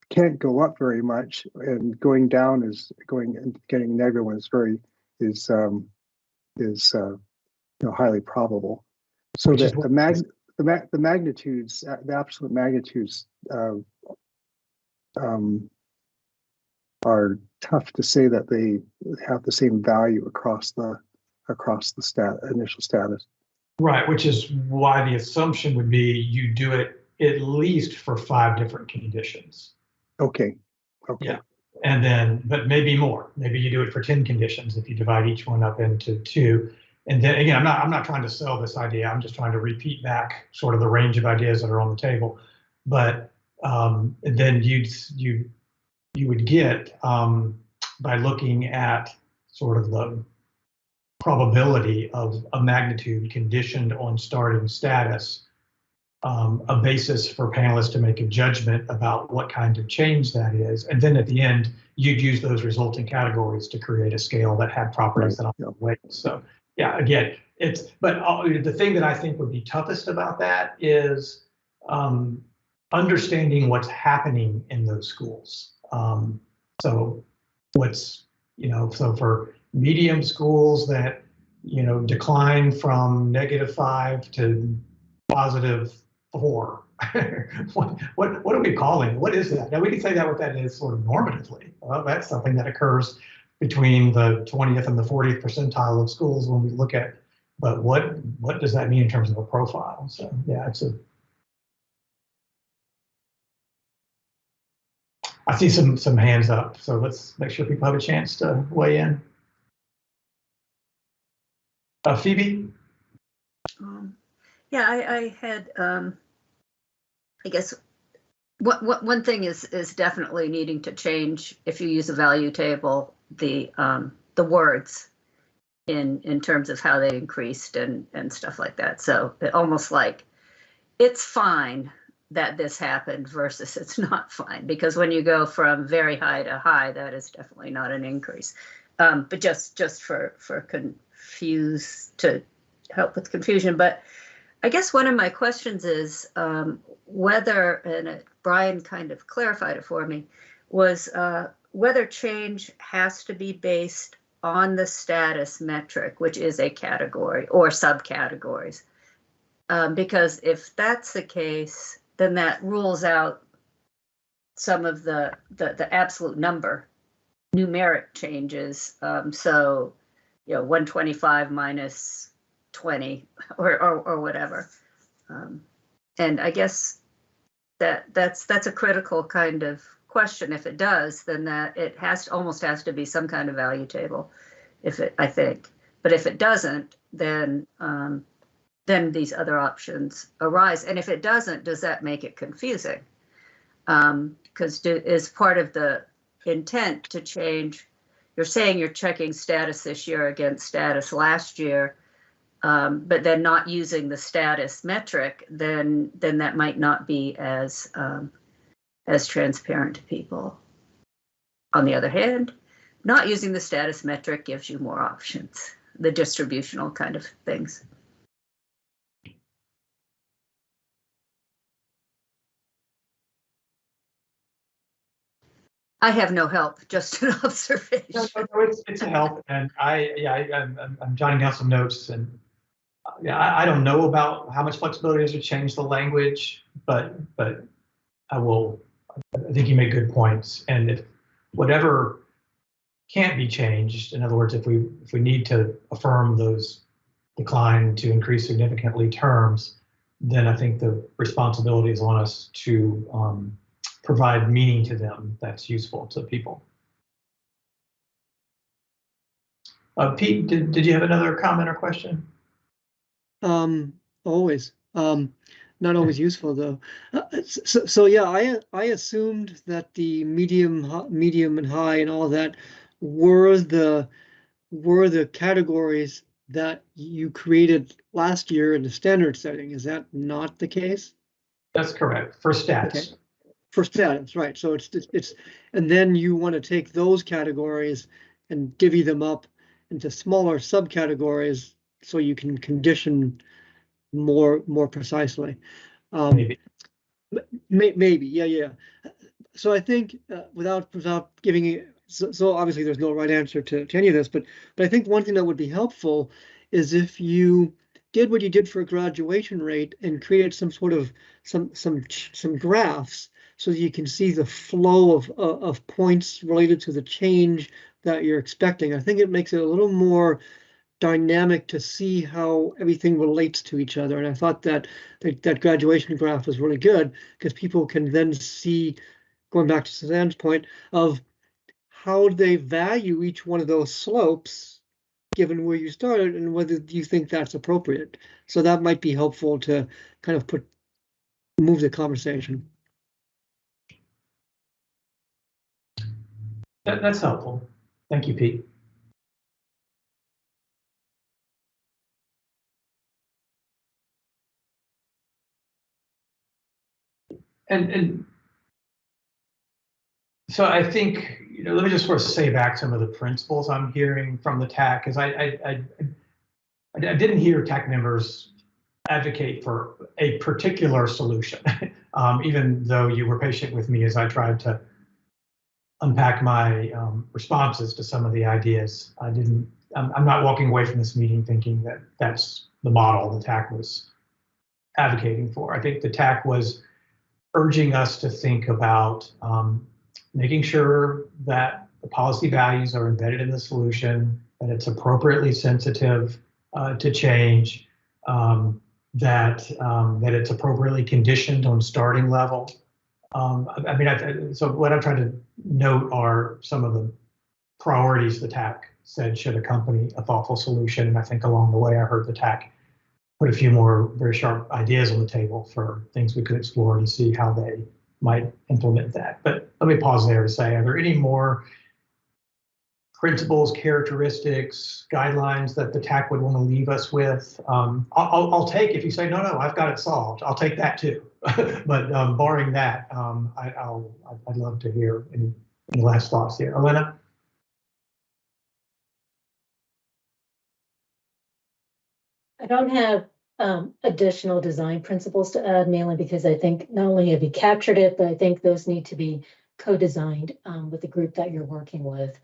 S2: can't go up very much, and going down is going and getting negative one is highly probable. So
S9: Which is
S2: that
S9: what-
S2: the magnitudes, the absolute magnitudes are tough to say that they have the same value across the initial status.
S9: Right, which is why the assumption would be you do it at least for 5 different conditions.
S2: Okay.
S9: Yeah. And then, but maybe more. Maybe you do it for 10 conditions if you divide each one up into 2. And then again, I'm not trying to sell this idea. I'm just trying to repeat back sort of the range of ideas that are on the table. But then you would get by looking at sort of the probability of a magnitude conditioned on starting status, a basis for panelists to make a judgment about what kind of change that is. And then at the end, you'd use those resulting categories to create a scale that had properties that are weight. So yeah, again, but the thing that I think would be toughest about that is understanding what's happening in those schools. So what's, so for medium schools that, decline from -5 to +4, what are we calling it? What is that? Now we can say that what that is sort of normatively. Well, that's something that occurs between the 20th and the 40th percentile of schools when we look at, but what does that mean in terms of a profile? So yeah, I see some hands up, so let's make sure people have a chance to weigh in. Phoebe?
S6: Yeah, I had, I guess, one thing is definitely needing to change, if you use a value table, the words in terms of how they increased and stuff like that. So it almost like it's fine that this happened versus it's not fine, because when you go from very high to high, that is definitely not an increase. But just for to help with confusion. But I guess one of my questions is whether, and Brian kind of clarified it for me, was whether change has to be based on the status metric, which is a category or subcategories. Because if that's the case, then that rules out some of the absolute number numeric changes. So, 125 minus 20 or whatever. And I guess that's a critical kind of question. If it does, then that it almost has to be some kind of value table, I think. But if it doesn't, then these other options arise. And if it doesn't, does that make it confusing? Because is part of the intent to change, you're saying you're checking status this year against status last year, but then not using the status metric, then that might not be as transparent to people. On the other hand, not using the status metric gives you more options, the distributional kind of things. I have no help, just an observation.
S9: No, it's a help, and I'm jotting down some notes, and I don't know about how much flexibility is to change the language, but I think you make good points, and if whatever can't be changed, in other words, if we need to affirm those decline to increase significantly terms, then I think the responsibility is on us to provide meaning to them that's useful to people. Pete, did you have another comment or question?
S7: Always. Not always useful though. So yeah, I assumed that the medium and high and all that were the categories that you created last year in the standard setting. Is that not the case?
S9: That's correct, for status.
S7: Okay. For status, right. So it's and then you want to take those categories and divvy them up into smaller subcategories so you can condition more precisely.
S9: Maybe.
S7: Maybe, yeah. so I think without giving you, so obviously there's no right answer to any of this, but I think one thing that would be helpful is if you did what you did for graduation rate and created some sort of some graphs so that you can see the flow of points related to the change that you're expecting. I think it makes it a little more dynamic to see how everything relates to each other. And I thought that that graduation graph was really good because people can then see, going back to Suzanne's point, of how they value each one of those slopes given where you started and whether you think that's appropriate. So that might be helpful to kind of move the conversation.
S9: That's helpful. Thank you, Pete. And so I think, let me just sort of say back some of the principles I'm hearing from the TAC, because I didn't hear TAC members advocate for a particular solution, even though you were patient with me as I tried to unpack my responses to some of the ideas. I'm not walking away from this meeting thinking that that's the model the TAC was advocating for. I think the TAC was urging us to think about making sure that the policy values are embedded in the solution, that it's appropriately sensitive to change, that it's appropriately conditioned on starting level. So what I'm trying to note are some of the priorities the TAC said should accompany a thoughtful solution. And I think along the way, I heard the TAC put a few more very sharp ideas on the table for things we could explore to see how they might implement that. But let me pause there to say, are there any more principles, characteristics, guidelines that the TAC would want to leave us with? I'll take, if you say, no, I've got it solved, I'll take that too. But barring that, I'd love to hear any last thoughts here. Elena?
S3: I don't have additional design principles to add, mainly because I think not only have you captured it, but I think those need to be co-designed with the group that you're working with.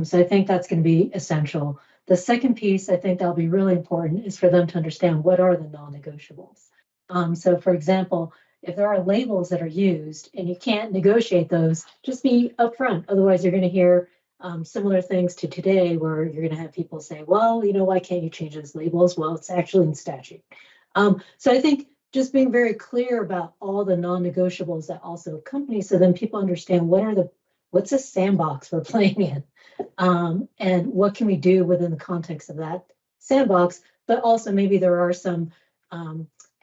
S3: So I think that's going to be essential. The second piece I think that'll be really important is for them to understand what are the non-negotiables. So for example, if there are labels that are used and you can't negotiate those, just be upfront. Otherwise, you're going to hear similar things to today where you're going to have people say, well, why can't you change those labels? Well, it's actually in statute. So I think just being very clear about all the non-negotiables that also accompany, so then people understand what's a sandbox we're playing in, and what can we do within the context of that sandbox, but also maybe there are some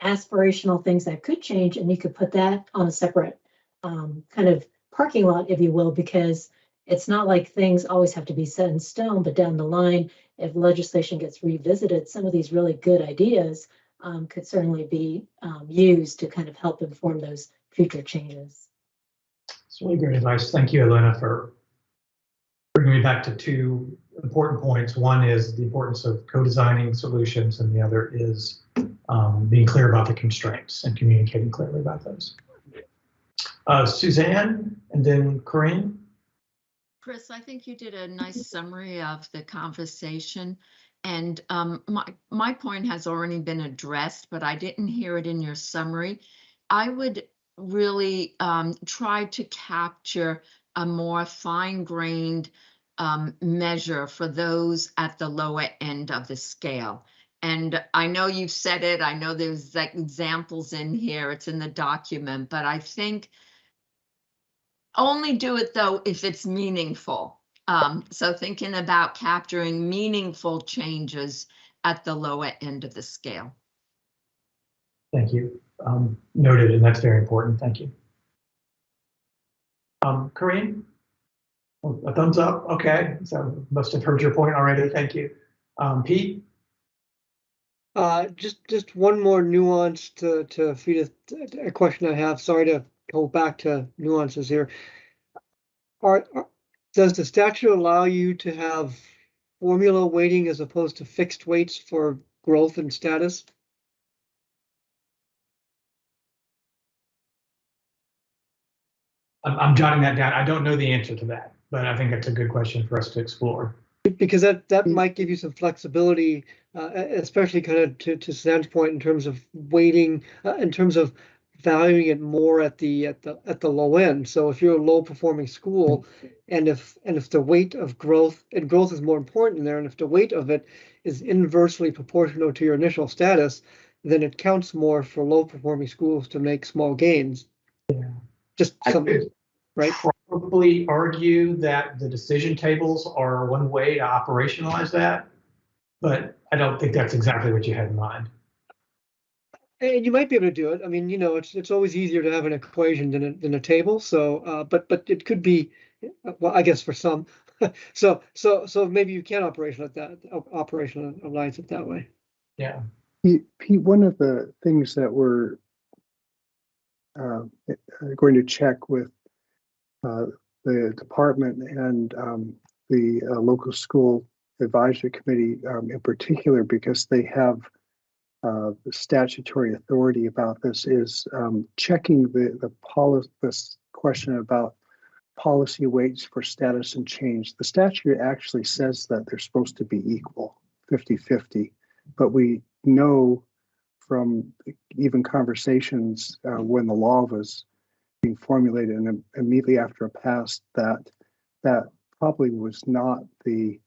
S3: aspirational things that could change, and you could put that on a separate kind of parking lot, if you will, because it's not like things always have to be set in stone, but down the line, if legislation gets revisited, some of these really good ideas could certainly be used to kind of help inform those future changes.
S9: It's really great advice. Thank you, Elena, for bringing me back to two important points. One is the importance of co-designing solutions, and the other is being clear about the constraints and communicating clearly about those. Suzanne, and then Corinne.
S5: Chris, I think you did a nice summary of the conversation, and my point has already been addressed, but I didn't hear it in your summary. I would really try to capture a more fine-grained measure for those at the lower end of the scale. And I know you've said it, I know there's like examples in here, it's in the document, but I think only do it though if it's meaningful. So thinking about capturing meaningful changes at the lower end of the scale.
S9: Thank you. Noted, and that's very important. Thank you. Corinne? Oh, a thumbs up. Okay, so must have heard your point already. Thank you. Pete?
S7: Just one more nuance to feed a question I have. Sorry to go back to nuances here. Does the statute allow you to have formula weighting as opposed to fixed weights for growth and status?
S9: I'm jotting that down. I don't know the answer to that, but I think that's a good question for us to explore.
S7: Because that might give you some flexibility, especially kind of to Sam's point in terms of weighting, in terms of valuing it more at the low end. So if you're a low performing school, and if the weight of growth, and growth is more important there, and if the weight of it is inversely proportional to your initial status, then it counts more for low performing schools to make small gains.
S9: Yeah.
S7: Just
S9: I
S7: something,
S9: could
S7: right?
S9: probably argue that the decision tables are one way to operationalize that, but I don't think that's exactly what you had in mind.
S7: And you might be able to do it. I mean, you know, it's always easier to have an equation than a table. So, but it could be, well, I guess for some. So maybe you can operationalize it that way.
S9: Yeah.
S2: Pete, one of the things that we're going to check with the department and the local school advisory committee in particular, because they have the statutory authority about this, is checking this question about policy weights for status and change. The statute actually says that they're supposed to be equal, 50-50, but we know from even conversations when the law was being formulated and immediately after it passed, that probably was not the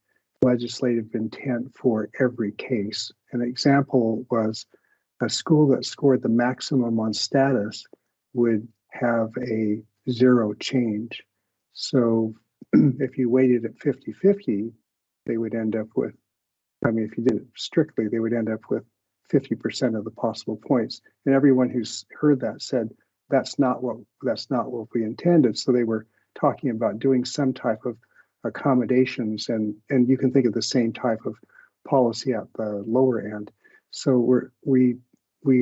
S2: legislative intent for every case. An example was a school that scored the maximum on status would have a 0 change. So if you weighted it 50-50, they would end up with, I mean, if you did it strictly, they would end up with 50% of the possible points. And everyone who's heard that said, that's not what we intended. So they were talking about doing some type of accommodations, and you can think of the same type of policy at the lower end. So we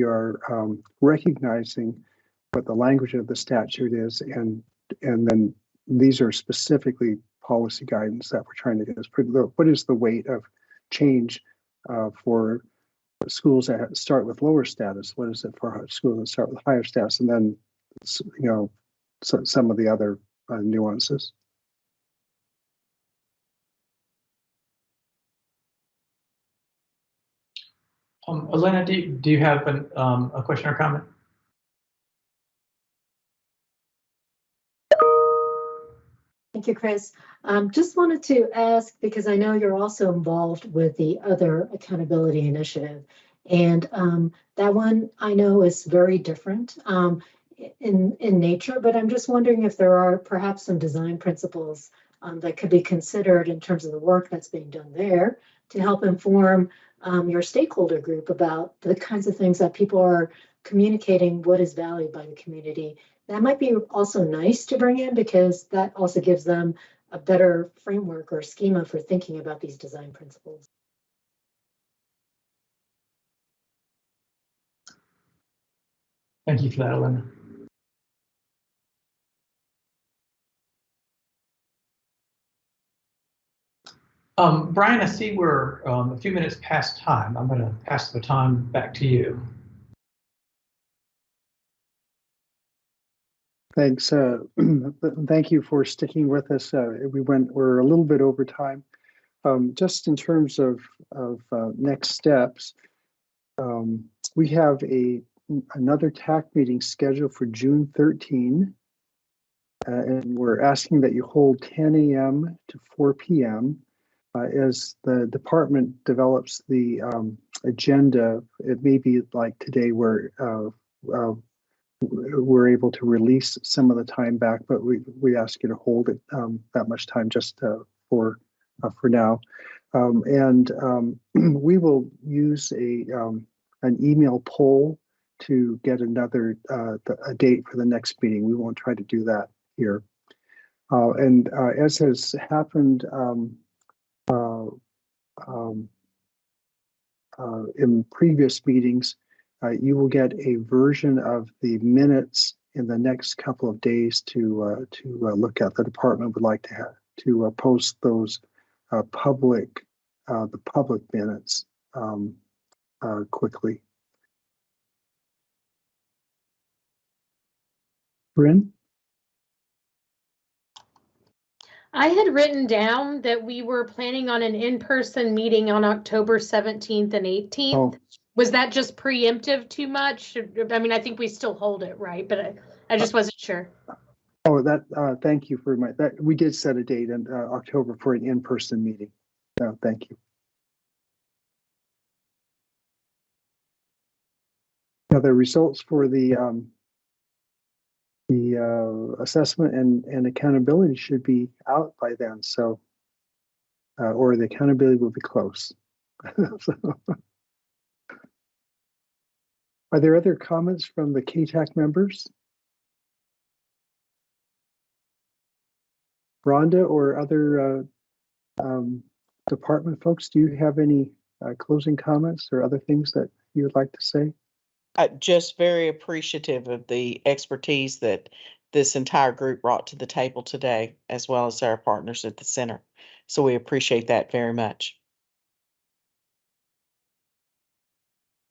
S2: are recognizing what the language of the statute is, and then these are specifically policy guidance that we're trying to get. What is the weight of change for schools that start with lower status? What is it for schools that start with higher status? And then, you know, some of the other nuances.
S9: Elena, do you have a question or comment?
S3: Thank you, Chris. Just wanted to ask, because I know you're also involved with the other accountability initiative, and that one I know is very different in nature, but I'm just wondering if there are perhaps some design principles that could be considered in terms of the work that's being done there to help inform your stakeholder group about the kinds of things that people are communicating what is valued by the community. That might be also nice to bring in, because that also gives them a better framework or schema for thinking about these design principles.
S9: Thank you for that, Elena. Brian, I see we're a few minutes past time. I'm going to pass the baton back to you.
S2: Thanks. Thank you for sticking with us. We're a little bit over time. Just in terms of next steps, we have another TAC meeting scheduled for June 13, and we're asking that you hold 10 a.m. to 4 p.m. As the department develops the agenda. It may be like today where we're able to release some of the time back, but we ask you to hold it that much time just for now. We will use an email poll to get another a date for the next meeting. We won't try to do that here. As has happened in previous meetings, you will get a version of the minutes in the next couple of days to look at. The department would like to post those the public minutes quickly. Bryn?
S4: I had written down that we were planning on an in-person meeting on October 17th and 18th.
S2: Oh.
S4: Was that just preemptive too much? I mean, I think we still hold it, right? But I just wasn't sure.
S2: Oh, thank you for that. We did set a date in October for an in-person meeting. So thank you. Now the results for the assessment and accountability should be out by then. So, or the accountability will be close. So, are there other comments from the KTAC members? Rhonda or other department folks, do you have any closing comments or other things that you would like to say?
S1: Just very appreciative of the expertise that this entire group brought to the table today, as well as our partners at the center. So we appreciate that very much.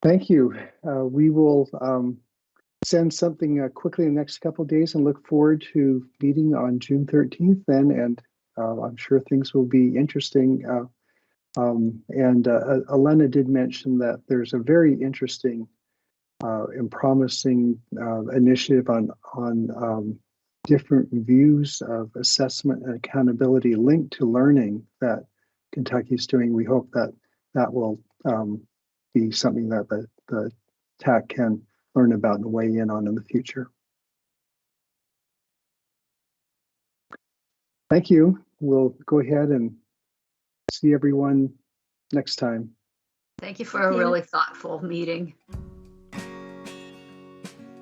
S2: Thank you. We will send something quickly in the next couple of days and look forward to meeting on June 13th then, and I'm sure things will be interesting. Elena did mention that there's a very interesting and promising initiative on different views of assessment and accountability linked to learning that Kentucky's doing. We hope that that will be something that the TAC can learn about and weigh in on in the future. Thank you. We'll go ahead and see everyone next time.
S6: Thank you for a really thoughtful meeting.